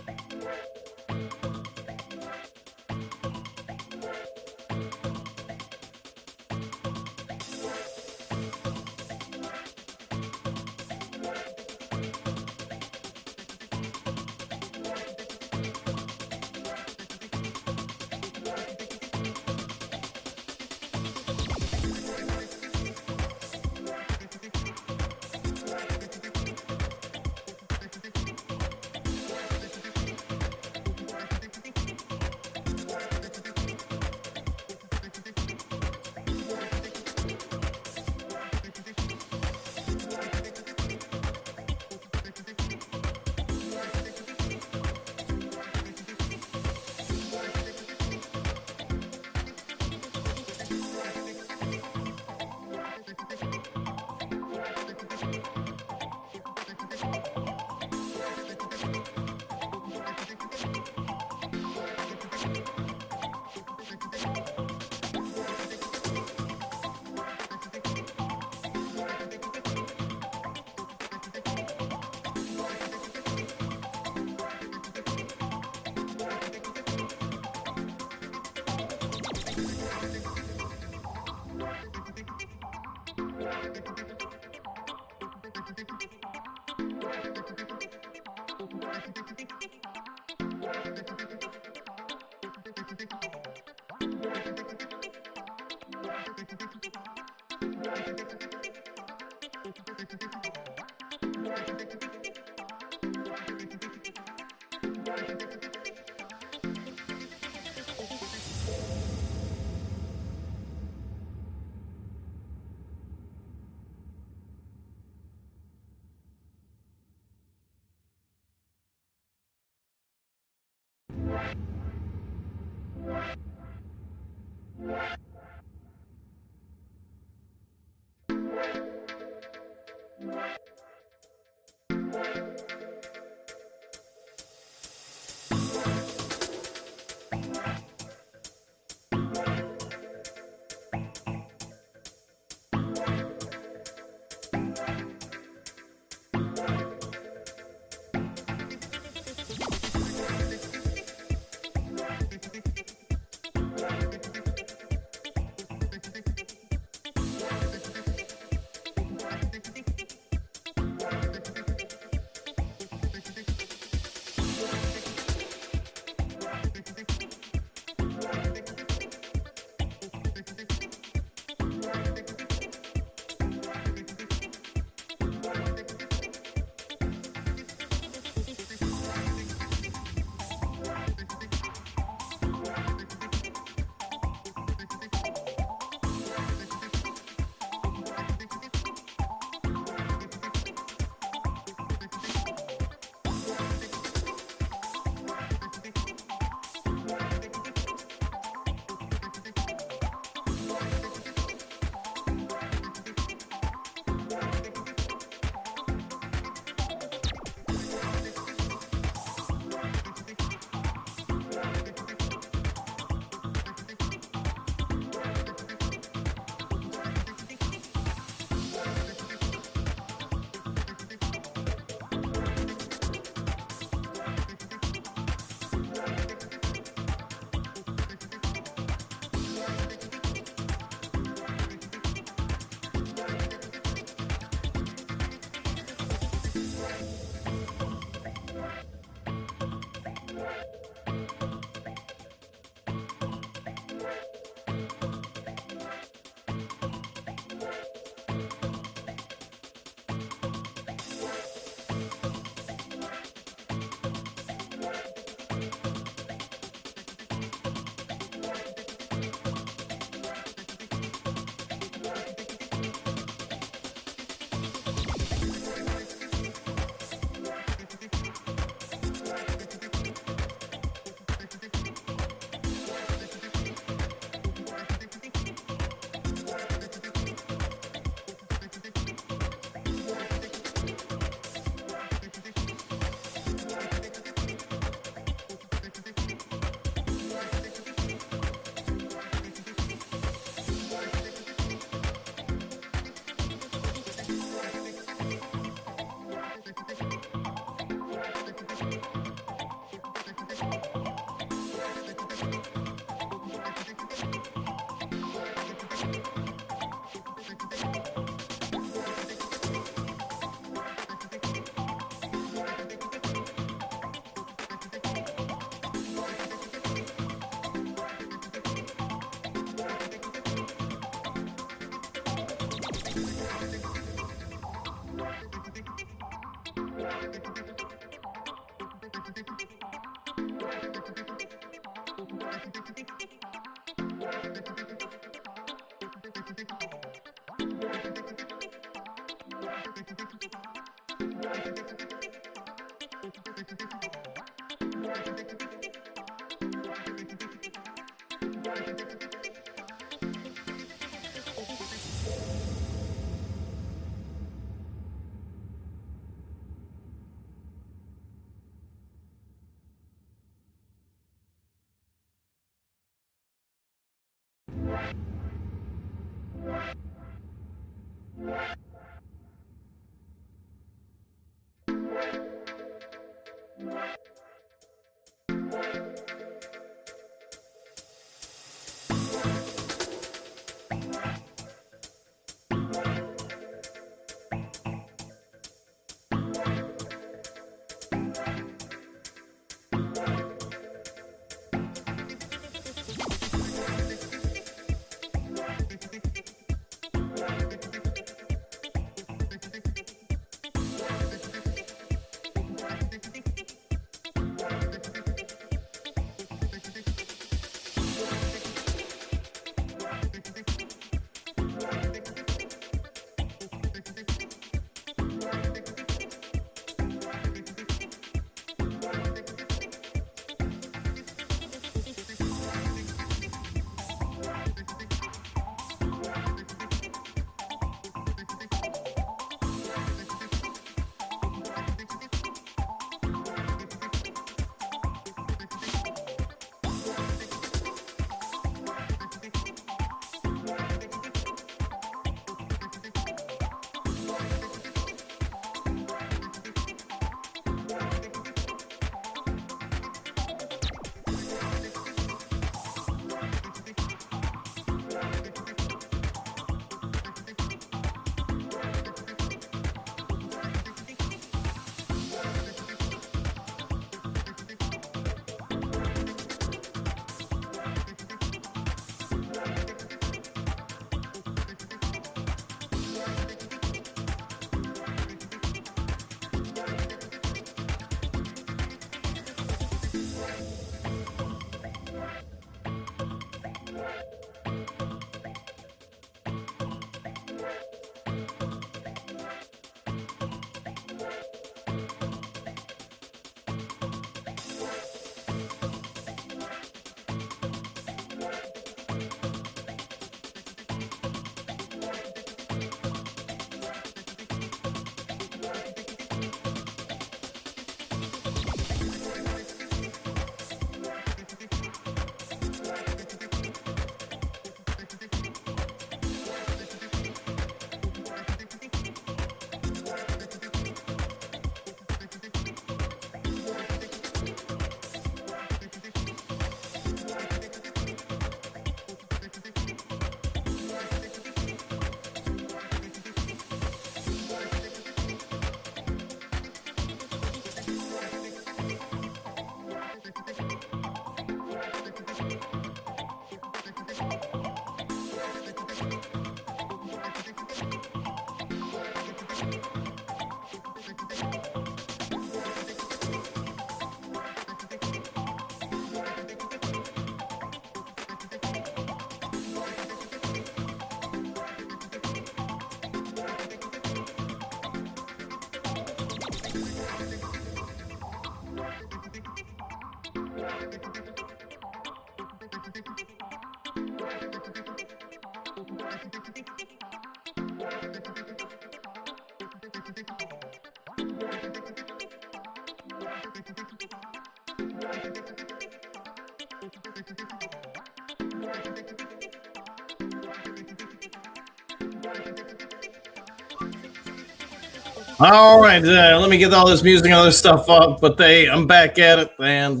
All right, let me get all this music and other stuff up. But I'm back at it, and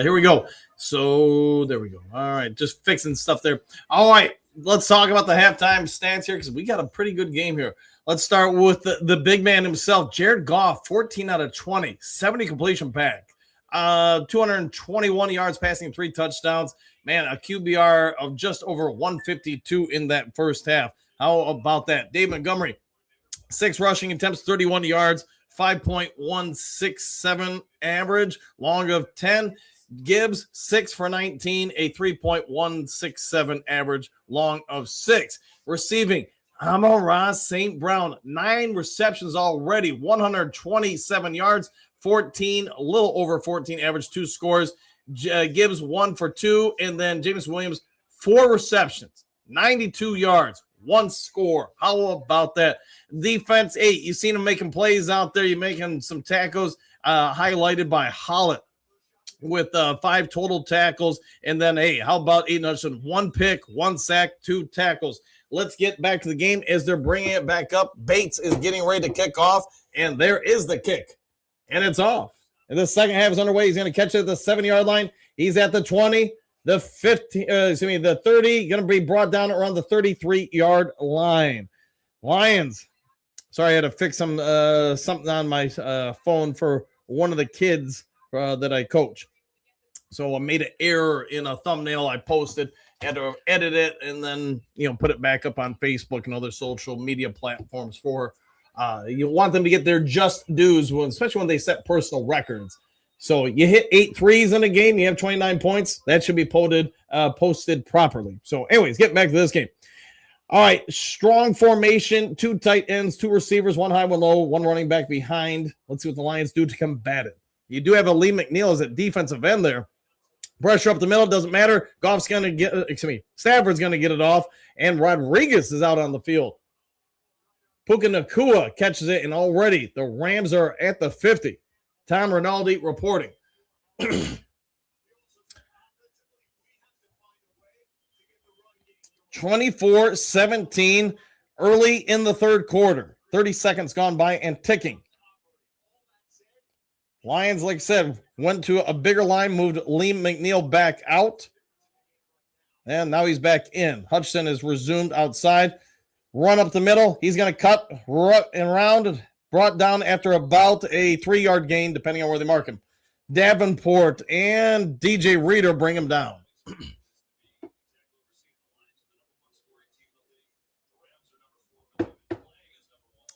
here we go. So there we go. All right, just fixing stuff there. All right, let's talk about the halftime stats here because we got a pretty good game here. Let's start with the big man himself, Jared Goff, 14 out of 20, 70 completion pack, 221 yards passing, 3 touchdowns. Man, a QBR of just over 152 in that first half. How about that? Dave Montgomery, 6 rushing attempts, 31 yards, 5.167 average, long of 10. Gibbs, 6 for 19, a 3.167 average, long of 6. Receiving, Amon-Ra St. Brown, 9 receptions already, 127 yards, 14, a little over 14 average, 2 scores. Gibbs, 1 for 2, and then James Williams, 4 receptions, 92 yards, 1 score. How about that? Defense, 8. You've seen him making plays out there. You're making some tackles, highlighted by Hollett with 5 total tackles. And then, hey, how about Aiden Hutchinson? 1 pick, 1 sack, 2 tackles. let's get back to the game as they're bringing it back up. Bates is getting ready to kick off, and there is the kick, and it's off. And the second half is underway. He's going to catch it at the 7-yard line. He's at the 20, the 15, the 30, going to be brought down around the 33-yard line. Lions. Sorry, I had to fix some something on my phone for one of the kids that I coach. So I made an error in a thumbnail I posted, had to edit it, and then put it back up on Facebook and other social media platforms for you want them to get their just dues, especially when they set personal records. So you hit 8 threes in a game, you have 29 points. That should be posted properly. So anyways, get back to this game. All right, strong formation, 2 tight ends, 2 receivers, 1 high, 1 low, 1 running back behind. Let's see what the Lions do to combat it. You do have a Lee McNeil as a defensive end there. Pressure up the middle, doesn't matter. Stafford's going to get it off, and Rodriguez is out on the field. Puka Nacua catches it, and already the Rams are at the 50. Tom Rinaldi reporting. 24-17 early in the third quarter. 30 seconds gone by and ticking. Lions, like I said, went to a bigger line, moved Liam McNeil back out. And now he's back in. Hutchinson is resumed outside. Run up the middle. He's going to cut and round. Brought down after about a 3-yard gain, depending on where they mark him. Davenport and DJ Reader bring him down.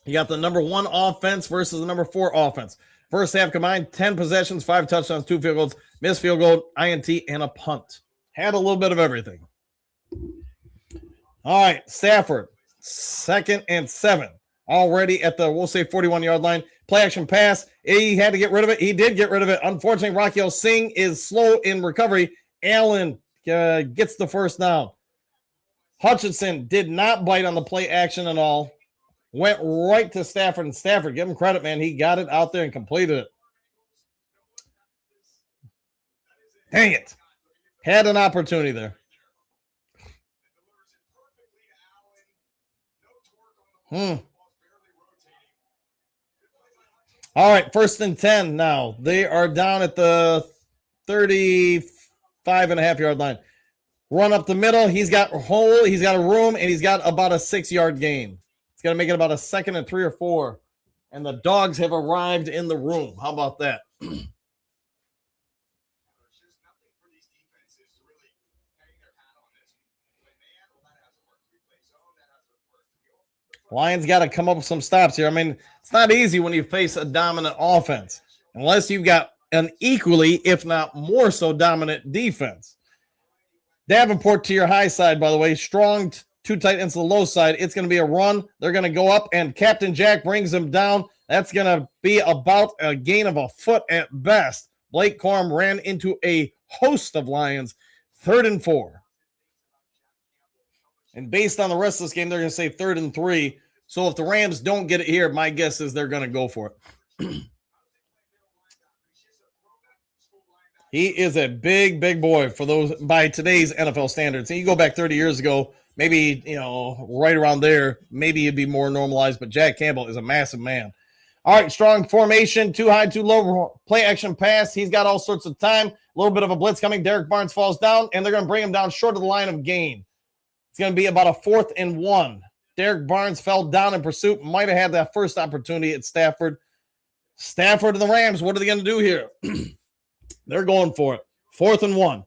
You got the number 1 offense versus the number 4 offense. First half combined, 10 possessions, 5 touchdowns, 2 field goals, missed field goal, INT, and a punt. Had a little bit of everything. All right, Stafford, 2nd and 7. Already at the, we'll say, 41-yard line. Play action pass. He had to get rid of it. He did get rid of it. Unfortunately, Raquel Singh is slow in recovery. Allen gets the first down. Hutchinson did not bite on the play action at all. Went right to Stafford, and Stafford, give him credit, man. He got it out there and completed it. Dang it. Had an opportunity there. All right, 1st and 10 now. They are down at the 35.5-yard line. Run up the middle. He's got a hole. He's got a room, and he's got about a 6-yard gain. It's going to make it about a 2nd and 3 or 4. And the dogs have arrived in the room. How about that? Lions got to come up with some stops here. I mean, it's not easy when you face a dominant offense, unless you've got an equally, if not more so, dominant defense. Davenport to your high side, by the way. Strong 2 tight ends to the low side. It's going to be a run. They're going to go up, and Captain Jack brings them down. That's going to be about a gain of a foot at best. Blake Corum ran into a host of Lions. 3rd and 4. And based on the rest of this game, they're going to say 3rd and 3. So if the Rams don't get it here, my guess is they're going to go for it. He is a big, big boy for those by today's NFL standards. And you go back 30 years ago, maybe, right around there, maybe it'd be more normalized, but Jack Campbell is a massive man. All right, strong formation, 2 high, 2 low, play action pass. He's got all sorts of time. A little bit of a blitz coming. Derek Barnes falls down, and they're going to bring him down short of the line of gain. It's going to be about a 4th and 1. Derek Barnes fell down in pursuit. Might have had that first opportunity at Stafford. Stafford and the Rams, what are they going to do here? They're going for it. 4th and 1.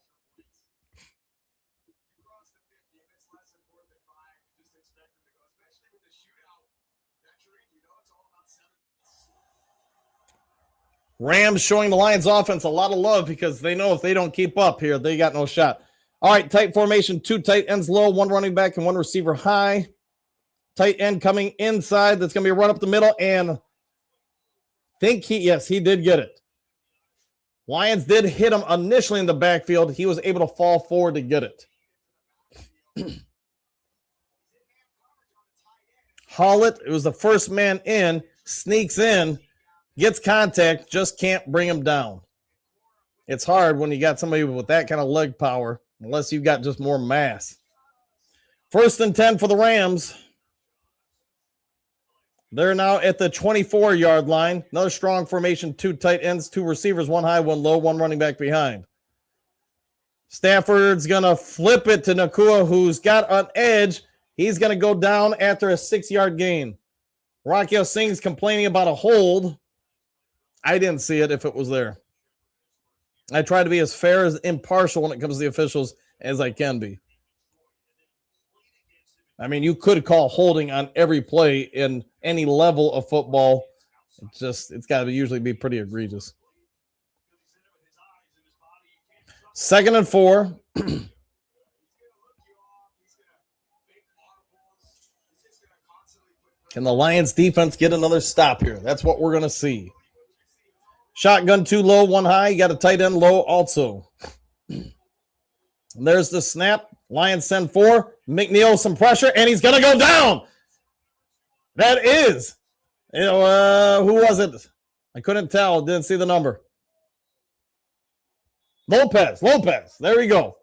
Rams showing the Lions offense a lot of love because they know if they don't keep up here, they got no shot. All right, tight formation, 2 tight ends low, 1 running back and 1 receiver high. Tight end coming inside. That's going to be a run up the middle, and he did get it. Lions did hit him initially in the backfield. He was able to fall forward to get it. Hollett, it was the first man in, sneaks in, gets contact, just can't bring him down. It's hard when you got somebody with that kind of leg power, unless you've got just more mass. First and 10 for the Rams. They're now at the 24-yard line. Another strong formation, 2 tight ends, 2 receivers, 1 high, 1 low, 1 running back behind. Stafford's going to flip it to Nakua, who's got an edge. He's going to go down after a 6-yard gain. Raquel Singh's complaining about a hold. I didn't see it if it was there. I try to be as fair as impartial when it comes to the officials as I can be. I mean, you could call holding on every play in any level of football. It's got to usually be pretty egregious. 2nd and 4. Can the Lions defense get another stop here? That's what we're going to see. Shotgun 2 low, 1 high. You got a tight end low also. And there's the snap. Lions send 4. McNeil some pressure, and he's going to go down. That is. Who was it? I couldn't tell. Didn't see the number. Lopez. There we go.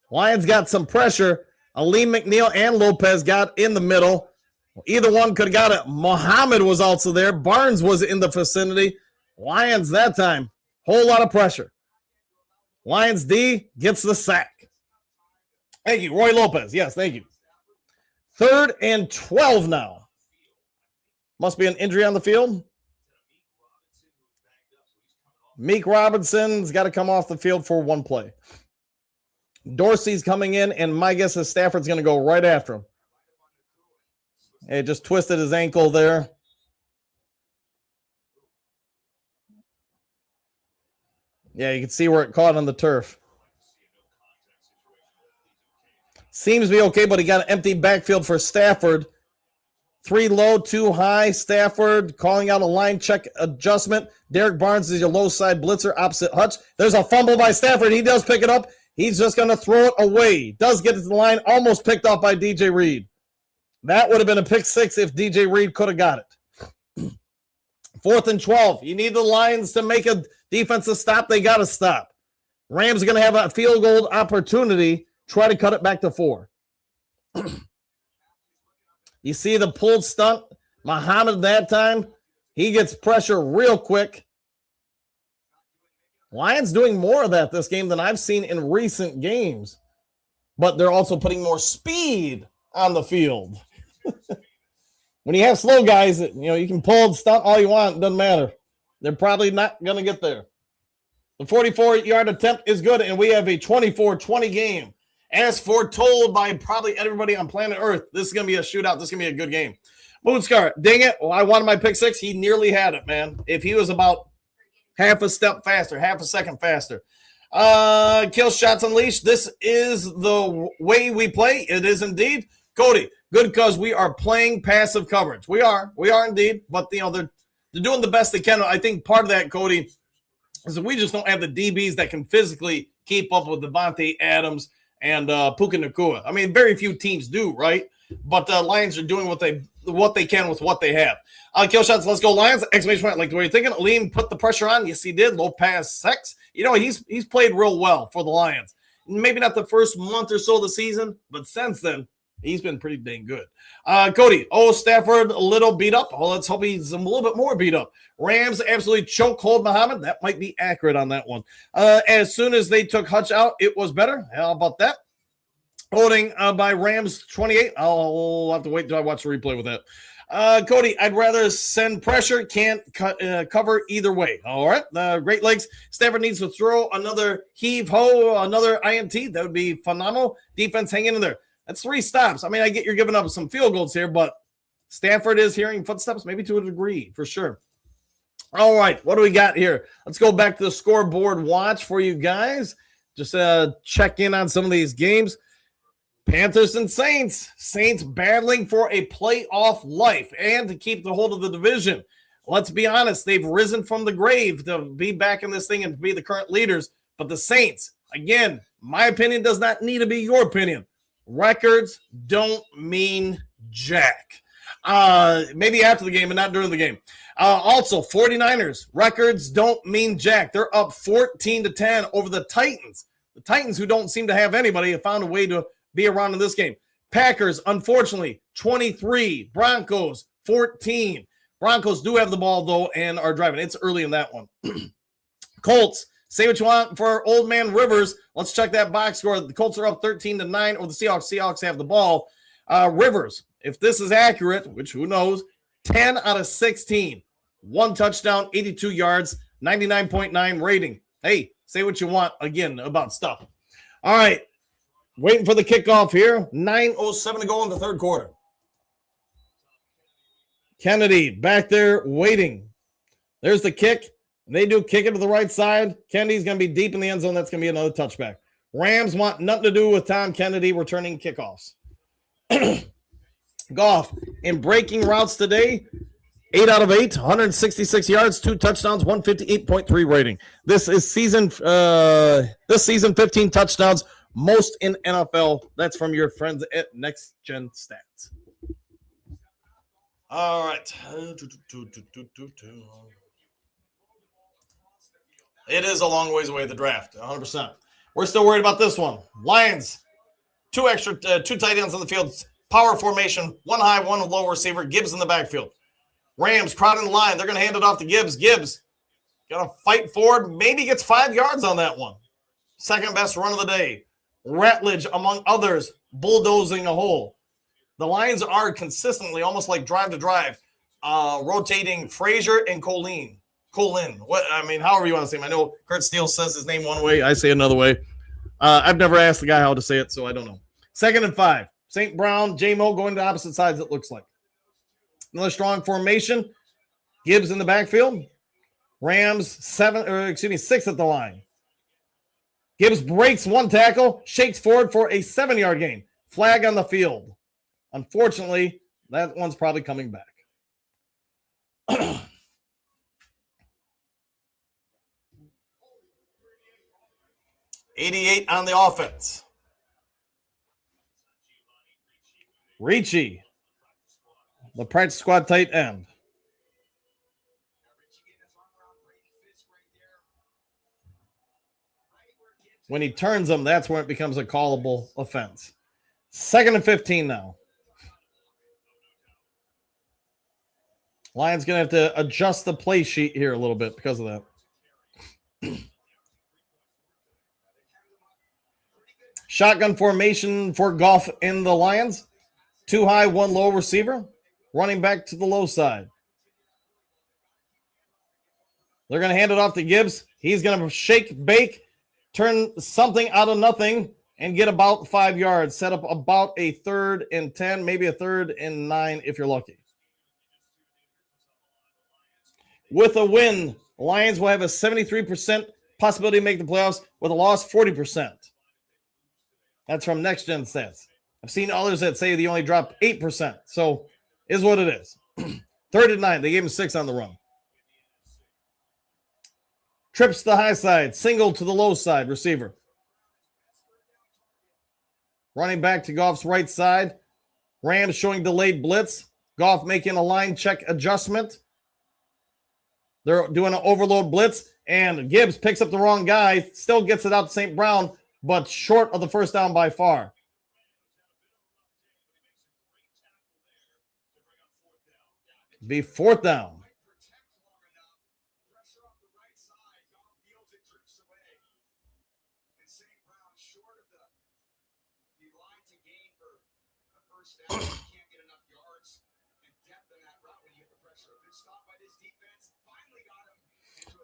Lions got some pressure. Aleem McNeil and Lopez got in the middle. Either one could have got it. Muhammad was also there. Barnes was in the vicinity. Lions that time. Whole lot of pressure. Lions D gets the sack. Thank you, Roy Lopez. Yes, thank you. 3rd and 12 now. Must be an injury on the field. Meek Robinson's got to come off the field for 1 play. Dorsey's coming in, and my guess is Stafford's going to go right after him. He just twisted his ankle there. Yeah, you can see where it caught on the turf. Seems to be okay, but he got an empty backfield for Stafford. 3 low, 2 high. Stafford calling out a line check adjustment. Derek Barnes is your low side blitzer opposite Hutch. There's a fumble by Stafford. He does pick it up. He's just going to throw it away. Does get it to the line. Almost picked off by DJ Reed. That would have been a pick 6 if DJ Reed could have got it. 4th and 12. You need the Lions to make a defensive stop. They got to stop. Rams are going to have a field goal opportunity. Try to cut it back to 4. You see the pulled stunt. Muhammad that time. He gets pressure real quick. Lions doing more of that this game than I've seen in recent games. But they're also putting more speed on the field. When you have slow guys, you can pull and stunt all you want. It doesn't matter. They're probably not going to get there. The 44-yard attempt is good, and we have a 24-20 game. As foretold by probably everybody on planet Earth, this is going to be a shootout. This is going to be a good game. Bootscar, dang it. Well, I wanted my pick 6. He nearly had it, man. If he was about half a step faster, half a second faster. Kill shots unleashed. This is the way we play. It is indeed. Cody, good because we are playing passive coverage. We are indeed. But, they're doing the best they can. I think part of that, Cody, is that we just don't have the DBs that can physically keep up with Devontae Adams and Puka Nacua. I mean, very few teams do, right? But Lions are doing what they can with what they have. Kill shots, let's go Lions. Exclamation point, like the way you're thinking. Aleem put the pressure on. Yes, he did. Low pass, sex. He's played real well for the Lions. Maybe not the first month or so of the season, but since then, he's been pretty dang good. Cody, Stafford a little beat up. Let's hope he's a little bit more beat up. Rams absolutely chokehold Muhammad. That might be accurate on that one. As soon as they took Hutch out, it was better. How about that? Holding by Rams 28. I'll have to wait until I watch the replay with that. Cody, I'd rather send pressure. Can't cover either way. All right. Great Lakes. Stafford needs to throw another heave-ho, another INT. That would be phenomenal. Defense hanging in there. That's 3 stops. I mean, I get you're giving up some field goals here, but Stafford is hearing footsteps, maybe to a degree, for sure. All right, what do we got here? Let's go back to the scoreboard watch for you guys. Just check in on some of these games. Panthers and Saints. Saints battling for a playoff life and to keep the hold of the division. Let's be honest, they've risen from the grave to be back in this thing and be the current leaders. But the Saints, again, my opinion does not need to be your opinion. Records don't mean jack. Maybe after the game and not during the game. Also, 49ers, records don't mean jack. They're up 14-10 over the Titans. The Titans, who don't seem to have anybody, have found a way to be around in this game. Packers, unfortunately, 23. Broncos, 14. Broncos do have the ball, though, and are driving. It's early in that one. Colts, say what you want for old man Rivers. Let's check that box score. The Colts are up 13-9 over the Seahawks. Seahawks have the ball. Rivers, if this is accurate, which who knows, 10 out of 16. 1 touchdown, 82 yards, 99.9 rating. Hey, say what you want, again, about stuff. All right. Waiting for the kickoff here. 9:07 to go in the third quarter. Kennedy back there waiting. There's the kick. They do kick it to the right side. Kennedy's going to be deep in the end zone. That's going to be another touchback. Rams want nothing to do with Tom Kennedy returning kickoffs. Goff in breaking routes today. 8 out of 8, 166 yards, 2 touchdowns, 158.3 rating. This season 15 touchdowns, most in NFL. That's from your friends at Next Gen Stats. All right. It is a long ways away, the draft, 100%. We're still worried about this one. Lions, 2 tight ends on the field. Power formation, 1 high, 1 low receiver. Gibbs in the backfield. Rams crowding the line. They're going to hand it off to Gibbs. Gibbs going to fight forward. Maybe gets 5 yards on that one. Second best run of the day. Ratledge, among others, bulldozing a hole. The Lions are consistently, almost like drive to drive, rotating Frazier and Colin. However you want to say him. I know Kurt Steele says his name one way. I say another way. I've never asked the guy how to say it, so I don't know. 2nd and 5. St. Brown, J-Mo going to opposite sides, it looks like. Another strong formation. Gibbs in the backfield. Rams 6 at the line. Gibbs breaks 1 tackle, shakes forward for a 7-yard gain. Flag on the field. Unfortunately, that one's probably coming back. 88 on the offense. Ricci, the practice squad tight end. When he turns them, that's when it becomes a callable offense. 2nd and 15 now. Lions going to have to adjust the play sheet here a little bit because of that. Shotgun formation for Goff in the Lions. 2 high, 1 low receiver. Running back to the low side. They're going to hand it off to Gibbs. He's going to shake, bake, turn something out of nothing, and get about 5 yards. Set up about a 3rd and 10, maybe a 3rd and 9 if you're lucky. With a win, the Lions will have a 73% possibility to make the playoffs. With a loss, 40%. That's from Next Gen Stats. I've seen others that say they only dropped 8%. So, is what it is. 3rd and 9. They gave him 6 on the run. Trips to the high side. Single to the low side. Receiver. Running back to Goff's right side. Rams showing delayed blitz. Goff making a line check adjustment. They're doing an overload blitz. And Gibbs picks up the wrong guy. Still gets it out to St. Brown, but short of the first down by far. Be 4th down.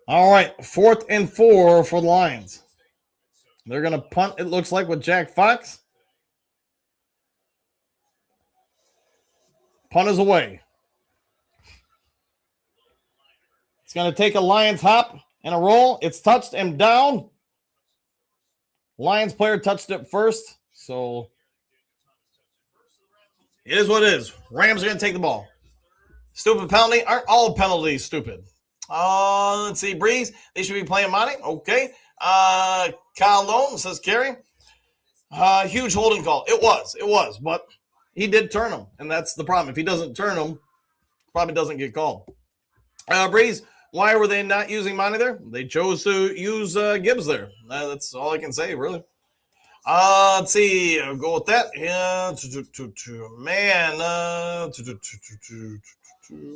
All right, 4th and 4 for the Lions. They're going to punt, it looks like, with Jack Fox. Punt is away. It's going to take a Lions hop and a roll. It's touched and down. Lions player touched it first, so it is what it is. Rams are going to take the ball. Stupid penalty. Aren't all penalties stupid? Let's see. Breeze. They should be playing Monty. Okay. Kyle Lone says Kerry. Huge holding call. It was, but he did turn him, and that's the problem. If he doesn't turn him, probably doesn't get called. Breeze, why were they not using Monty there? They chose to use Gibbs there. That's all I can say, really. Let's see. I'll go with that. Yeah. Man.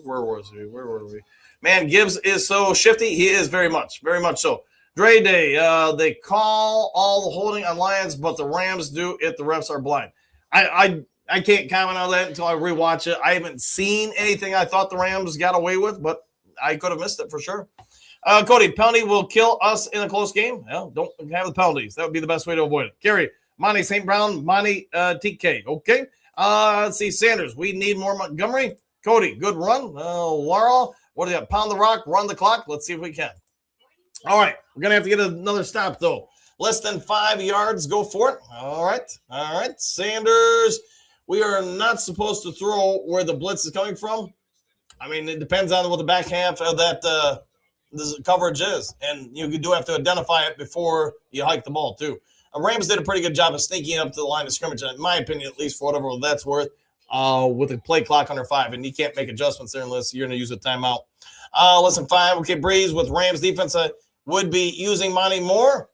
Where was we? Where were we? Man, Gibbs is so shifty. He is very much so. Dre Day. They call all the holding on Lions, but the Rams do if the refs are blind. I can't comment on that until I rewatch it. I haven't seen anything I thought the Rams got away with, but I could have missed it for sure. Cody, penalty will kill us in a close game. Well, don't have the penalties. That would be the best way to avoid it. Gary, Monty St. Brown, Monty TK. Okay. Let's see. Sanders, we need more Montgomery. Cody, good run. Laurel, what do you got? Pound the rock, run the clock. Let's see if we can. All right. We're going to have to get another stop, though. Less than 5 yards. Go for it. All right. Sanders, we are not supposed to throw where the blitz is coming from. I mean, it depends on what the back half of that this coverage is, and you do have to identify it before you hike the ball too. Rams did a pretty good job of sneaking up to the line of scrimmage, in my opinion, at least for whatever that's worth, with the play clock under 5, and you can't make adjustments there unless you're going to use a timeout. Less than 5. Okay, Breeze with Rams defense would be using Monty Moore.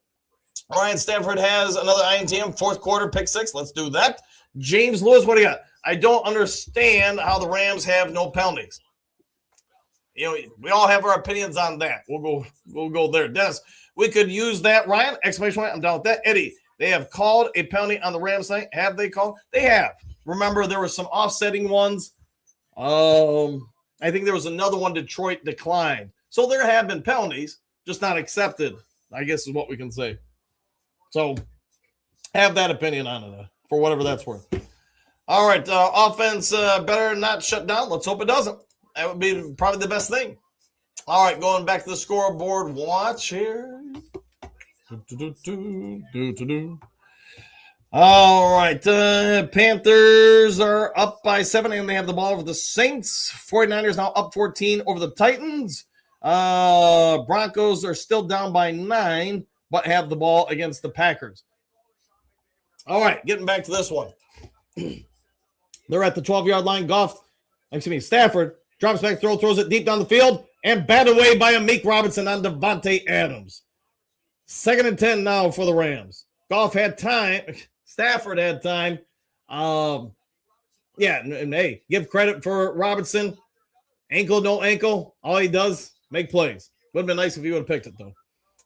Ryan Stanford has another INTM, fourth quarter, pick 6. Let's do that. James Lewis, what do you got? I don't understand how the Rams have no penalties. You know, we all have our opinions on that. We'll go there. Dennis, we could use that. Ryan, exclamation point. I'm down with that. Eddie, they have called a penalty on the Rams night. Have they called? They have. Remember, there were some offsetting ones. I think there was another one Detroit declined. So there have been penalties, just not accepted, I guess is what we can say. So have that opinion on it for whatever that's worth. All right, offense better not shut down. Let's hope it doesn't. That would be probably the best thing. All right, going back to the scoreboard watch here. All right, Panthers are up by 7, and they have the ball over the Saints. 49ers now up 14 over the Titans. Broncos are still down by 9, but have the ball against the Packers. All right, getting back to this one. They're at the 12-yard line. Stafford drops back, throws it deep down the field, and batted away by a Meek Robinson on Devontae Adams. 2nd and 10 now for the Rams. Goff had time. Stafford had time. And hey, give credit for Robinson. Ankle, no ankle. All he does, make plays. Would have been nice if he would have picked it, though.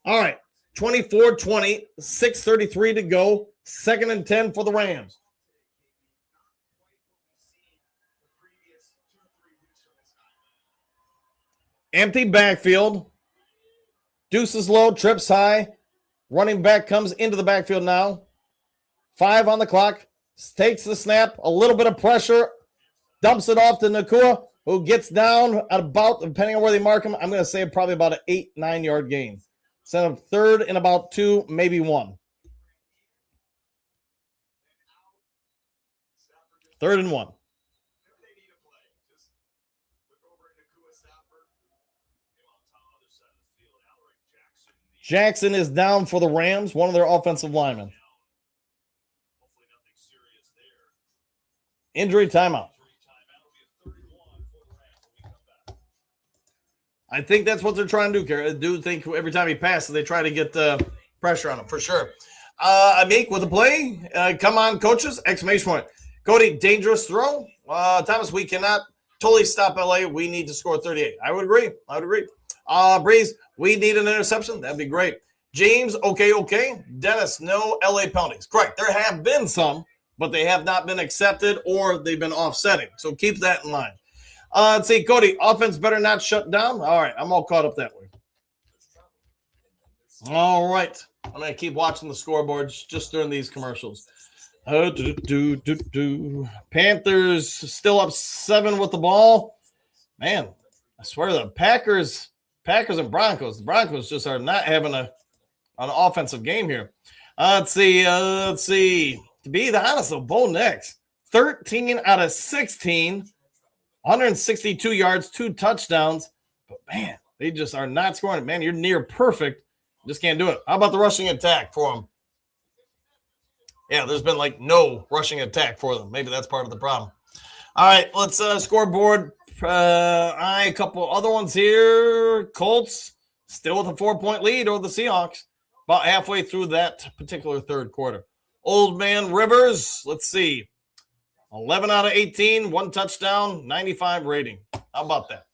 All right, 24-20, 6:33 to go. 2nd and 10 for the Rams. Empty backfield. Deuces low, trips high. Running back comes into the backfield now. 5 on the clock. Takes the snap. A little bit of pressure. Dumps it off to Nakua, who gets down at about, depending on where they mark him, I'm going to say probably about an 8-9 yard gain. Set up 3rd and about 2, maybe 1. 3rd and 1. Jackson is down for the Rams, one of their offensive linemen. Injury timeout. I think that's what they're trying to do, Kerry. I do think every time he passes, they try to get pressure on him, for sure. Amik with the play. Come on, coaches. Exclamation point. Cody, dangerous throw. Thomas, we cannot totally stop LA. We need to score 38. I would agree. Breeze, we need an interception. That'd be great. James, okay. Dennis, no LA penalties. Correct. There have been some, but they have not been accepted or they've been offsetting. So keep that in mind. Let's see, Cody, offense better not shut down. All right, I'm all caught up that way. All right. I'm going to keep watching the scoreboards just during these commercials. Panthers still up 7 with the ball. Man, I swear the Packers and Broncos. The Broncos just are not having an offensive game here. Let's see. To be honest, though, Bo Nix, 13 out of 16, 162 yards, 2 touchdowns. But, man, they just are not scoring. Man, you're near perfect. Just can't do it. How about the rushing attack for them? Yeah, there's been no rushing attack for them. Maybe that's part of the problem. All right, let's scoreboard. A couple other ones here. Colts still with a 4-point lead over the Seahawks about halfway through that particular third quarter. Old Man Rivers, let's see. 11 out of 18, 1 touchdown, 95 rating. How about that?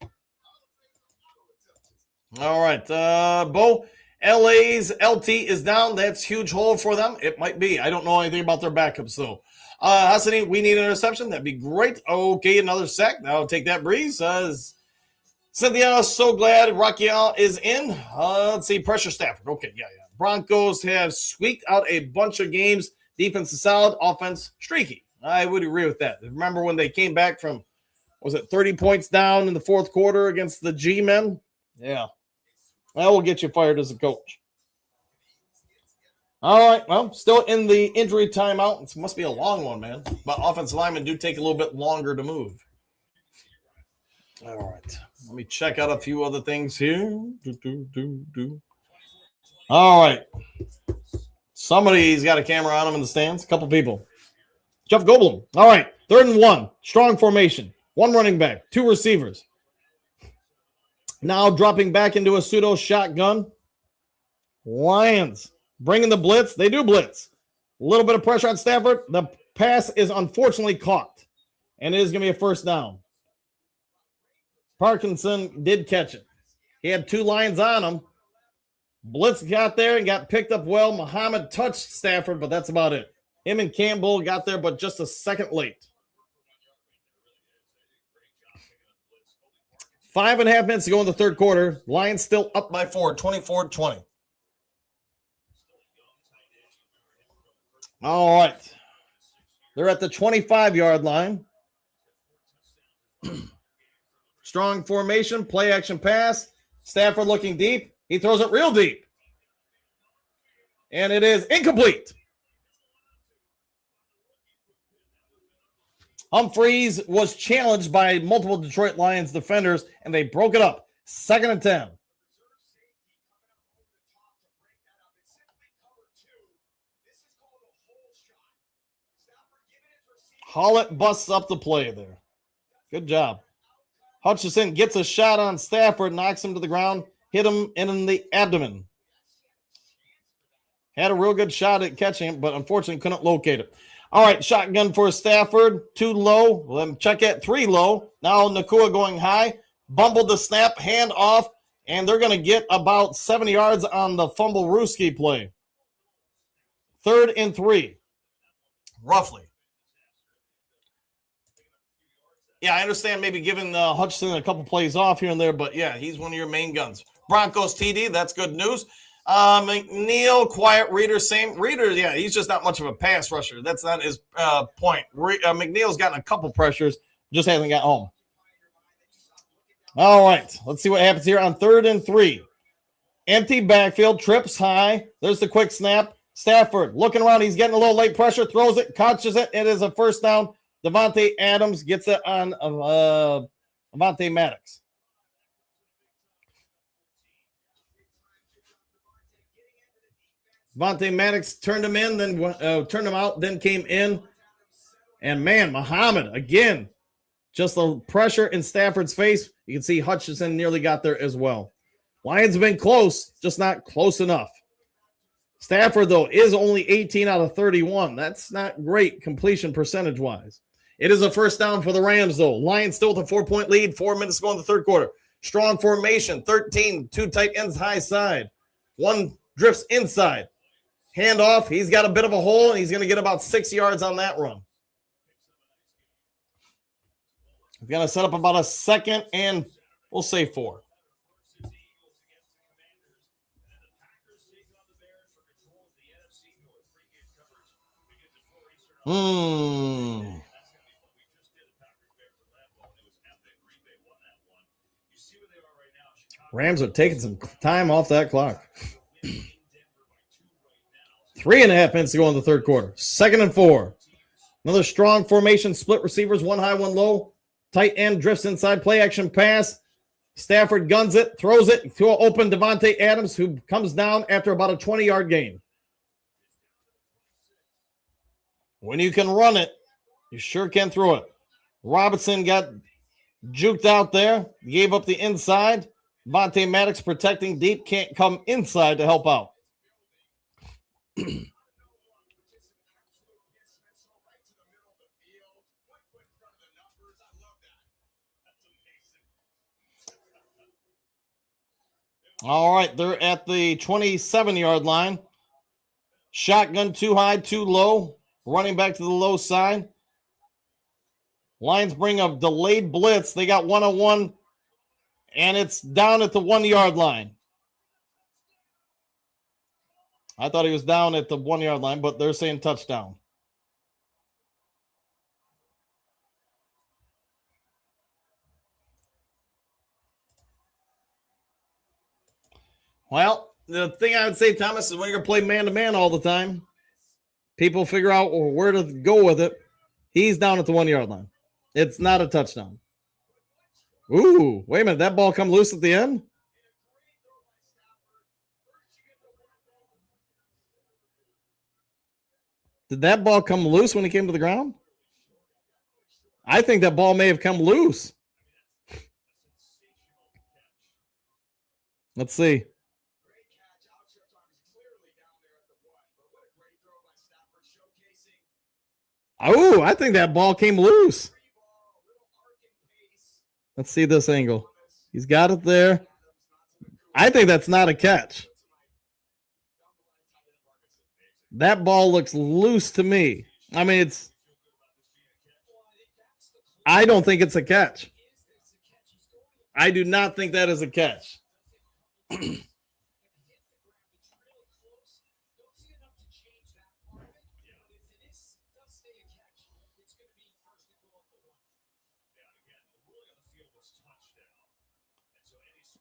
All right, Bo, LA's LT is down. That's huge hole for them. It might be. I don't know anything about their backups, though. Hassani, we need an interception. That'd be great. Okay, another sack. I'll take that, Breeze. Cynthia, so glad Raquel is in. Let's see, pressure Stafford. Okay, yeah. Broncos have squeaked out a bunch of games. Defense is solid, offense streaky. I would agree with that. Remember when they came back from, was it 30 points down in the fourth quarter against the G-men? Yeah. That will get you fired as a coach. All right, well, still in the injury timeout. It must be a long one, man. But offensive linemen do take a little bit longer to move. All right. Let me check out a few other things here. All right. Somebody's got a camera on him in the stands. A couple people. Jeff Goldblum. All right. 3rd and 1. Strong formation. 1 running back. 2 receivers. Now dropping back into a pseudo shotgun. Lions bringing the blitz. They do blitz. A little bit of pressure on Stafford. The pass is unfortunately caught. And it is going to be a first down. Parkinson did catch it. He had 2 Lions on him. Blitz got there and got picked up well. Muhammad touched Stafford, but that's about it. Him and Campbell got there, but just a second late. 5.5 minutes to go in the third quarter. Lions still up by 4, 24-20. All right. They're at the 25-yard line. Strong formation, play action pass. Stafford looking deep. He throws it real deep. And it is incomplete. Humphreys was challenged by multiple Detroit Lions defenders, and they broke it up. 2nd and 10. Hollett busts up the play there. Good job. Hutchinson gets a shot on Stafford, knocks him to the ground, hit him in the abdomen. Had a real good shot at catching it, but unfortunately couldn't locate it. All right, shotgun for Stafford. 2 low. Let him check it. 3 low. Now Nakua going high. Bumbled the snap, hand off, and they're going to get about 7 yards on the fumble Ruski play. 3rd and 3. Roughly. Yeah, I understand maybe giving Hutchinson a couple plays off here and there, but yeah, he's one of your main guns. Broncos TD, that's good news. McNeil, quiet Reader, same. Reader, yeah, he's just not much of a pass rusher. That's not his point. McNeil's gotten a couple pressures, just hasn't got home. All right, let's see what happens here on 3rd and 3. Empty backfield, trips high. There's the quick snap. Stafford looking around. He's getting a little late pressure, throws it, catches it. It is a first down. Devontae Adams gets it on Devontae Maddox. Devontae Maddox turned him in, then turned him out, then came in. And man, Muhammad, again, just the pressure in Stafford's face. You can see Hutchinson nearly got there as well. Lions have been close, just not close enough. Stafford, though, is only 18 out of 31. That's not great completion percentage-wise. It is a first down for the Rams, though. Lions still with a 4-point lead. 4 minutes to go in the third quarter. Strong formation, 13. 2 tight ends high side. 1 drifts inside. Hand off. He's got a bit of a hole, and he's going to get about 6 yards on that run. He's going to set up about a 2nd and we'll say 4. Rams are taking some time off that clock. 3.5 minutes to go in the third quarter. 2nd and 4. Another strong formation, split receivers, 1 high, 1 low. Tight end drifts inside, play action pass. Stafford guns it, throws it to an open Devontae Adams, who comes down after about a 20-yard gain. When you can run it, you sure can throw it. Robinson got juked out there, gave up the inside. Devontae Maddox protecting deep, can't come inside to help out. All right, they're at the 27-yard line. Shotgun too high, too low. Running back to the low side. Lions bring a delayed blitz. They got 1-on-1, and it's down at the 1-yard line. I thought he was down at the 1-yard line, but they're saying touchdown. Well, the thing I would say, Thomas, is when you're going to play man-to-man all the time, people figure out where to go with it. He's down at the 1-yard line. It's not a touchdown. Ooh, wait a minute. That ball come loose at the end? Did that ball come loose when he came to the ground? I think that ball may have come loose. Let's see. Oh, I think that ball came loose. Let's see this angle. He's got it there. I think that's not a catch. That ball looks loose to me. I mean, I don't think it's a catch. I do not think that is a catch.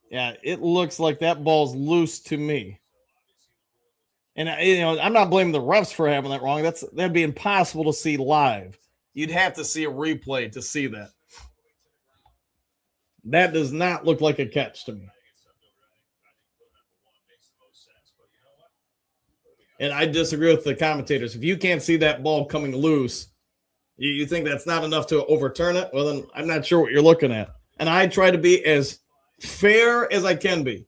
Yeah, it looks like that ball's loose to me. And I'm not blaming the refs for having that wrong. That'd be impossible to see live. You'd have to see a replay to see that. That does not look like a catch to me. And I disagree with the commentators. If you can't see that ball coming loose, you think that's not enough to overturn it? Well, then I'm not sure what you're looking at. And I try to be as fair as I can be.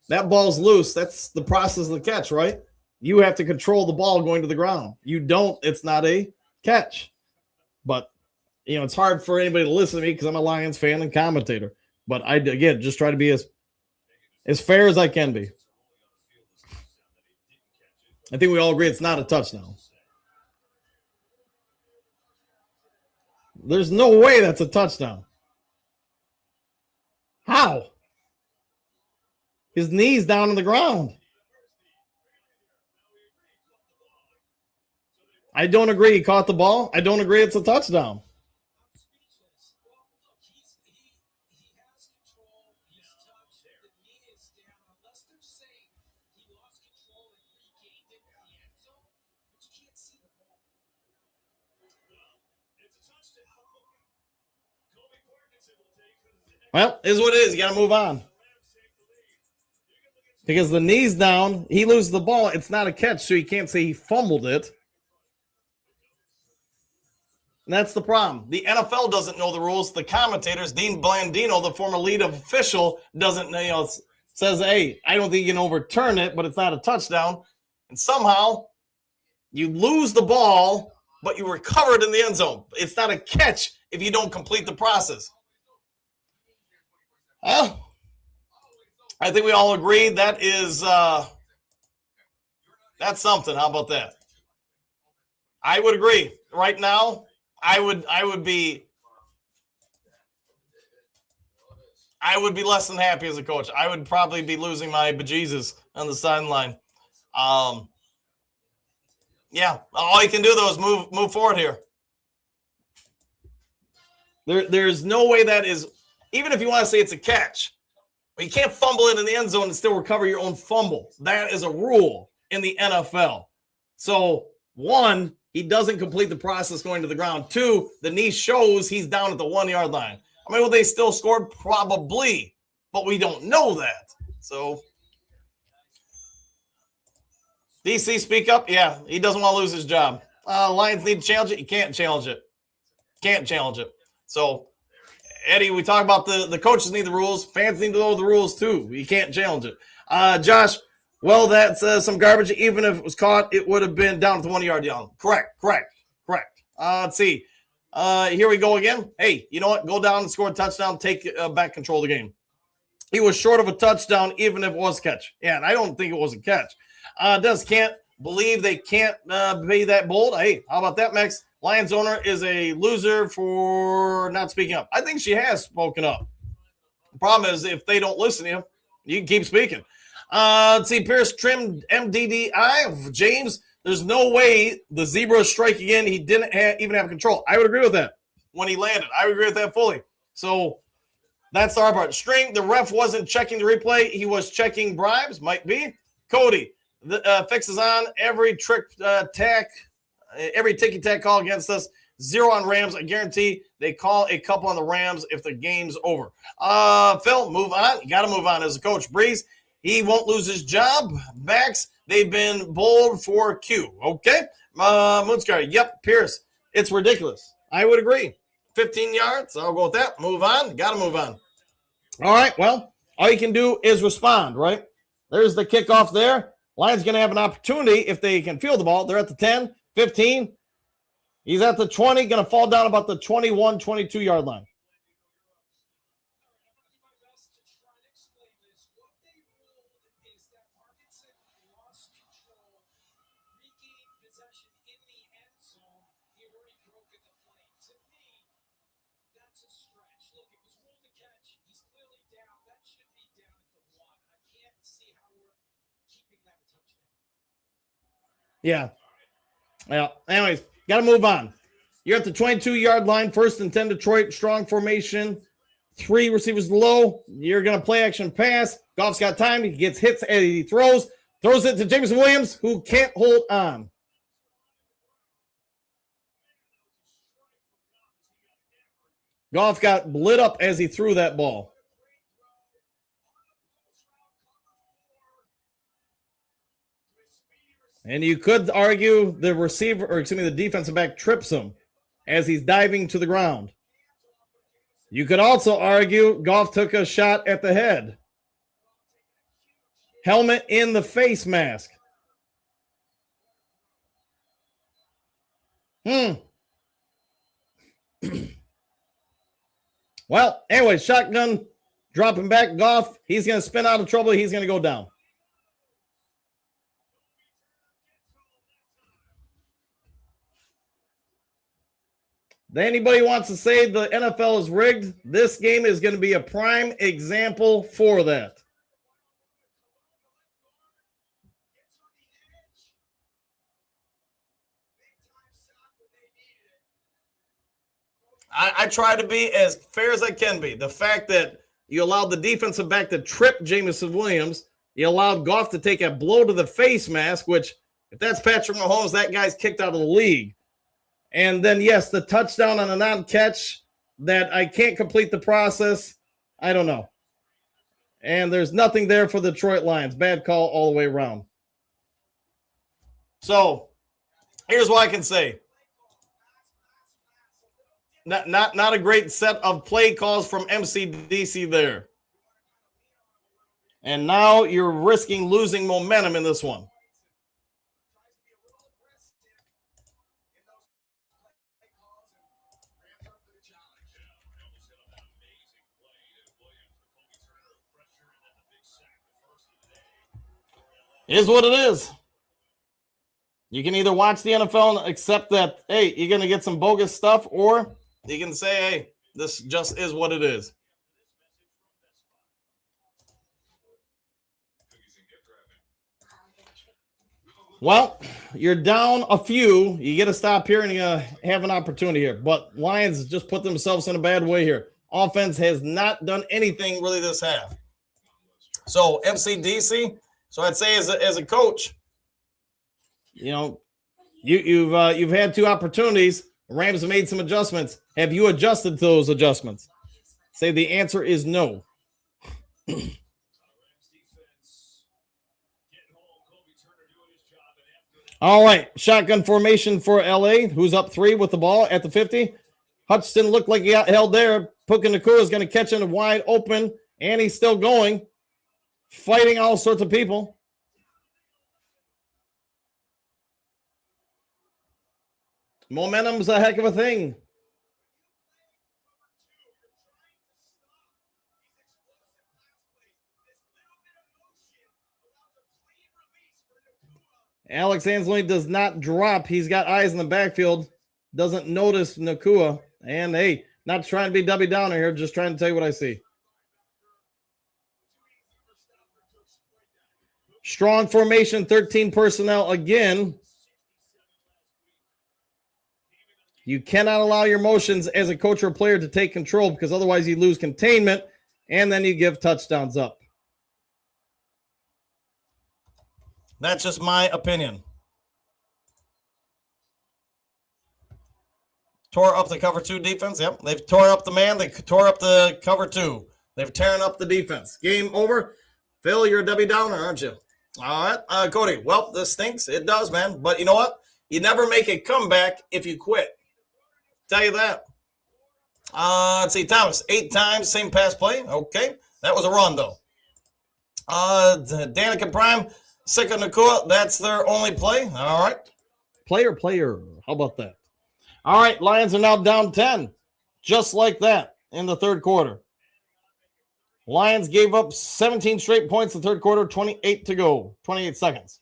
That ball's loose. That's the process of the catch, right? You have to control the ball going to the ground. You don't, it's not a catch. But, it's hard for anybody to listen to me because I'm a Lions fan and commentator. But I, again, just try to be as fair as I can be. I think we all agree it's not a touchdown. There's no way that's a touchdown. How? His knee's down on the ground. I don't agree he caught the ball. I don't agree it's a touchdown. Well, is what it is. You got to move on. Because the knee's down, he loses the ball. It's not a catch, so you can't say he fumbled it. And that's the problem. The NFL doesn't know the rules. The commentators, Dean Blandino, the former lead official, doesn't says, hey, I don't think you can overturn it, but it's not a touchdown. And somehow you lose the ball, but you recover it in the end zone. It's not a catch if you don't complete the process. Well, I think we all agree that is that's something. How about that? I would agree. Right now, I would be less than happy as a coach. I would probably be losing my bejesus on the sideline. Yeah, all you can do though is move forward here. There's no way that is. Even if you want to say it's a catch, but you can't fumble it in the end zone and still recover your own fumble. That is a rule in the NFL. So, one, he doesn't complete the process going to the ground. Two, the knee shows he's down at the 1-yard line. I mean, will they still score? Probably, but we don't know that. So, DC, speak up. Yeah, he doesn't want to lose his job. Lions need to challenge it. You can't challenge it. Can't challenge it. So, Eddie, we talk about the coaches need the rules. Fans need to know the rules, too. You can't challenge it. Josh, well, that's some garbage. Even if it was caught, it would have been down at the 1-yard line. Correct. Let's see. Here we go again. Hey, you know what? Go down and score a touchdown. Take back control of the game. He was short of a touchdown, even if it was a catch. Yeah, and I don't think it was a catch. Can't believe they can't be that bold. Hey, how about that, Max? Lions owner is a loser for not speaking up. I think she has spoken up. The problem is if they don't listen to you can keep speaking. Let's see, Pierce trimmed MDDI of James. There's no way the zebra is striking in. He didn't even have control. I would agree with that when he landed. I would agree with that fully. So that's our part. String, the ref wasn't checking the replay. He was checking bribes. Might be. Cody, the fixes on every trick tack, every ticky-tack call against us. 0 on Rams. I guarantee they call a couple on the Rams if the game's over. Phil, move on. You got to move on as a coach. Breeze, he won't lose his job. Max, they've been bold for Q. Okay. Moonscar, yep. Pierce, it's ridiculous. I would agree. 15 yards. I'll go with that. Move on. Got to move on. All right. Well, all you can do is respond, right? There's the kickoff there. Lions going to have an opportunity if they can field the ball. They're at the 10, 15. He's at the 20, going to fall down about the 21, 22-yard line. Yeah. Well, anyways, got to move on. You're at the 22-yard line, 1st and 10 Detroit, strong formation, 3 receivers low. You're going to play action pass. Goff's got time. He gets hits and he throws it to Jameson Williams, who can't hold on. Goff got lit up as he threw that ball. And you could argue the the defensive back trips him as he's diving to the ground. You could also argue Goff took a shot at the head. Helmet in the face mask. Well, anyway, shotgun dropping back. Goff, he's going to spin out of trouble. He's going to go down. If anybody wants to say the NFL is rigged, this game is going to be a prime example for that. I try to be as fair as I can be. The fact that you allowed the defensive back to trip Jameson Williams, you allowed Goff to take a blow to the face mask, which if that's Patrick Mahomes, that guy's kicked out of the league. And then, yes, the touchdown on a non-catch that I can't complete the process. I don't know. And there's nothing there for the Detroit Lions. Bad call all the way around. So, here's what I can say. Not a great set of play calls from MCDC there. And now you're risking losing momentum in this one. Is what it is. You can either watch the NFL and accept that, hey, you're going to get some bogus stuff, or you can say, hey, this just is what it is. Well, you're down a few. You get to stop here and you have an opportunity here. But Lions just put themselves in a bad way here. Offense has not done anything really this half. So, MCDC, so I'd say as a coach, you know, you've had 2 opportunities. Rams have made some adjustments. Have you adjusted to those adjustments? Say the answer is no. All right, shotgun formation for LA, who's up 3 with the ball at the 50. Hutchinson looked like he got held there. Puka Nacua is going to catch him wide open, and he's still going, fighting all sorts of people. Momentum's a heck of a thing. Alex Anzalone does not drop. He's got eyes in the backfield. Doesn't notice Nakua. And, hey, not trying to be Debbie Downer here. Just trying to tell you what I see. Strong formation, 13 personnel again. You cannot allow your motions as a coach or player to take control because otherwise you lose containment and then you give touchdowns up. That's just my opinion. Tore up the cover 2 defense. Yep, they've tore up the man. They tore up the cover 2. They've tearing up the defense. Game over. Phil, you're a Debbie Downer, aren't you? All right, Cody. Well, this stinks. It does, man. But you know what? You never make a comeback if you quit. Tell you that. Let's see, Thomas. 8 times, same pass play. Okay. That was a run, though. Danica Prime, Sika Nakua. That's their only play. All right. Player. How about that? All right, Lions are now down 10. Just like that in the third quarter. Lions gave up 17 straight points in the third quarter, 28 to go, 28 seconds.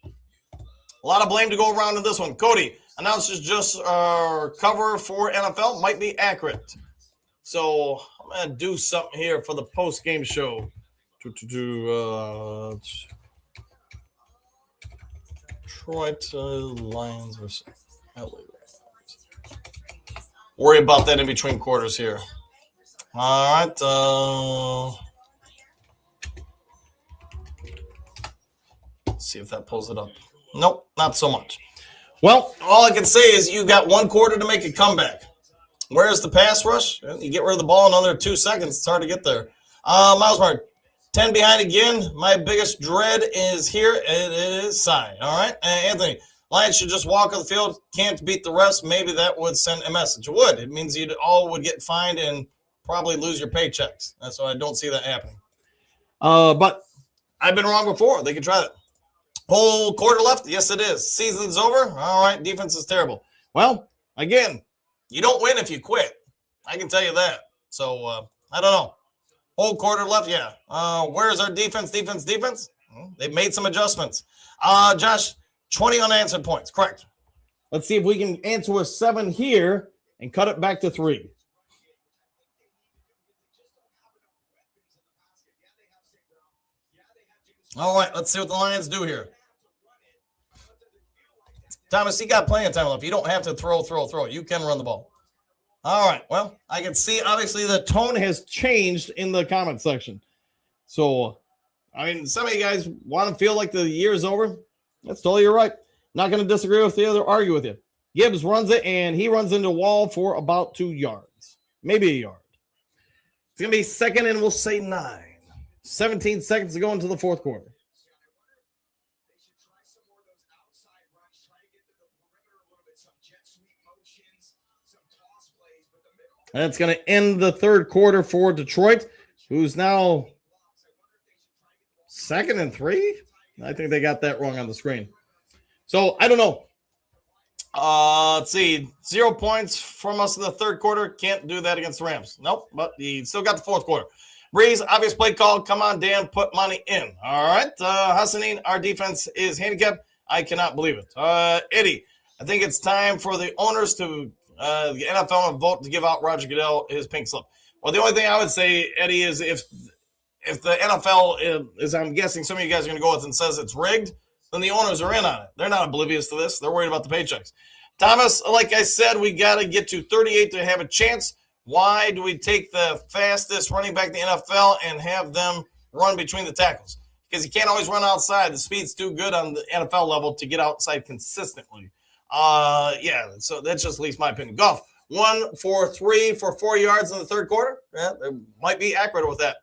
A lot of blame to go around in this one. Cody, announcers just cover for NFL might be accurate. So I'm going to do something here for the post-game show. Detroit Lions versus LA Rams. Worry about that in between quarters here. All right. Let's see if that pulls it up. Nope, not so much. Well, all I can say is you got 1 quarter to make a comeback. Where's the pass rush? You get rid of the ball in under 2 seconds. It's hard to get there. Miles Martin, 10 behind again. My biggest dread is here. It is Cy. All right. Anthony, Lions should just walk on the field. Can't beat the refs. Maybe that would send a message. It would. It means you all would get fined and probably lose your paychecks. That's why I don't see that happening. But I've been wrong before. They could try that. Whole quarter left? Yes, it is. Season's over? All right, defense is terrible. Well, again, you don't win if you quit. I can tell you that. So, I don't know. Whole quarter left? Yeah. Where's our defense? They've made some adjustments. Josh, 20 unanswered points. Correct. Let's see if we can answer a 7 here and cut it back to 3. All right, let's see what the Lions do here. Thomas, you got plenty of time left. You don't have to throw. You can run the ball. All right, well, I can see, obviously, the tone has changed in the comment section. So, I mean, some of you guys want to feel like the year is over. That's totally right. Not going to disagree with you or argue with you. Gibbs runs it, and he runs into a wall for about 2 yards. Maybe a yard. It's going to be second, and we'll say 9. 17 seconds to go into the fourth quarter. That's going to end the third quarter for Detroit, who's now 2nd and 3. I think they got that wrong on the screen. So, I don't know. Let's see. 0 points from us in the third quarter. Can't do that against the Rams. Nope, but he still got the fourth quarter. Breeze, obvious play call. Come on, Dan, put money in. All right. Hassanin, our defense is handicapped. I cannot believe it. Eddie, I think it's time for the owners to the NFL to vote to give out Roger Goodell his pink slip. Well, the only thing I would say, Eddie, is if the NFL is, I'm guessing some of you guys are going to go with and says it's rigged, then the owners are in on it. They're not oblivious to this. They're worried about the paychecks. Thomas, like I said, we got to get to 38 to have a chance. Why do we take the fastest running back in the NFL and have them run between the tackles? Because you can't always run outside. The speed's too good on the NFL level to get outside consistently. Yeah, so that's just at least my opinion. Goff, 1 for 3 for 4 yards in the third quarter. Yeah, they might be accurate with that.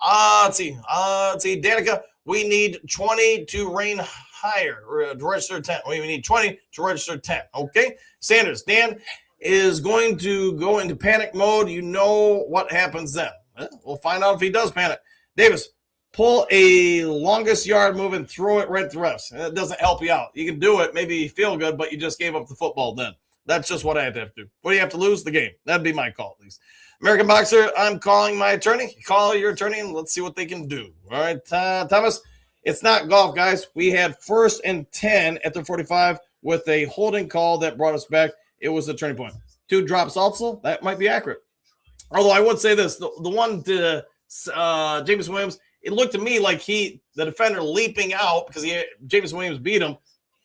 Let's see, Danica, we need 20 to reign higher, or to register 10. We need 20 to register 10, okay? Sanders, Dan is going to go into panic mode. You know what happens then. We'll find out if he does panic. Davis, pull a longest yard move and throw it right to the refs. It doesn't help you out. You can do it, maybe you feel good, but you just gave up the football then. That's just what I have to do. What do you have to lose? The game. That'd be my call, at least. American Boxer, I'm calling my attorney. Call your attorney, and let's see what they can do. All right, Thomas, It's not golf, guys. We had 1st and 10 at the 45 with a holding call that brought us back. It was a turning point. 2 drops also. That might be accurate. Although I would say this, the one to James Williams, it looked to me like the defender leaping out because James Williams beat him,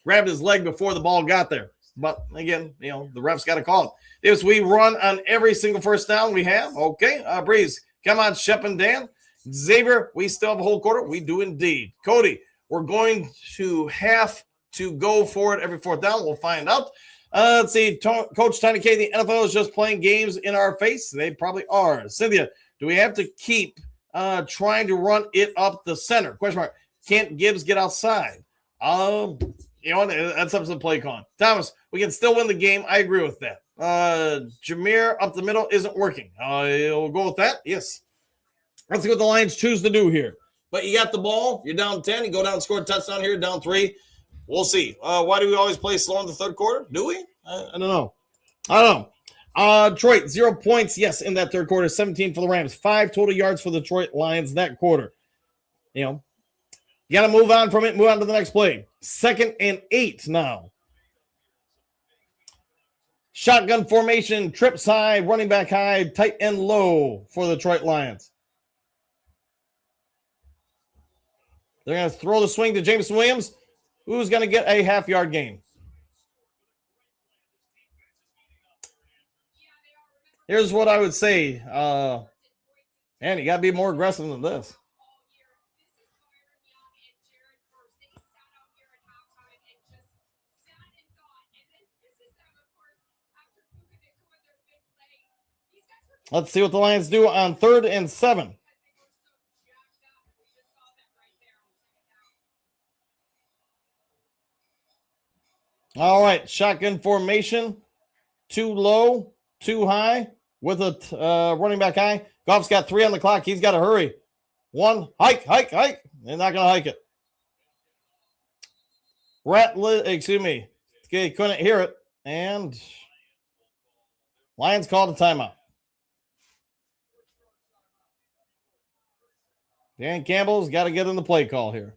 grabbed his leg before the ball got there. But again, the refs got to call it. If we run on every single first down we have, okay. Breeze, come on, Shep and Dan. Xavier, we still have a whole quarter. We do indeed. Cody, we're going to have to go for it every 4th down. We'll find out. Let's see. Coach Tiny K, the NFL is just playing games in our face. They probably are. Cynthia, do we have to keep trying to run it up the center? Question mark. Can't Gibbs get outside? That's up to the play con. Thomas, we can still win the game. I agree with that. Jameer up the middle isn't working. You'll go with that? Yes. Let's see what the Lions choose to do here. But you got the ball. You're down 10. You go down and score a touchdown here, down 3. We'll see. Why do we always play slow in the 3rd quarter? Do we? I don't know. Detroit, 0 points, yes, in that 3rd quarter. 17 for the Rams. 5 total yards for the Detroit Lions that quarter. You got to move on from it. Move on to the next play. 2nd and 8 now. Shotgun formation, trips high, running back high, tight end low for the Detroit Lions. They're going to throw the swing to Jameson Williams, who's going to get a half-yard gain. Here's what I would say. Man, you got to be more aggressive than this. Let's see what the Lions do on 3rd and 7. All right, shotgun formation, 2 low, 2 high, with a running back high. Goff's got 3 on the clock. He's got to hurry. 1, hike. They're not going to hike it. Okay, couldn't hear it. And Lions called a timeout. Dan Campbell's got to get in the play call here.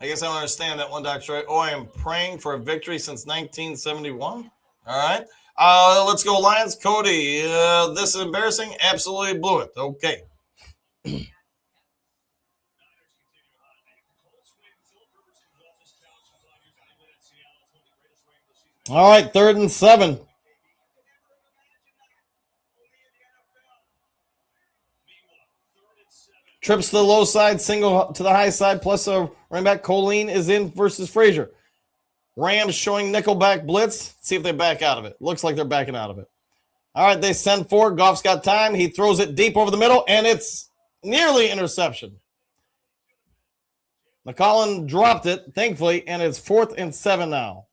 I guess I don't understand that one, Dr. Troy. I am praying for a victory since 1971. All right. Let's go, Lions. Cody, this is embarrassing. Absolutely blew it. Okay. All right, 3rd and 7. Trips to the low side, single to the high side, plus a running back. Colleen is in versus Frazier. Rams showing nickelback blitz. See if they back out of it. Looks like they're backing out of it. All right, they send forward. Goff's got time. He throws it deep over the middle, and it's nearly interception. McCollum dropped it, thankfully, and it's 4th and 7 now.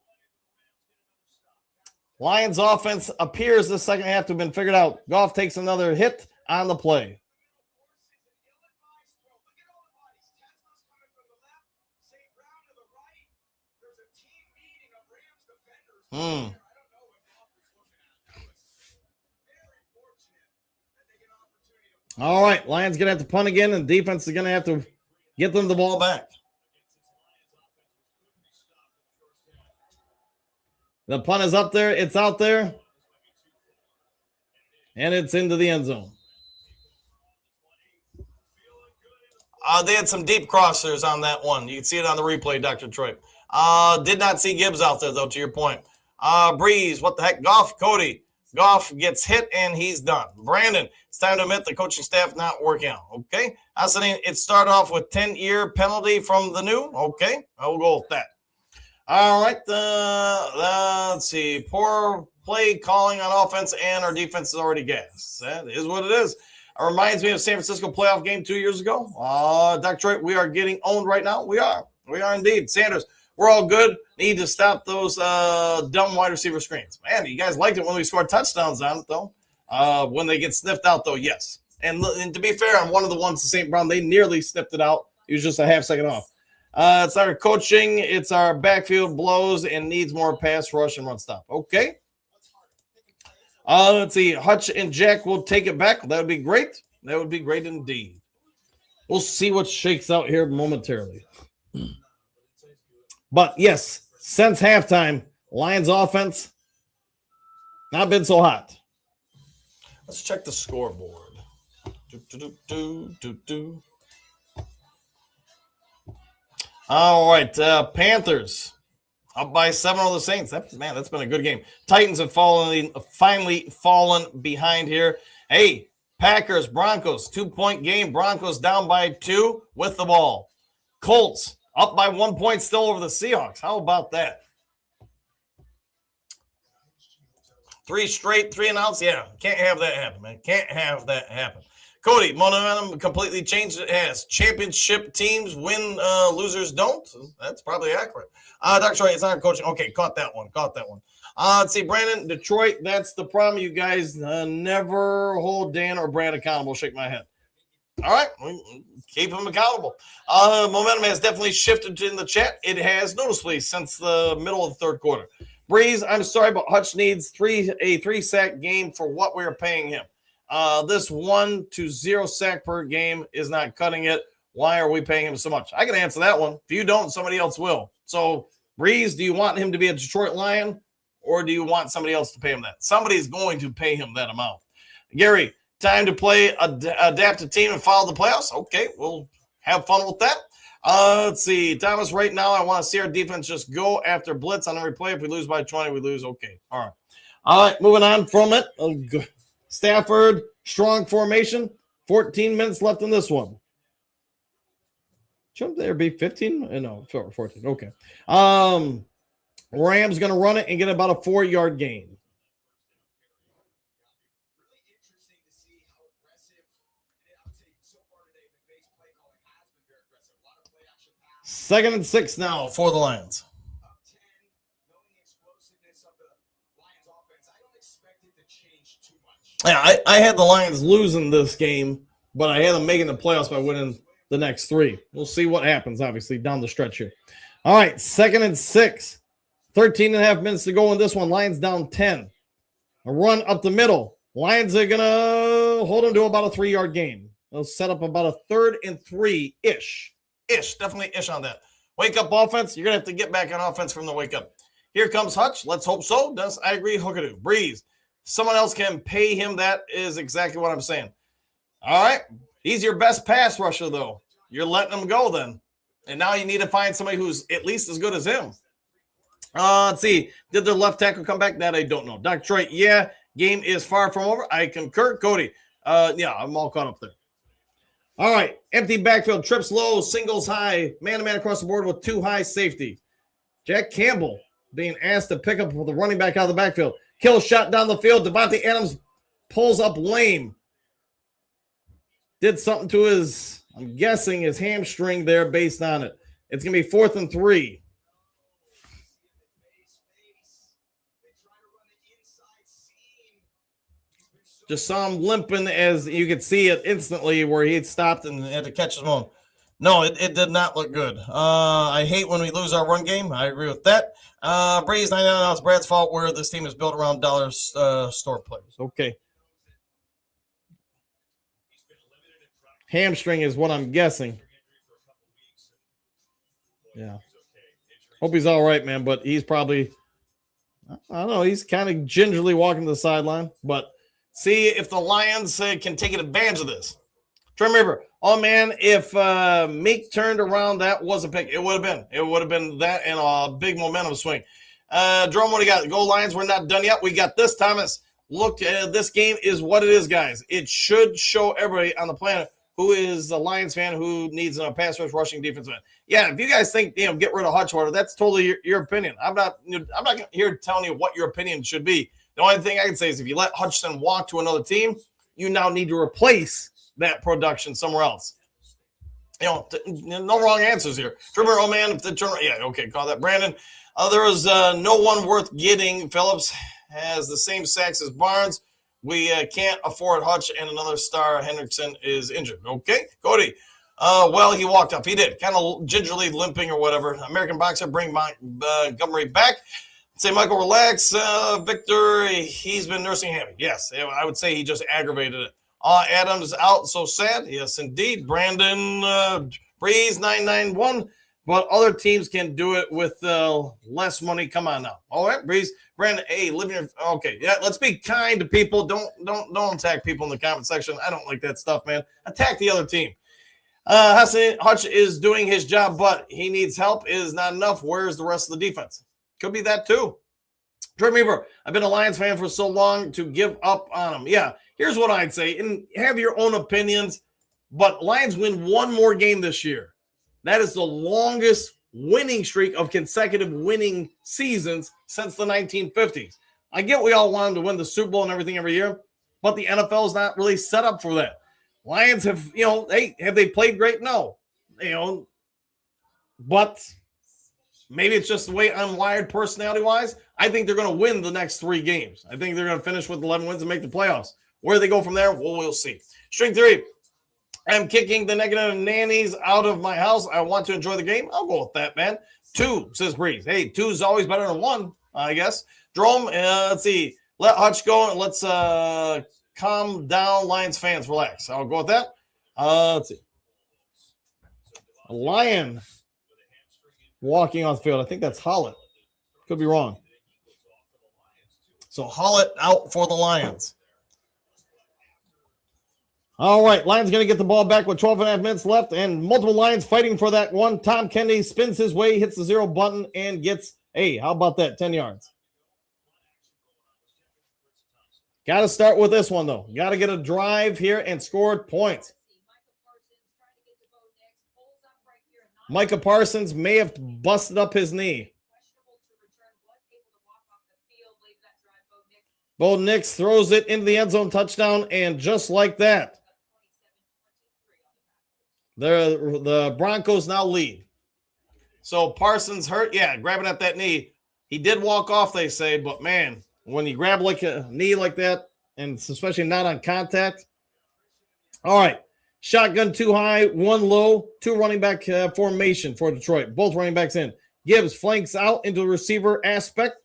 Lions offense appears the second half to have been figured out. Goff takes another hit on the play. All right, Lions going to have to punt again, and defense is going to have to get them the ball back. The punt is up there. It's out there. And it's into the end zone. They had some deep crossers on that one. You can see it on the replay, Dr. Troy. Did not see Gibbs out there, though, to your point. Breeze, what the heck? Goff, Cody. Goff gets hit, and he's done. Brandon, it's time to admit the coaching staff not working out. Okay. I said it started off with 10-year penalty from the new. Okay. I will go with that. All right. Let's see. Poor play calling on offense, and our defense is already gassed. That is what it is. It reminds me of San Francisco playoff game 2 years ago. Dr. Troy, we are getting owned right now. We are. We are indeed. Sanders, we're all good. Need to stop those dumb wide receiver screens. Man, you guys liked it when we scored touchdowns on it, though. When they get sniffed out, though, yes. And to be fair, on one of the ones to St. Brown, they nearly sniffed it out. He was just a half second off. It's our coaching. It's our backfield blows and needs more pass rush and run stop. Okay. Let's see. Hutch and Jack will take it back. That would be great. That would be great indeed. We'll see what shakes out here momentarily. But yes, since halftime, Lions offense not been so hot. Let's check the scoreboard. All right, Panthers up by 7 over the Saints. That's been a good game. Titans have finally fallen behind here. Hey, Packers, Broncos, 2-point game. Broncos down by 2 with the ball. Colts up by 1 point still over the Seahawks. How about that? 3 straight, 3 and outs. Yeah, can't have that happen, man. Can't have that happen. Cody, momentum completely changed. It has. Championship teams win, losers don't. That's probably accurate. Dr. Troy, it's not coaching. Okay, caught that one. Let's see, Brandon, Detroit, that's the problem. You guys never hold Dan or Brad accountable. Shake my head. All right, keep them accountable. Momentum has definitely shifted in the chat. It has noticeably since the middle of the third quarter. Breeze, I'm sorry, but Hutch needs a 3-sack game for what we're paying him. This 1 to 0 sack per game is not cutting it. Why are we paying him so much? I can answer that one. If you don't, somebody else will. So, Breeze, do you want him to be a Detroit Lion, or do you want somebody else to pay him that? Somebody's going to pay him that amount. Gary, time to play adaptive team and follow the playoffs. Okay, we'll have fun with that. Let's see. Thomas, right now, I want to see our defense just go after blitz on every play. If we lose by 20, we lose. Okay. All right, moving on from it. Stafford, strong formation. 14 minutes left in this one. Shouldn't there be 15? No, 14. Okay. Rams going to run it and get about a 4-yard gain. Second and 6 now for the Lions. Yeah, I had the Lions losing this game, but I had them making the playoffs by winning the next 3. We'll see what happens, obviously, down the stretch here. All right, second and 6. 13 and a half minutes to go in this one. Lions down 10. A run up the middle. Lions are going to hold them to about a 3-yard gain. They'll set up about a 3rd and 3-ish. Definitely ish on that. Wake up offense. You're going to have to get back on offense from the wake up. Here comes Hutch. Let's hope so. I agree. Hookadoo. Breeze. Someone else can pay him. That is exactly what I'm saying. All right. He's your best pass rusher, though. You're letting him go then. And now you need to find somebody who's at least as good as him. Let's see. Did their left tackle come back? That I don't know. Dr. Troy, yeah. Game is far from over. I concur. Cody, yeah, I'm all caught up there. All right, empty backfield, trips low, singles high, man-to-man across the board with 2 high safety. Jack Campbell being asked to pick up the running back out of the backfield. Kill shot down the field. Devontae Adams pulls up lame. Did something to his, I'm guessing, his hamstring there based on it. It's going to be 4th and 3. Just saw him limping, as you could see it instantly where he had stopped and had to catch his own. No, it did not look good. I hate when we lose our run game. I agree with that. Brady's 99. It's Brad's fault where this team is built around dollar store players. Okay. Hamstring is what I'm guessing. Yeah. Hope he's all right, man, but he's probably, I don't know, he's kind of gingerly walking to the sideline, but see if the Lions can take advantage of this. Try to remember, oh man, if Meek turned around, that was a pick. It would have been. It would have been that and a big momentum swing. Jerome, what do you got? Go Lions. We're not done yet. We got this, Thomas. Look, this game is what it is, guys. It should show everybody on the planet who is a Lions fan who needs a pass rush rushing defensive end. Yeah, if you guys think, get rid of Hutchwater, that's totally your opinion. I'm not here telling you what your opinion should be. The only thing I can say is if you let Hutchinson walk to another team, you now need to replace that production somewhere else. No wrong answers here. Trimmer, oh man, if the turn, yeah, okay, call that. Brandon, there is no one worth getting. Phillips has the same sacks as Barnes. We can't afford Hutch, and another star, Hendrickson, is injured. Okay, Cody. Well, he walked up. He did. Kind of gingerly limping or whatever. American boxer, bring Montgomery back. Say, Michael, relax. Victor, he's been nursing hammy. Yes, I would say he just aggravated it. Adams out, so sad. Yes, indeed. Brandon Breeze, 991. But other teams can do it with less money. Come on now. All right, Breeze. Brandon, hey, live your okay. Yeah, let's be kind to people. Don't attack people in the comment section. I don't like that stuff, man. Attack the other team. Hutch is doing his job, but he needs help. Is not enough. Where's the rest of the defense? Could be that too. Drew Reaver, I've been a Lions fan for so long to give up on them. Yeah, here's what I'd say, and have your own opinions, but Lions win one more game this year. That is the longest winning streak of consecutive winning seasons since the 1950s. I get we all want them to win the Super Bowl and everything every year, but the NFL is not really set up for that. Lions have, have they played great? No. But maybe it's just the way I'm wired personality-wise. I think they're going to win the next 3 games. I think they're going to finish with 11 wins and make the playoffs. Where they go from there, well, we'll see. String 3. I'm kicking the negative nannies out of my house. I want to enjoy the game. I'll go with that, man. 2, says Breeze. Hey, 2 is always better than 1, I guess. Jerome, let's see. Let Hutch go and let's calm down, Lions fans. Relax. I'll go with that. Let's see. A Lion walking on the field. I think that's Hollett. Could be wrong. So Hollett out for the Lions. All right, Lions going to get the ball back with 12 and a half minutes left, and multiple Lions fighting for that one. Tom Kennedy spins his way, hits the 0 button, and gets, hey, how about that, 10 yards. Got to start with this one, though. Got to get a drive here and score points. Micah Parsons may have busted up his knee. Bo Nix throws it into the end zone, touchdown, and just like that, the Broncos now lead. So Parsons hurt, grabbing at that knee. He did walk off, they say, but man, when you grab like a knee like that, and especially not on contact. All right, shotgun 2 high, 1 low, 2 running back formation for Detroit. Both running backs in. Gibbs flanks out into the receiver aspect.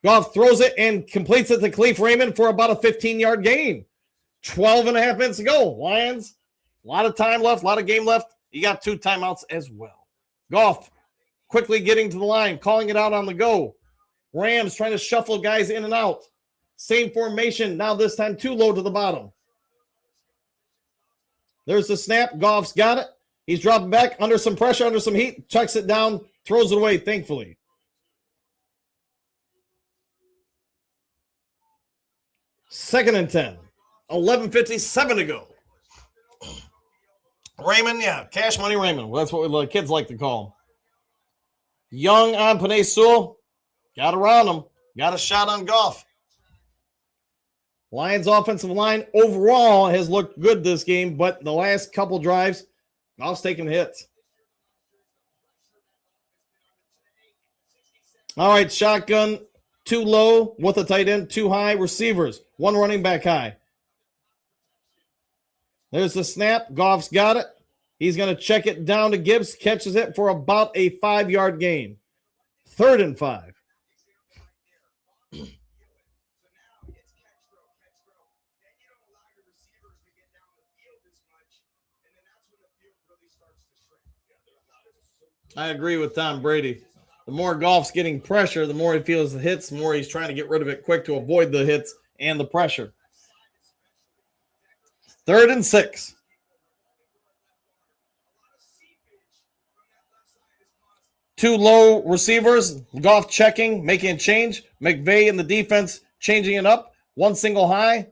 Goff throws it and completes it to Khalif Raymond for about a 15-yard gain. 12 and a half minutes to go. Lions, a lot of time left, a lot of game left. You got 2 timeouts as well. Goff quickly getting to the line, calling it out on the go. Rams trying to shuffle guys in and out. Same formation, now this time too low to the bottom. There's the snap. Goff's got it. He's dropping back under some pressure, under some heat, checks it down, throws it away, thankfully. Second and 10. 11:57 to go. Raymond, Cash Money Raymond. Well, that's what the kids like to call him. Young on Penei Sewell. Got around him. Got a shot on Goff. Lions offensive line overall has looked good this game, but the last couple drives, Goff's taking hits. All right, shotgun 2 low with a tight end, 2 high receivers, 1 running back high. There's the snap. Goff's got it. He's going to check it down to Gibbs, catches it for about a 5-yard gain. 3rd and 5. I agree with Tom Brady. The more Goff's getting pressure, the more he feels the hits, the more he's trying to get rid of it quick to avoid the hits and the pressure. 3rd and 6. Two low receivers. Goff checking, making a change. McVay in the defense changing it up. One single high.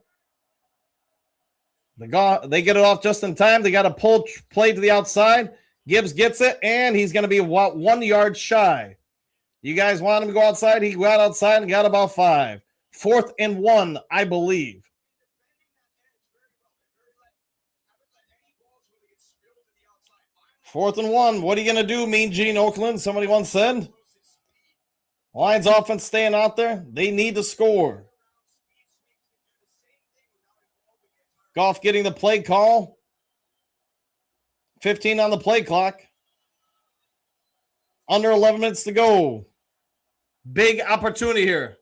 They get it off just in time. They got a pull play to the outside. Gibbs gets it, and he's going to be 1 yard shy. You guys want him to go outside? He got outside and got about 5. 4th and 1, I believe. Fourth and 1. What are you going to do, Mean Gene Oakland? Somebody once said. Lions offense staying out there. They need to score. Goff getting the play call. 15 on the play clock. Under 11 minutes to go. Big opportunity here.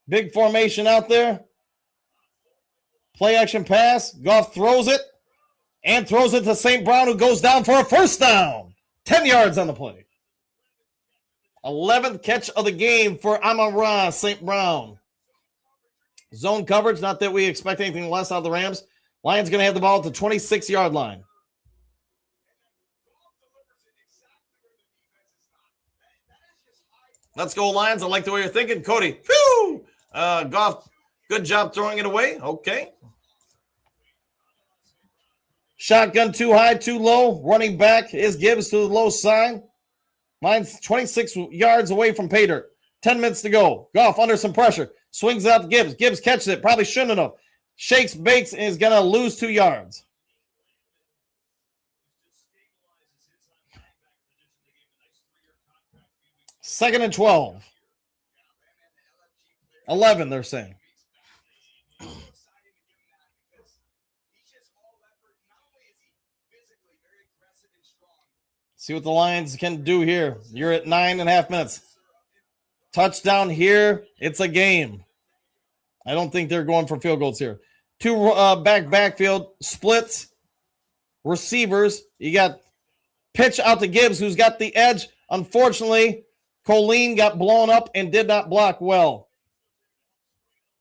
Big formation out there. Play action pass. Goff throws it. And throws it to St. Brown, who goes down for a first down. 10 yards on the play. 11th catch of the game for Amon-Ra St. Brown. Zone coverage, not that we expect anything less out of the Rams. Lions going to have the ball at the 26-yard line. Let's go, Lions. I like the way you're thinking. Cody, whew! Goff, good job throwing it away. Okay. Shotgun too high, too low. Running back is Gibbs to the low side. Mine's 26 yards away from pay dirt. 10 minutes to go. Goff under some pressure. Swings out to Gibbs. Gibbs catches it. Probably shouldn't have. Shakes, bakes, and is going to lose 2 yards. Second and 12. 11, they're saying. See what the Lions can do here. You're at 9.5 minutes. Touchdown here. It's a game. I don't think they're going for field goals here. 2 backfield splits. Receivers. You got pitch out to Gibbs, who's got the edge. Unfortunately, Colleen got blown up and did not block well.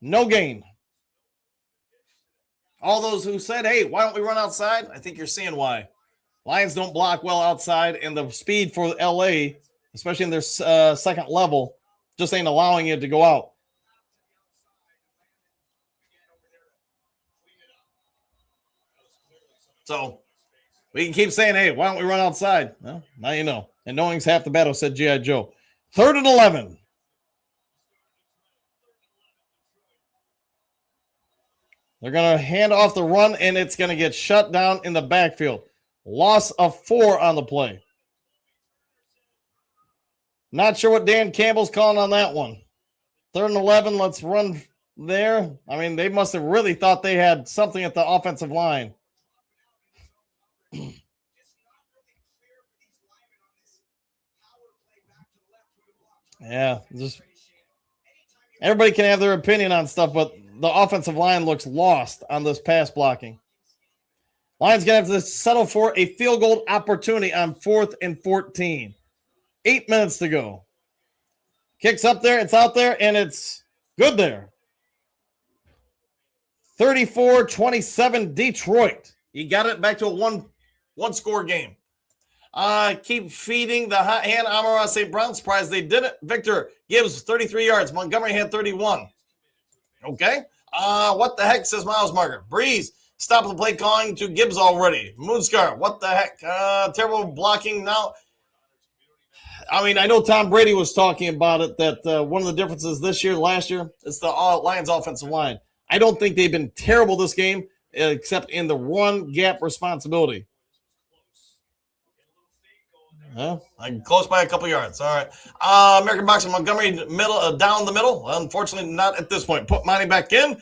No gain. All those who said, hey, why don't we run outside? I think you're seeing why. Lions don't block well outside, and the speed for LA, especially in their second level, just ain't allowing it to go out. So we can keep saying, hey, why don't we run outside? Well, now you know. And knowing's half the battle, said G.I. Joe. 3rd and 11. They're going to hand off the run, and it's going to get shut down in the backfield. Loss of 4 on the play. Not sure what Dan Campbell's calling on that one. 3rd and 11, let's run there. I mean, they must have really thought they had something at the offensive line. Yeah, just everybody can have their opinion on stuff, but the offensive line looks lost on this pass blocking. Lions going to have to settle for a field goal opportunity on 4th and 14. 8 minutes to go. Kicks up there, it's out there, and it's good there. 34-27 Detroit. You got it back to a one-score game. Keep feeding the hot hand. Amon-Ra St. Brown. Surprised they did it. Victor Gibbs, 33 yards. Montgomery had 31. Okay. What the heck, says Miles Margaret. Breeze, stop the play calling to Gibbs already. Moonscar, what the heck? Terrible blocking now. I mean, I know Tom Brady was talking about it, that one of the differences this year, last year, is the Lions offensive line. I don't think they've been terrible this game, except in the run gap responsibility. I'm close by a couple yards. All right. American Boxing Montgomery middle down the middle. Unfortunately, not at this point. Put Monty back in.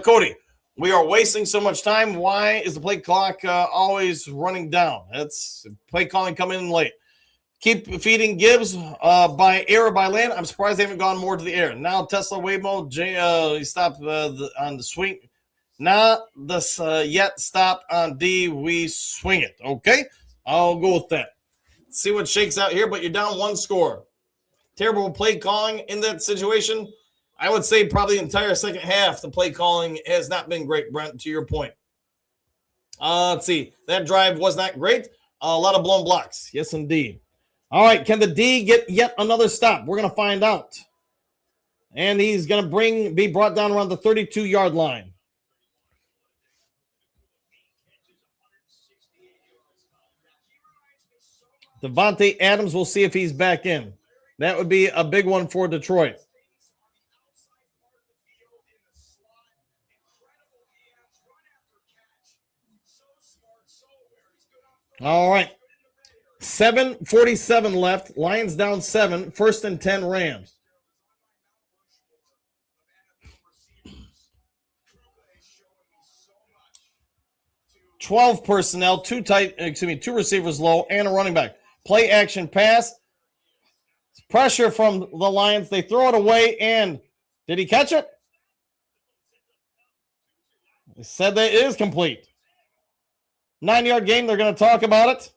Cody, we are wasting so much time. Why is the play clock always running down? It's play calling coming in late. Keep feeding Gibbs by air or by land. I'm surprised they haven't gone more to the air. Now Tesla Waymo, he stopped on the swing. Not this yet. Stop on D. We swing it. Okay, I'll go with that. See what shakes out here, but you're down 1 score. Terrible play calling in that situation. I would say probably the entire second half, the play calling has not been great, Brent, to your point. Let's see. That drive was not great. A lot of blown blocks. Yes, indeed. All right, can the D get yet another stop? We're going to find out. And he's going to be brought down around the 32-yard line. Devontae Adams, we'll see if he's back in. That would be a big one for Detroit. All right. 7:47 left. Lions down 7. 1st and 10 Rams. 12 personnel, two receivers low, and a running back. Play action pass. Pressure from the Lions. They throw it away, and did he catch it? They said that it is complete. 9-yard gain. They're going to talk about it.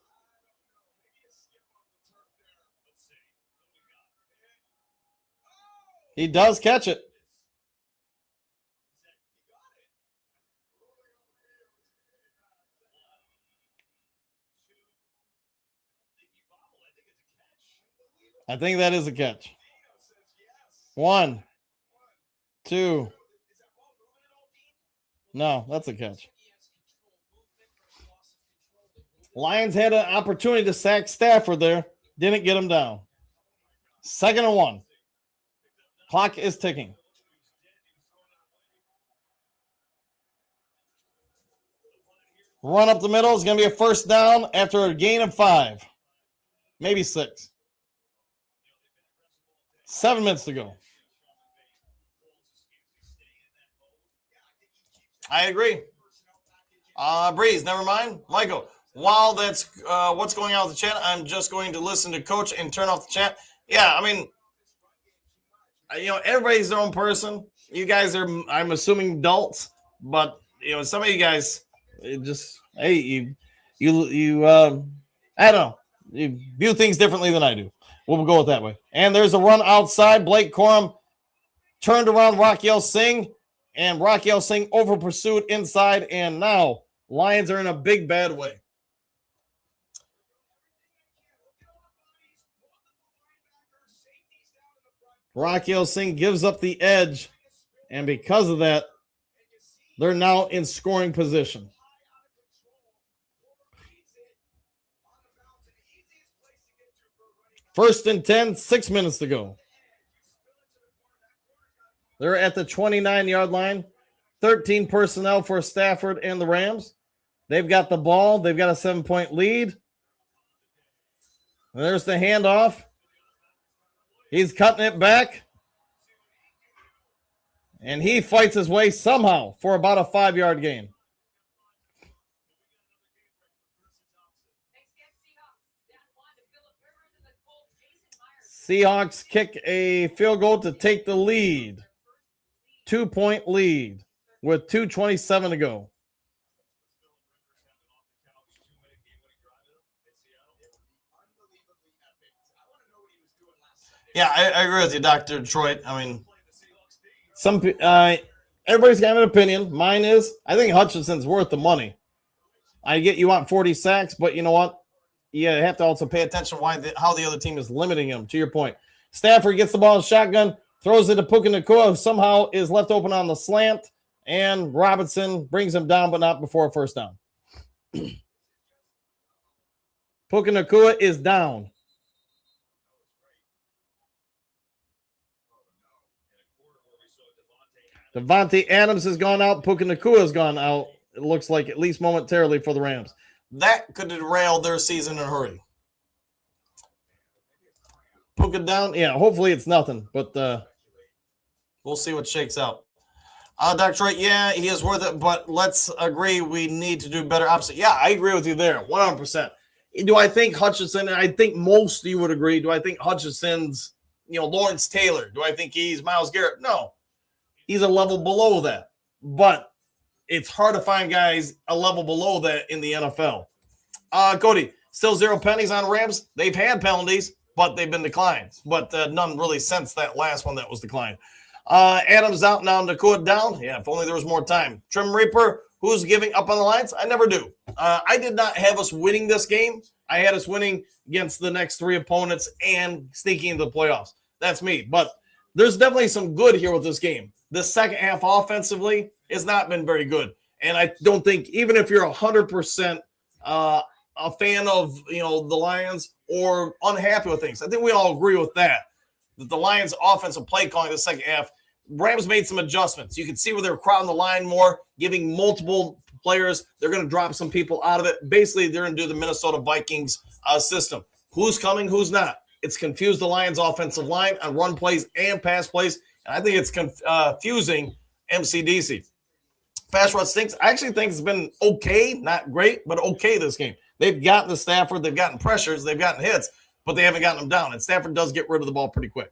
He does catch it. I think that is a catch. 1, 2. No, that's a catch. Lions had an opportunity to sack Stafford there. Didn't get him down. 2nd and 1. Clock is ticking. Run up the middle is going to be a first down after a gain of 5. Maybe 6. 7 minutes to go. I agree. Breeze, never mind. Michael, while that's what's going on with the chat, I'm just going to listen to Coach and turn off the chat. Yeah, I mean, everybody's their own person. You guys are, I'm assuming, adults, but some of you guys just, hey, you I don't know, you view things differently than I do. We'll go with that way. And there's a run outside. Blake Corum turned around Raquel Singh, and Raquel Singh over pursued inside, and now Lions are in a big bad way. Raquel Singh gives up the edge, and because of that, they're now in scoring position. First and 10, 6 minutes to go. They're at the 29-yard line. 13 personnel for Stafford and the Rams. They've got the ball. They've got a 7-point lead. And there's the handoff. He's cutting it back. And he fights his way somehow for about a 5-yard gain. Seahawks kick a field goal to take the lead. 2-point lead with 2:27 to go. Yeah, I agree with you, Dr. Detroit. I mean, everybody's got an opinion. Mine is, I think Hutchinson's worth the money. I get you want 40 sacks, but you know what? You have to also pay attention how the other team is limiting him, to your point. Stafford gets the ball in shotgun, throws it to Puka Nacua, who somehow is left open on the slant, and Robinson brings him down, but not before a first down. Puka Nacua is down. Devontae Adams has gone out. Puka Nacua has gone out. It looks like, at least momentarily, for the Rams. That could derail their season in a hurry. Puka down. Yeah, hopefully it's nothing, but we'll see what shakes out. Dr. Wright, yeah, he is worth it, but let's agree we need to do better opposite. Yeah, I agree with you there, 100%. Do I think Hutchinson, and I think most of you would agree, do I think Hutchinson's, Lawrence Taylor? Do I think he's Myles Garrett? No. He's a level below that. But it's hard to find guys a level below that in the NFL. Cody, still 0 penalties on Rams. They've had penalties, but they've been declined. But none really since that last one that was declined. Adams out now, Nacua down. Yeah, if only there was more time. Trim Reaper, who's giving up on the Lions? I never do. I did not have us winning this game. I had us winning against the next 3 opponents and sneaking into the playoffs. That's me. But there's definitely some good here with this game. The second half offensively has not been very good. And I don't think, even if you're 100% a fan of the Lions or unhappy with things, I think we all agree with that the Lions offensive play calling the second half, Rams made some adjustments. You can see where they're crowding the line more, giving multiple players. They're going to drop some people out of it. Basically, they're going to do the Minnesota Vikings system. Who's coming, who's not? It's confused the Lions offensive line on run plays and pass plays. And I think it's confusing MCDC. Pass rush stinks. I actually think it's been okay, not great, but okay this game. They've gotten to Stafford. They've gotten pressures. They've gotten hits, but they haven't gotten them down. And Stafford does get rid of the ball pretty quick,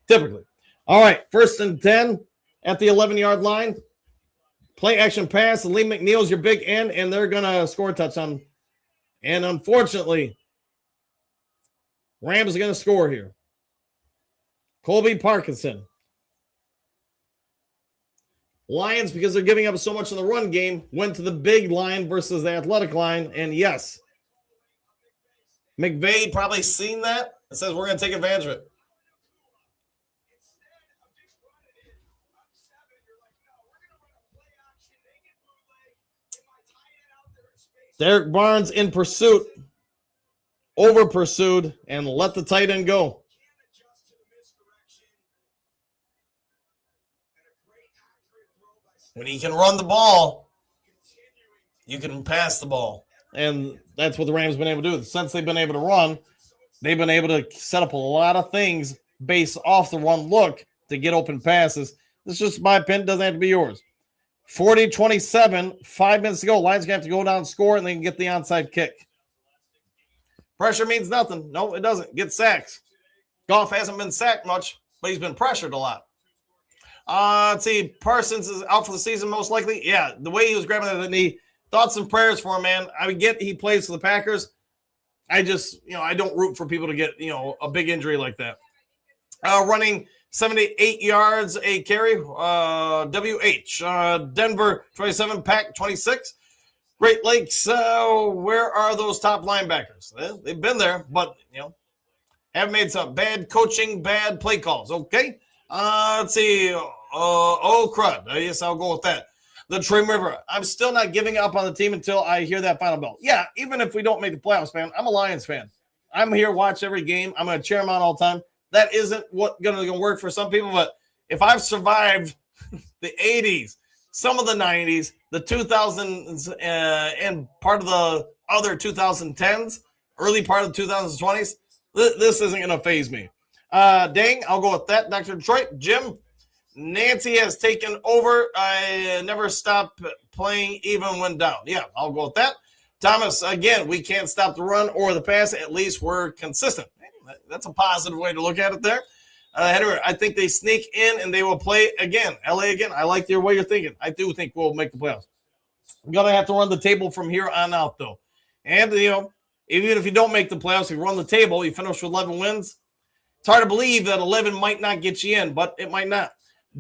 typically. All right, 1st and 10 at the 11-yard line. Play action pass. Lee McNeil's your big end, and they're going to score a touchdown. And unfortunately, Rams are going to score here. Colby Parkinson. Lions, because they're giving up so much in the run game, went to the big line versus the athletic line. And yes, McVay probably seen that and says we're going to take advantage of it. Derek Barnes in pursuit, over pursued, and let the tight end go. When he can run the ball, you can pass the ball. And that's what the Rams have been able to do. Since they've been able to run, they've been able to set up a lot of things based off the run look to get open passes. This is just my opinion. Doesn't have to be yours. 40-27, 5 minutes to go. Lions going to have to go down and score, and they can get the onside kick. Pressure means nothing. No, it doesn't. Get sacks. Goff hasn't been sacked much, but he's been pressured a lot. Let's see. Parsons is out for the season, most likely. Yeah, the way he was grabbing the knee. Thoughts and prayers for him, man. I get he plays for the Packers. I just, I don't root for people to get, a big injury like that. Running 78 yards, a carry. WH. Denver, 27. Pack, 26. Great Lakes, where are those top linebackers? They've been there, but, have made some bad coaching, bad play calls. Okay. Let's see. Crud. Yes, I'll go with that. The Trim River. I'm still not giving up on the team until I hear that final bell. Yeah, even if we don't make the playoffs, man, I'm a Lions fan. I'm here, watch every game. I'm going to cheer them on all the time. That isn't what going to work for some people, but if I've survived the 80s, some of the 90s, the 2000s, and part of the other 2010s, early part of the 2020s, this isn't going to faze me. Dang, I'll go with that. Dr. Detroit, Jim, Nancy has taken over. I never stop playing even when down. Yeah, I'll go with that. Thomas, again, we can't stop the run or the pass. At least we're consistent. That's a positive way to look at it there. Henry, I think they sneak in and they will play again. LA again. I like your way you're thinking. I do think we'll make the playoffs. I'm going to have to run the table from here on out, though. And, even if you don't make the playoffs, you run the table, you finish with 11 wins. It's hard to believe that 11 might not get you in, but it might not.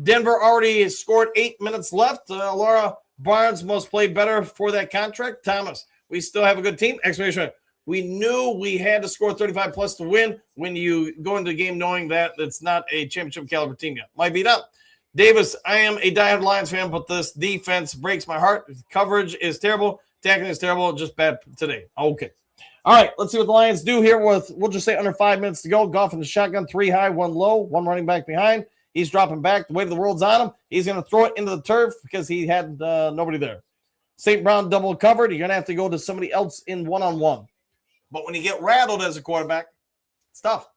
Denver already scored 8 minutes left. Laura Barnes must play better for that contract. Thomas, we still have a good team. Exclamation point. We knew we had to score 35 plus to win when you go into the game knowing that it's not a championship caliber team yet. Might beat up. Davis, I am a diehard Lions fan, but this defense breaks my heart. Coverage is terrible. Tackling is terrible. Just bad today. Okay. All right, let's see what the Lions do here with, we'll just say under 5 minutes to go. Goff in the shotgun, 3 high, 1 low, 1 running back behind. He's dropping back. The weight of the world's on him. He's going to throw it into the turf because he had nobody there. St. Brown double covered. You're going to have to go to somebody else in one-on-one. But when you get rattled as a quarterback, it's tough.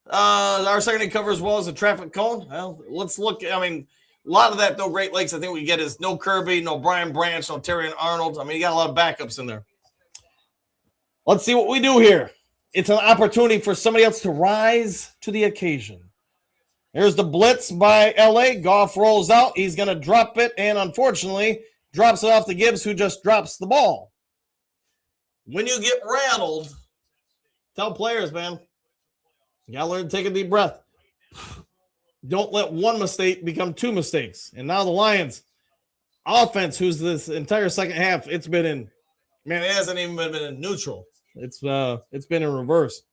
Our secondary cover as well as a traffic cone. Well, let's look. A lot of that, though, Great Lakes, I think we get is no Kirby, no Brian Branch, no Terry and Arnold. You got a lot of backups in there. Let's see what we do here. It's an opportunity for somebody else to rise to the occasion. Here's the blitz by LA. Goff rolls out. He's going to drop it, and unfortunately, drops it off to Gibbs, who just drops the ball. When you get rattled, tell players, man, you got to learn to take a deep breath. Don't let one mistake become 2 mistakes. And now the Lions offense, who's this entire second half, it's been in, man, it hasn't even been in neutral. It's been in reverse.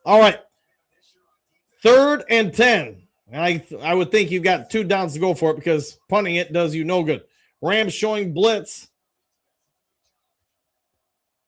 All right. 3rd and 10. And I would think you've got 2 downs to go for it because punting it does you no good. Rams showing blitz.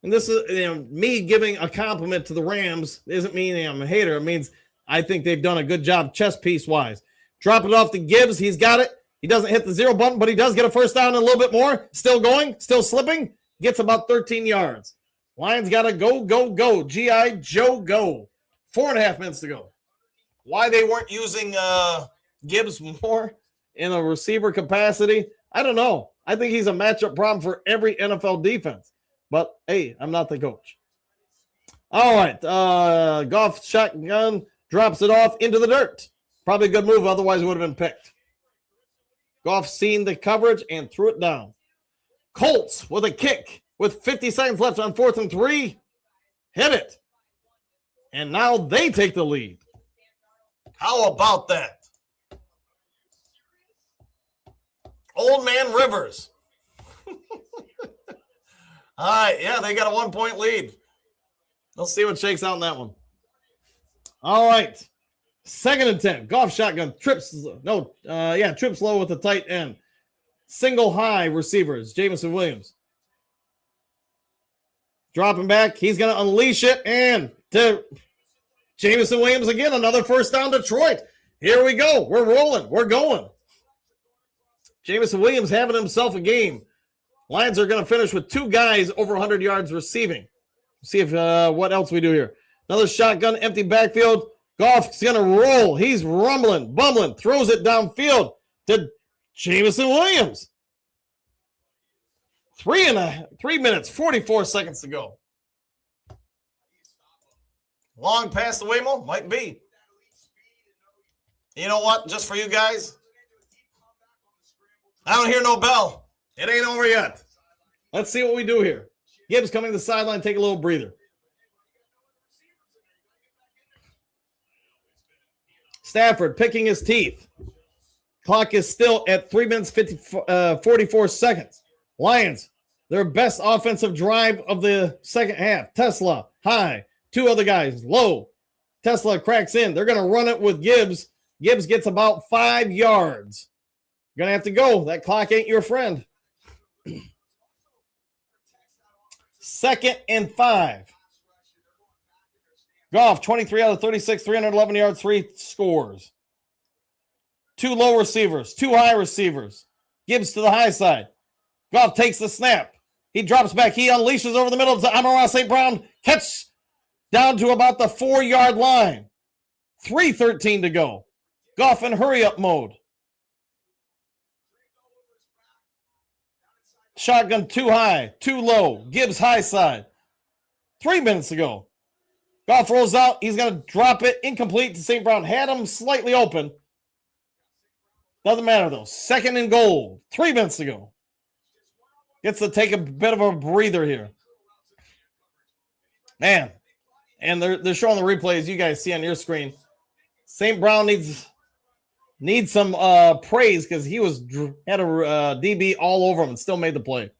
And this is me giving a compliment to the Rams isn't meaning I'm a hater. It means I think they've done a good job chess piece wise. Drop it off to Gibbs. He's got it. He doesn't hit the 0 button, but he does get a first down and a little bit more. Still going, still slipping. Gets about 13 yards. Lions got to go. G.I. Joe, go. 4.5 minutes to go. Why they weren't using Gibbs more in a receiver capacity, I don't know. I think he's a matchup problem for every NFL defense. But, hey, I'm not the coach. All right. Goff shotgun drops it off into the dirt. Probably a good move. Otherwise, it would have been picked. Goff seen the coverage and threw it down. Colts with a kick with 50 seconds left on 4th and 3. Hit it. And now they take the lead. How about that? Old man Rivers. All right, yeah, they got a 1-point lead. Let's see what shakes out in that one. All right. 2nd and 10. Goff shotgun. Trips low with the tight end. Single high receivers. Jameson Williams. Dropping back. He's going to unleash it. And to Jameson Williams again. Another first down, Detroit. Here we go. We're rolling. We're going. Jameson Williams having himself a game. Lions are going to finish with 2 guys over 100 yards receiving. See if what else we do here. Another shotgun, empty backfield. Goff's going to roll. He's rumbling, bumbling, throws it downfield to Jameson Williams. 3 minutes, 44 seconds to go. Long pass to Waymo? Might be. You know what? Just for you guys, I don't hear no bell. It ain't over yet. Let's see what we do here. Gibbs coming to the sideline, take a little breather. Stafford picking his teeth. Clock is still at 3 minutes, 44 seconds. Lions, their best offensive drive of the second half. Tesla, high. 2 other guys, low. Tesla cracks in. They're going to run it with Gibbs. Gibbs gets about 5 yards. You're going to have to go. That clock ain't your friend. 2nd and 5. Goff, 23 out of 36, 311 yards, 3 scores. 2 low receivers, 2 high receivers. Gibbs to the high side. Goff takes the snap. He drops back. He unleashes over the middle to Amon-Ra St. Brown. Catch down to about the 4-yard line. 3:13 to go. Goff in hurry-up mode. Shotgun 2 high, 2 low. Gibbs high side. 3 minutes to go. Goff rolls out. He's going to drop it incomplete to St. Brown. Had him slightly open. Doesn't matter, though. 2nd and goal. 3 minutes to go. Gets to take a bit of a breather here. Man. And they're showing the replays you guys see on your screen. St. Brown needs some praise because he had a DB all over him and still made the play.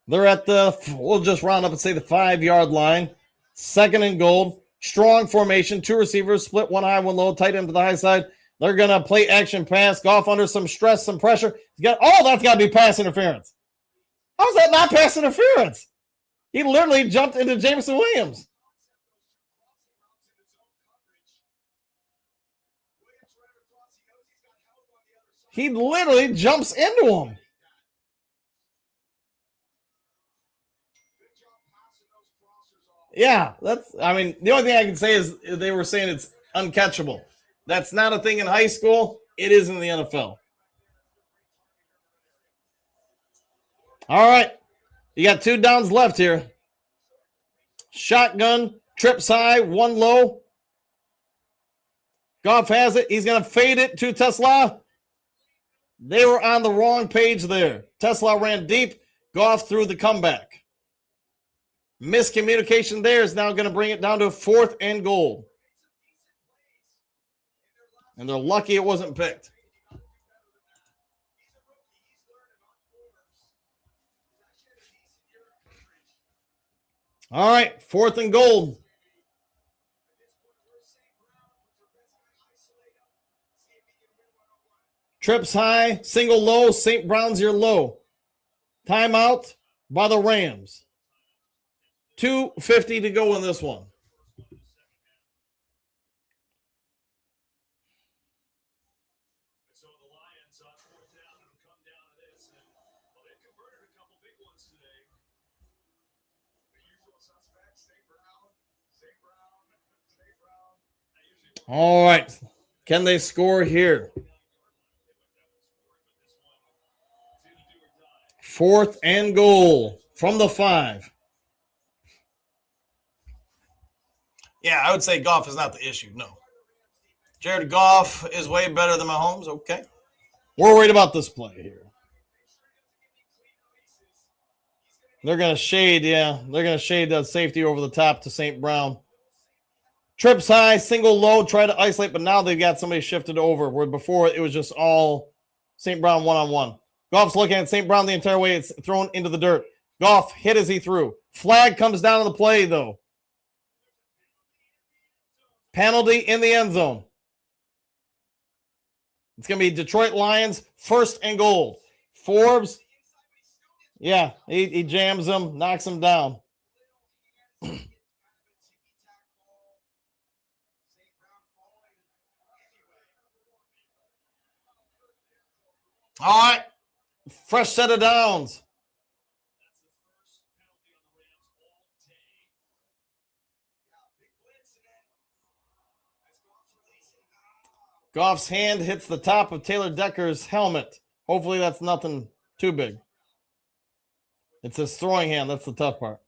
They're at we'll just round up and say the 5-yard line. 2nd and goal. Strong formation. 2 receivers, split 1 high, 1 low, tight end to the high side. They're going to play action pass. Goff under some stress, some pressure. That's got to be pass interference. How's that not pass interference? He literally jumped into Jameson Williams. He literally jumps into him. Yeah, the only thing I can say is they were saying it's uncatchable. That's not a thing in high school. It is in the NFL. All right. You got 2 downs left here. Shotgun, trips high, 1 low. Goff has it. He's going to fade it to Tesla. They were on the wrong page there. Tesla ran deep. Goff threw the comeback. Miscommunication there is now going to bring it down to 4th and goal. And they're lucky it wasn't picked. All right, 4th and goal. Trips high, single low, St. Brown's your low. Timeout by the Rams. 2:50 to go in this one. So the Lions on 4th down and come down to this. And they've converted a couple big ones today. The usual suspects, St. Brown. All right. Can they score here? 4th and goal from the 5. Yeah, I would say Goff is not the issue. No. Jared Goff is way better than Mahomes. Okay. We're worried about this play here. They're going to shade, yeah. They're going to shade that safety over the top to St. Brown. Trips high, single low, try to isolate, but now they've got somebody shifted over, where before it was just all St. Brown one-on-one. Goff's looking at St. Brown the entire way. It's thrown into the dirt. Goff hit as he threw. Flag comes down to the play, though. Penalty in the end zone. It's going to be Detroit Lions, 1st and goal. Forbes, yeah, he jams him, knocks him down. All right, fresh set of downs. Goff's hand hits the top of Taylor Decker's helmet. Hopefully that's nothing too big. It's his throwing hand. That's the tough part.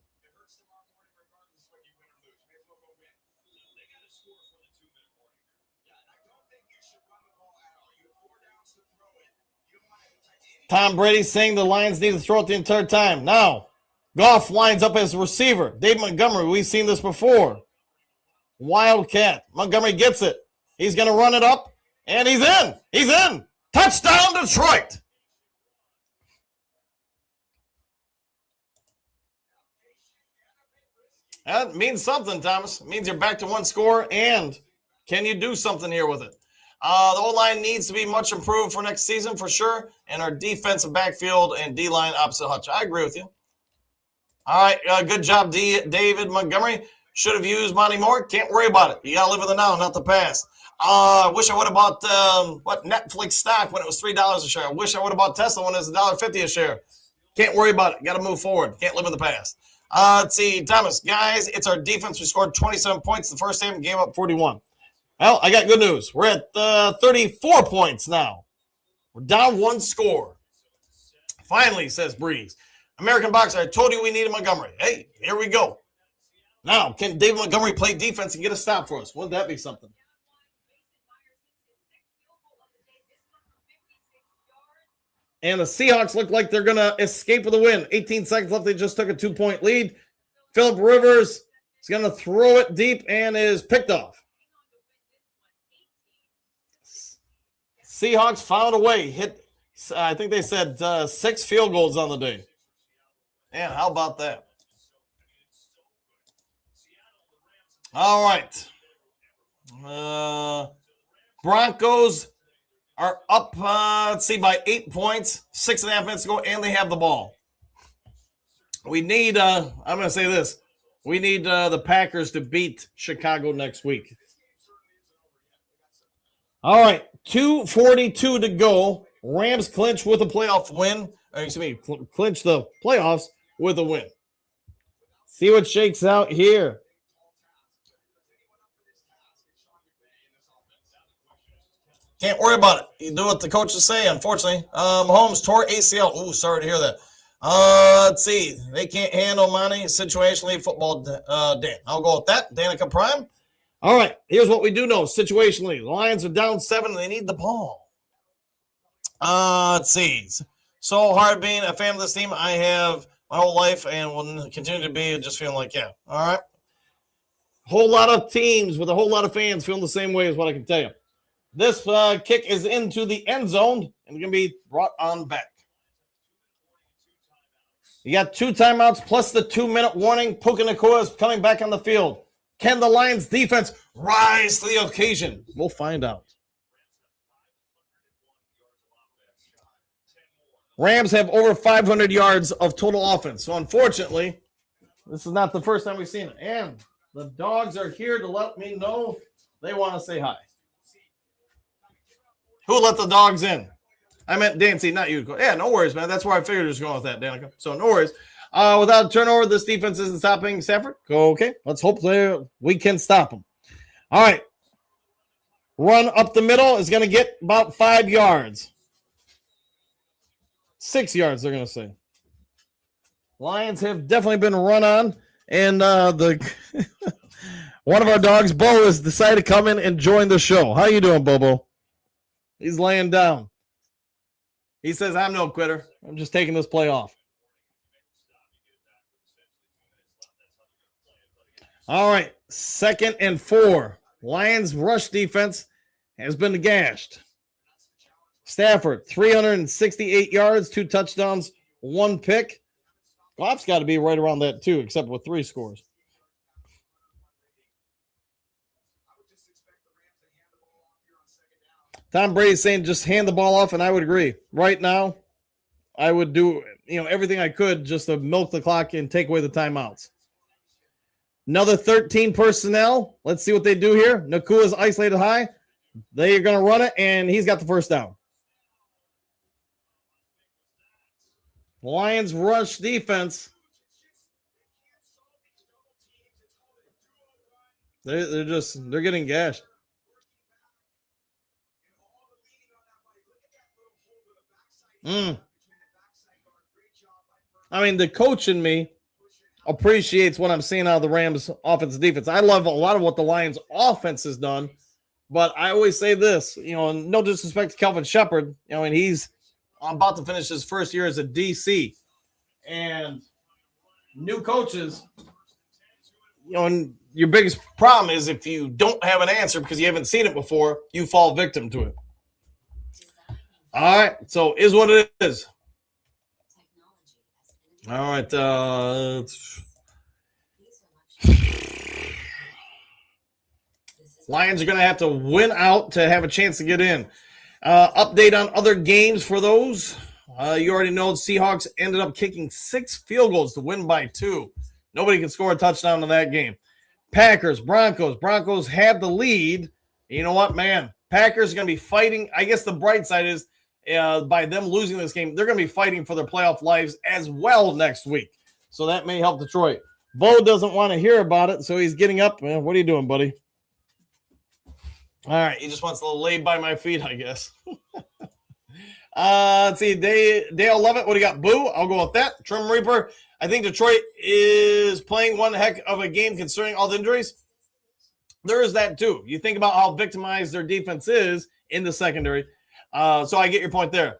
Tom Brady saying the Lions need to throw it the entire time. Now, Goff lines up as receiver. Dave Montgomery, we've seen this before. Wildcat. Montgomery gets it. He's going to run it up, and he's in. He's in. Touchdown, Detroit. That means something, Thomas. It means you're back to 1 score, and can you do something here with it? The O-line needs to be much improved for next season for sure, and our defensive backfield and D-line opposite Hutch. I agree with you. All right, good job, David Montgomery. Should have used Monty Moore. Can't worry about it. You got to live in the now, not the past. I wish I would have bought Netflix stock when it was $3 a share. I wish I would have bought Tesla when it was $1.50 a share. Can't worry about it. Got to move forward. Can't live in the past. Let's see, Thomas. Guys, it's our defense. We scored 27 points the first game and gave up 41. Well, I got good news. We're at 34 points now. We're down 1 score. Finally, says Breeze. American Boxer, I told you we needed Montgomery. Hey, here we go. Now, can David Montgomery play defense and get a stop for us? Wouldn't that be something? And the Seahawks look like they're going to escape with a win. 18 seconds left. They just took a 2-point lead. Phillip Rivers is going to throw it deep and is picked off. Seahawks found a way. Hit, I think they said 6 field goals on the day. And how about that? All right. Broncos are up, let's see, by 8 points, 6.5 minutes to go, and they have the ball. We need, I'm going to say this. We need the Packers to beat Chicago next week. All right, 2:42 to go. Rams clinch with a playoff win. Clinch the playoffs with a win. See what shakes out here. Can't worry about it. You do what the coaches say, unfortunately. Mahomes tore ACL. Ooh, sorry to hear that. Let's see. They can't handle money situationally football. Dan, I'll go with that. Danica Prime. All right, here's what we do know situationally. The Lions are down 7, and they need the ball. Let's see. So hard being a fan of this team. I have my whole life and will continue to be just feeling like, yeah. All right. Whole lot of teams with a whole lot of fans feeling the same way is what I can tell you. This kick is into the end zone and going to be brought on back. You got 2 timeouts plus the 2-minute warning. Puka Nacua is coming back on the field. Can the Lions defense rise to the occasion? We'll find out. Rams have over 500 yards of total offense. So, unfortunately, this is not the first time we've seen it. And the dogs are here to let me know they want to say hi. Who let the dogs in? I meant Dancy, not you. Yeah, no worries, man. That's where I figured it was going with that, Danica. So, no worries. Without a turnover, this defense isn't stopping Stafford. Okay, let's hope we can stop them. All right. run up the middle is going to get about 5 yards. 6 yards, they're going to say. Lions have definitely been run on, and the one of our dogs, Bo, has decided to come in and join the show. How you doing, Bobo? He's laying down. He says, I'm no quitter. I'm just taking this play off. All right, 2nd and 4. Lions rush defense has been gashed. Stafford, 368 yards, 2 touchdowns, 1 pick. Goff's got to be right around that too, except with 3 scores. Tom Brady's saying just hand the ball off, and I would agree. Right now, I would do everything I could just to milk the clock and take away the timeouts. Another 13 personnel. Let's see what they do here. Nakua's isolated high. They are going to run it, and he's got the first down. Lions rush defense. They're getting gashed. I mean, the coach in me appreciates what I'm seeing out of the Rams offense and defense. I love a lot of what the Lions offense has done, but I always say this, no disrespect to Kelvin Shepard, and he's about to finish his first year as a DC, and new coaches, and your biggest problem is if you don't have an answer because you haven't seen it before, you fall victim to it. All right, so is what it is. All right, Lions are going to have to win out to have a chance to get in. Update on other games for those. You already know the Seahawks ended up kicking 6 field goals to win by 2. Nobody can score a touchdown in that game. Packers, Broncos. Broncos had the lead. You know what, man? Packers are going to be fighting. I guess the bright side is by them losing this game, they're going to be fighting for their playoff lives as well next week. So that may help Detroit. Bo doesn't want to hear about it, so he's getting up. Man, what are you doing, buddy? All right, he just wants to lay by my feet, I guess. Let's see, Dale Lovett, what do you got? Boo, I'll go with that. Trim Reaper, I think Detroit is playing one heck of a game considering all the injuries. There is that too. You think about how victimized their defense is in the secondary. So I get your point there.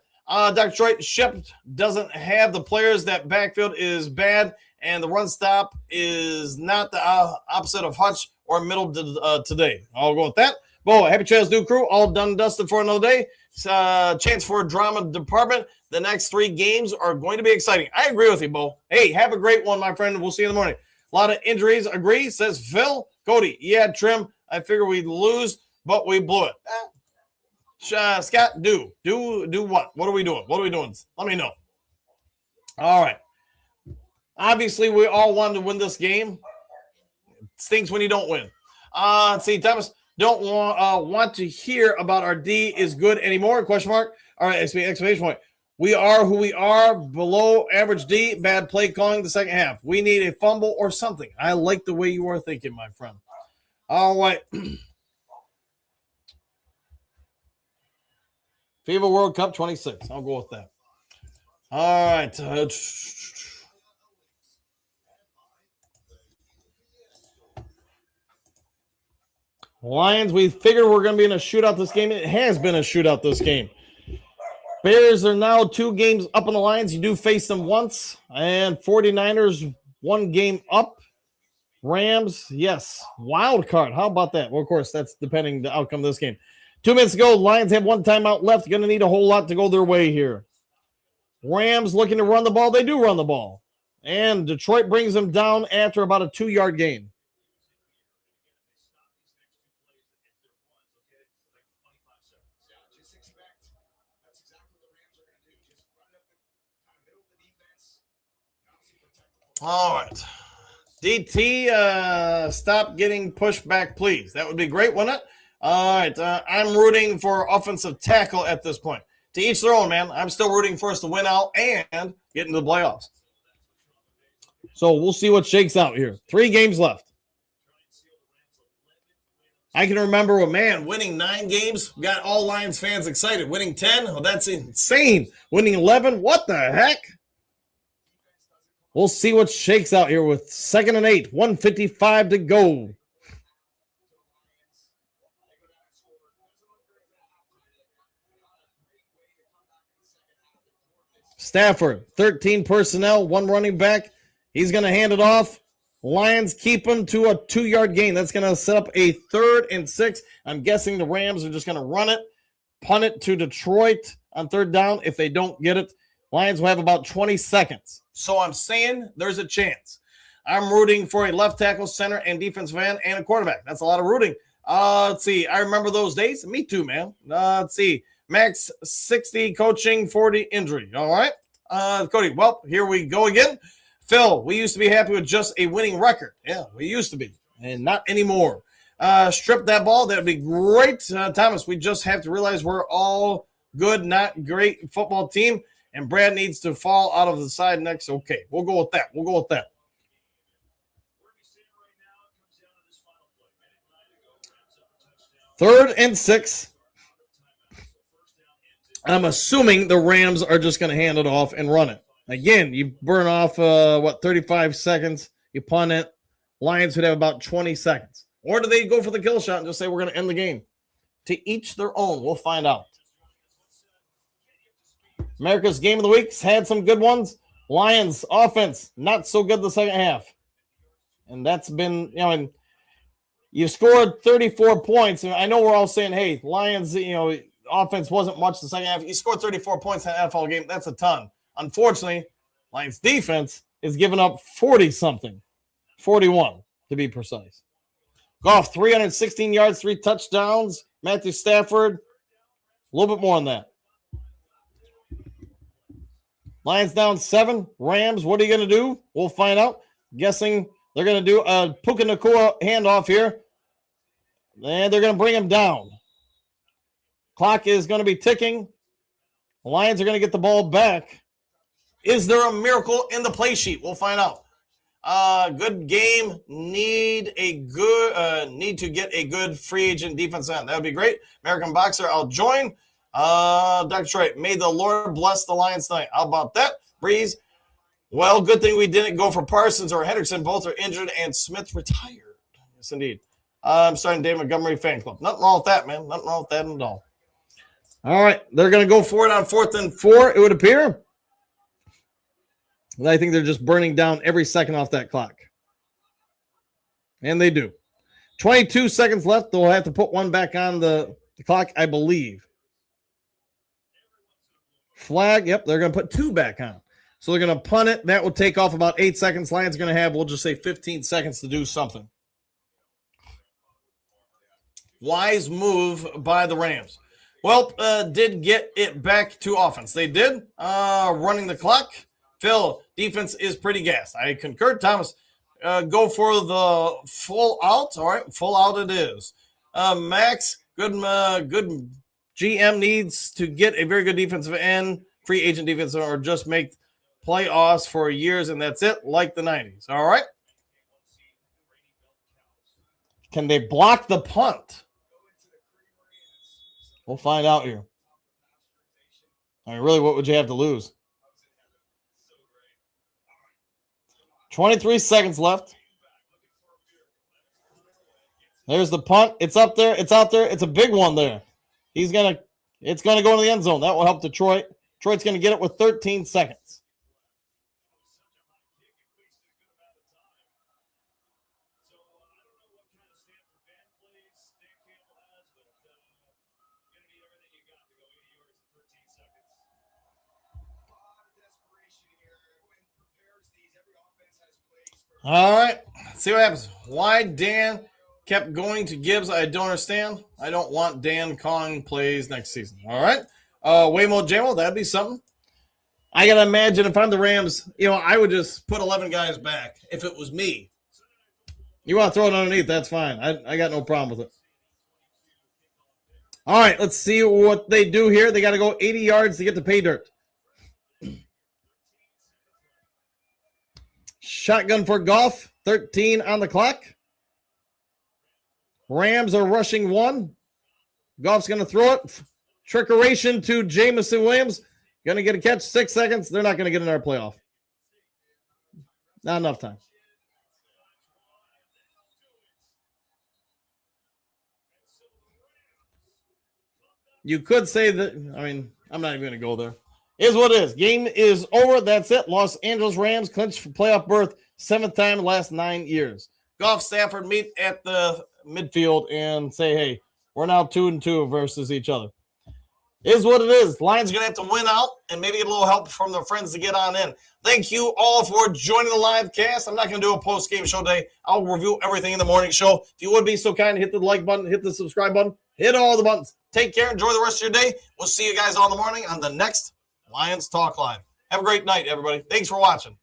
Detroit, Shep doesn't have the players. That backfield is bad, and the run stop is not the opposite of Hutch or middle today. I'll go with that. Bo, happy trails, new crew. All done and dusted for another day. Chance for a drama department. The next 3 games are going to be exciting. I agree with you, Bo. Hey, have a great one, my friend. We'll see you in the morning. A lot of injuries. Agree, says Phil. Cody, yeah, Trim. I figure we'd lose, but we blew it. Scott, do what? What are we doing? What are we doing? Let me know. All right. Obviously, we all wanted to win this game. It stinks when you don't win. Let's see, Thomas, don't want to hear about our D is good anymore, question mark. All right, exclamation point. We are who we are, below average D, bad play calling the second half. We need a fumble or something. I like the way you are thinking, my friend. All right. FIBA World Cup 26. I'll go with that. All right. Lions, we figured we're going to be in a shootout this game. It has been a shootout this game. Bears are now 2 games up on the Lions. You do face them once. And 49ers 1 game up. Rams, yes. Wild card. How about that? Well, of course, that's depending the outcome of this game. 2 minutes ago, Lions have 1 timeout left. Going to need a whole lot to go their way here. Rams looking to run the ball. They do run the ball. And Detroit brings them down after about a 2-yard gain. All right. DT, stop getting pushed back, please. That would be great, wouldn't it? All right. I'm rooting for offensive tackle at this point. To each their own, man. I'm still rooting for us to win out and get into the playoffs. So we'll see what shakes out here. 3 games left. I can remember, winning 9 games got all Lions fans excited. Winning 10, oh, that's insane. Winning 11, what the heck? We'll see what shakes out here with 2nd and 8, 1:55 to go. Stafford, 13 personnel, 1 running back. He's going to hand it off. Lions keep him to a 2-yard gain. That's going to set up a 3rd and 6. I'm guessing the Rams are just going to run it, punt it to Detroit on 3rd down. If they don't get it, Lions will have about 20 seconds. So I'm saying there's a chance. I'm rooting for a left tackle, center, and defensive end, and a quarterback. That's a lot of rooting. Let's see. I remember those days. Me too, man. Let's see. Max 60 coaching, 40 injury. All right. Cody, well, here we go again. Phil, we used to be happy with just a winning record. Yeah, we used to be, and not anymore. Strip that ball. That would be great. Thomas, we just have to realize we're all good, not great football team, and Brad needs to fall out of the side next. Okay, we'll go with that. 3rd and 6. I'm assuming the Rams are just going to hand it off and run it. Again, you burn off, 35 seconds. You punt it. Lions would have about 20 seconds. Or do they go for the kill shot and just say we're going to end the game? To each their own. We'll find out. America's Game of the Week's had some good ones. Lions offense, not so good the second half. And that's been, and you scored 34 points. And I know we're all saying, hey, Lions, offense wasn't much the second half. You scored 34 points in an NFL game. That's a ton. Unfortunately, Lions defense is giving up 40-something. 41, to be precise. Goff, 316 yards, 3 touchdowns. Matthew Stafford, a little bit more than that. Lions down 7. Rams, what are you going to do? We'll find out. Guessing they're going to do a Puka Nacua handoff here. And they're going to bring him down. Clock is going to be ticking. The Lions are going to get the ball back. Is there a miracle in the play sheet? We'll find out. Good game. Need to get a good free agent defense end. That would be great. American Boxer, I'll join. Dr. Troy, may the Lord bless the Lions tonight. How about that? Breeze. Well, good thing we didn't go for Parsons or Hendrickson. Both are injured and Smith retired. Yes, indeed. I'm starting Dave Montgomery fan club. Nothing wrong with that, man. Nothing wrong with that at all. All right. They're going to go for it on 4th and 4, it would appear. I think they're just burning down every second off that clock. And they do. 22 seconds left. They'll have to put one back on the clock, I believe. Flag. Yep, they're going to put 2 back on. So they're going to punt it. That will take off about 8 seconds. Lions going to have, we'll just say 15 seconds to do something. Wise move by the Rams. Well, did get it back to offense. They did. Running the clock. Phil, defense is pretty gassed. I concur. Thomas, go for the full out. All right, full out it is. Max, good GM needs to get a very good defensive end, free agent defensive, or just make playoffs for years, and that's it, like the 90s. All right. Can they block the punt? We'll find out here. I mean, really, what would you have to lose? 23 seconds left. There's the punt. It's up there. It's out there. It's a big one there. It's going to go into the end zone. That will help Detroit. Detroit's going to get it with 13 seconds. All right, let's see what happens. Why Dan kept going to Gibbs, I don't understand. I don't want Dan calling plays next season. All right, Waymo Jamo, that'd be something. I got to imagine if I'm the Rams, I would just put 11 guys back if it was me. You want to throw it underneath, that's fine. I got no problem with it. All right, let's see what they do here. They got to go 80 yards to get to pay dirt. Shotgun for Goff, 13 on the clock. Rams are rushing 1. Goff's going to throw it. Trickeration to Jameson Williams. Going to get a catch. 6 seconds. They're not going to get another playoff. Not enough time. You could say that, I mean, I'm not even going to go there. Is what it is. Game is over. That's it. Los Angeles Rams clinched for playoff berth. 7th time in the last 9 years. Goff, Stafford meet at the midfield and say, hey, we're now 2-2 versus each other. Is what it is. Lions are going to have to win out and maybe get a little help from their friends to get on in. Thank you all for joining the live cast. I'm not going to do a post-game show today. I'll review everything in the morning show. If you would be so kind, hit the like button, hit the subscribe button, hit all the buttons. Take care. Enjoy the rest of your day. We'll see you guys all in the morning on the next Lions Talk Live. Have a great night, everybody. Thanks for watching.